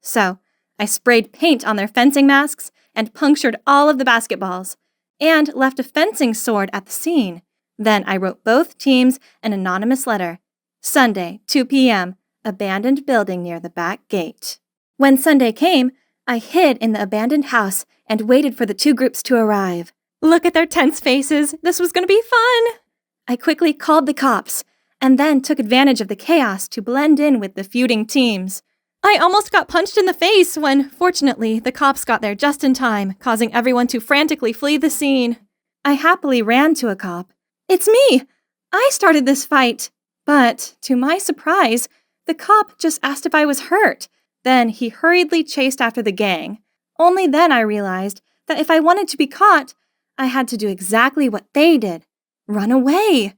So, I sprayed paint on their fencing masks and punctured all of the basketballs, and left a fencing sword at the scene. Then I wrote both teams an anonymous letter. Sunday, 2 p.m., abandoned building near the back gate. When Sunday came, I hid in the abandoned house and waited for the 2 groups to arrive. Look at their tense faces. This was going to be fun. I quickly called the cops and then took advantage of the chaos to blend in with the feuding teams. I almost got punched in the face when, fortunately, the cops got there just in time, causing everyone to frantically flee the scene. I happily ran to a cop. It's me! I started this fight. But, to my surprise, the cop just asked if I was hurt. Then he hurriedly chased after the gang. Only then I realized that if I wanted to be caught, I had to do exactly what they did. Run away.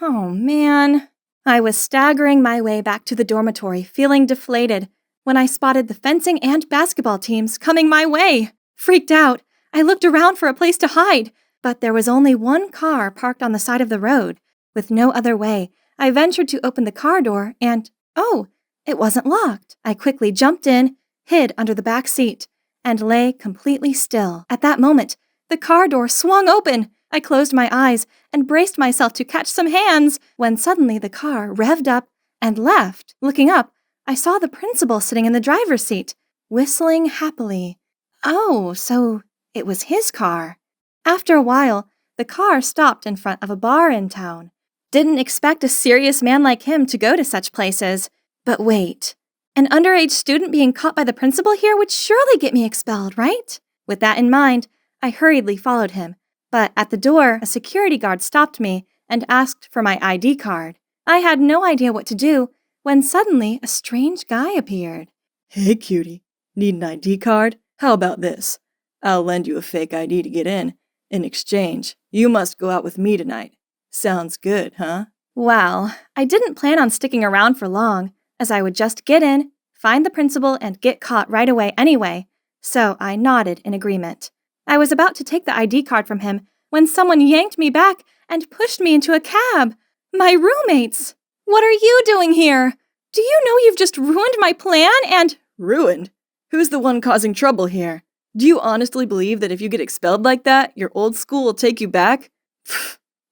Oh, man. I was staggering my way back to the dormitory, feeling deflated, when I spotted the fencing and basketball teams coming my way. Freaked out, I looked around for a place to hide, but there was only one car parked on the side of the road. With no other way, I ventured to open the car door and, oh, it wasn't locked. I quickly jumped in, hid under the back seat, and lay completely still. At that moment, the car door swung open. I closed my eyes and braced myself to catch some hands when suddenly the car revved up and left. Looking up, I saw the principal sitting in the driver's seat, whistling happily. Oh, so it was his car. After a while, the car stopped in front of a bar in town. Didn't expect a serious man like him to go to such places. But wait, an underage student being caught by the principal here would surely get me expelled, right? With that in mind, I hurriedly followed him. But at the door, a security guard stopped me and asked for my ID card. I had no idea what to do when suddenly a strange guy appeared. Hey, cutie. Need an ID card? How about this? I'll lend you a fake ID to get in. In exchange, you must go out with me tonight. Sounds good, huh? Wow, I didn't plan on sticking around for long, as I would just get in, find the principal, and get caught right away anyway, so I nodded in agreement. I was about to take the ID card from him when someone yanked me back and pushed me into a cab. My roommates! What are you doing here? Do you know you've just ruined my plan and— Ruined? Who's the one causing trouble here? Do you honestly believe that if you get expelled like that, your old school will take you back?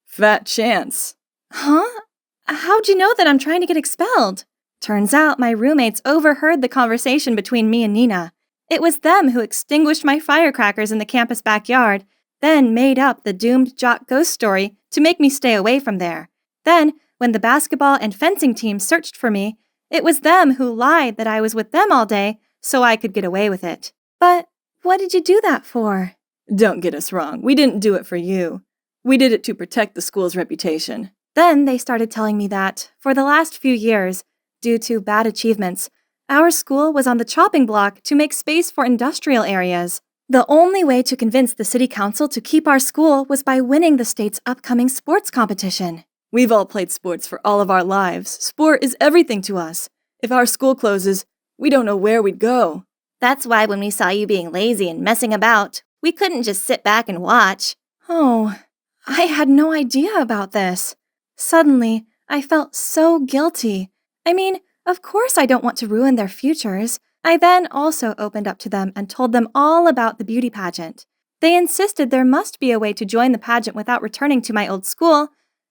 Fat chance. Huh? How'd you know that I'm trying to get expelled? Turns out my roommates overheard the conversation between me and Nina. It was them who extinguished my firecrackers in the campus backyard, then made up the doomed jock ghost story to make me stay away from there. Then, when the basketball and fencing teams searched for me, it was them who lied that I was with them all day so I could get away with it. But what did you do that for? Don't get us wrong, we didn't do it for you. We did it to protect the school's reputation. Then they started telling me that, for the last few years, due to bad achievements, our school was on the chopping block to make space for industrial areas. The only way to convince the city council to keep our school was by winning the state's upcoming sports competition. We've all played sports for all of our lives. Sport is everything to us. If our school closes, we don't know where we'd go. That's why when we saw you being lazy and messing about, we couldn't just sit back and watch. Oh, I had no idea about this. Suddenly, I felt so guilty. I mean, of course I don't want to ruin their futures. I then also opened up to them and told them all about the beauty pageant. They insisted there must be a way to join the pageant without returning to my old school.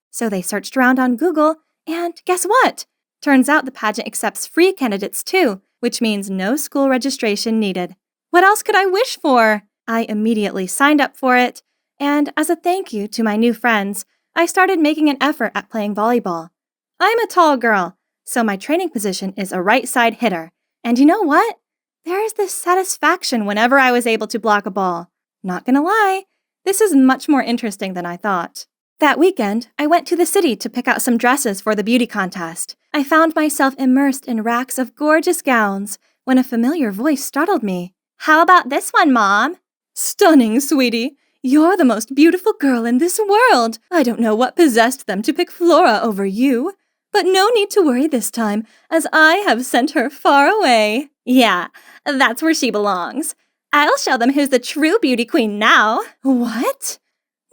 So they searched around on Google, and guess what? Turns out the pageant accepts free candidates too, which means no school registration needed. What else could I wish for? I immediately signed up for it, and as a thank you to my new friends, I started making an effort at playing volleyball. I'm a tall girl, so my training position is a right side hitter. And you know what? There is this satisfaction whenever I was able to block a ball. Not gonna lie, this is much more interesting than I thought. That weekend, I went to the city to pick out some dresses for the beauty contest. I found myself immersed in racks of gorgeous gowns when a familiar voice startled me. How about this one, Mom? Stunning, sweetie. You're the most beautiful girl in this world. I don't know what possessed them to pick Flora over you. But no need to worry this time, as I have sent her far away. Yeah, that's where she belongs. I'll show them who's the true beauty queen now. What?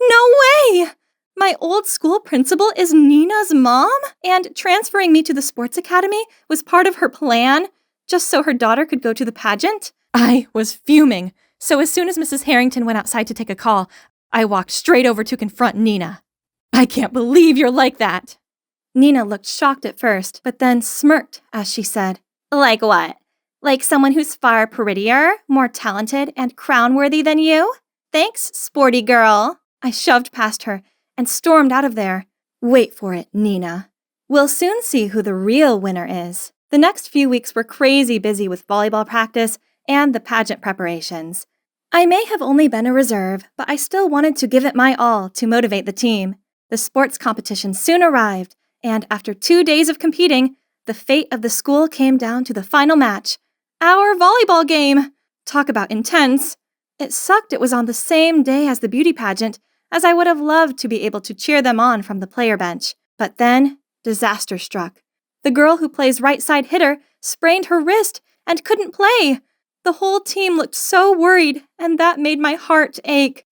No way! My old school principal is Nina's mom? And transferring me to the sports academy was part of her plan, just so her daughter could go to the pageant? I was fuming, so as soon as Mrs. Harrington went outside to take a call, I walked straight over to confront Nina. I can't believe you're like that. Nina looked shocked at first, but then smirked as she said, Like what? Like someone who's far prettier, more talented, and crown-worthy than you? Thanks, sporty girl. I shoved past her and stormed out of there. Wait for it, Nina. We'll soon see who the real winner is. The next few weeks were crazy busy with volleyball practice and the pageant preparations. I may have only been a reserve, but I still wanted to give it my all to motivate the team. The sports competition soon arrived, and after 2 days of competing, the fate of the school came down to the final match. Our volleyball game! Talk about intense. It sucked it was on the same day as the beauty pageant, as I would have loved to be able to cheer them on from the player bench. But then, disaster struck. The girl who plays right side hitter sprained her wrist and couldn't play. The whole team looked so worried, and that made my heart ache.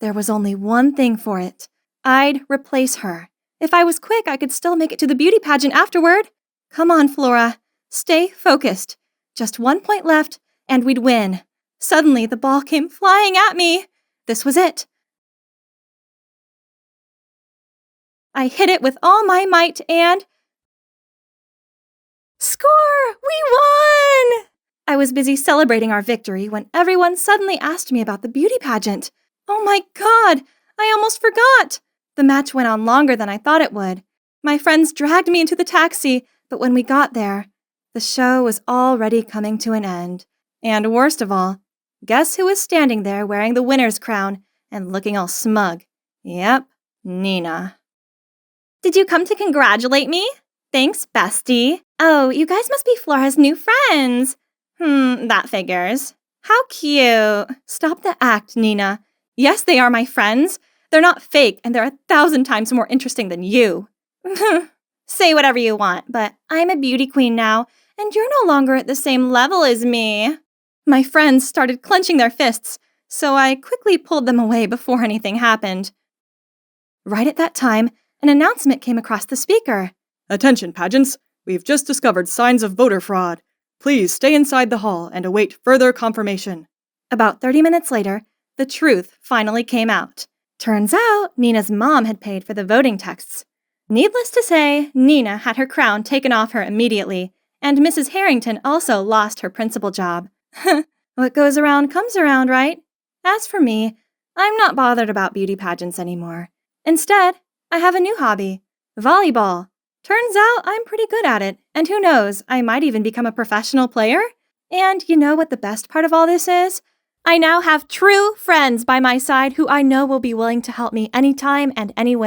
There was only one thing for it. I'd replace her. If I was quick, I could still make it to the beauty pageant afterward. Come on, Flora. Stay focused. Just 1 point left, and we'd win. Suddenly, the ball came flying at me. This was it. I hit it with all my might and... Score! We won! I was busy celebrating our victory when everyone suddenly asked me about the beauty pageant. Oh my God! I almost forgot! The match went on longer than I thought it would. My friends dragged me into the taxi, but when we got there, the show was already coming to an end. And worst of all, guess who was standing there wearing the winner's crown and looking all smug? Yep, Nina. Did you come to congratulate me? Thanks, bestie. Oh, you guys must be Flora's new friends. That figures. How cute. Stop the act, Nina. Yes, they are my friends. They're not fake, and they're 1,000 times more interesting than you. Say whatever you want, but I'm a beauty queen now, and you're no longer at the same level as me. My friends started clenching their fists, so I quickly pulled them away before anything happened. Right at that time, an announcement came across the speaker. Attention, pageants! We've just discovered signs of voter fraud. Please stay inside the hall and await further confirmation. About 30 minutes later, the truth finally came out. Turns out, Nina's mom had paid for the voting texts. Needless to say, Nina had her crown taken off her immediately, and Mrs. Harrington also lost her principal job. What goes around comes around, right? As for me, I'm not bothered about beauty pageants anymore. Instead, I have a new hobby, volleyball. Turns out I'm pretty good at it, and who knows, I might even become a professional player. And you know what the best part of all this is? I now have true friends by my side who I know will be willing to help me anytime and anywhere.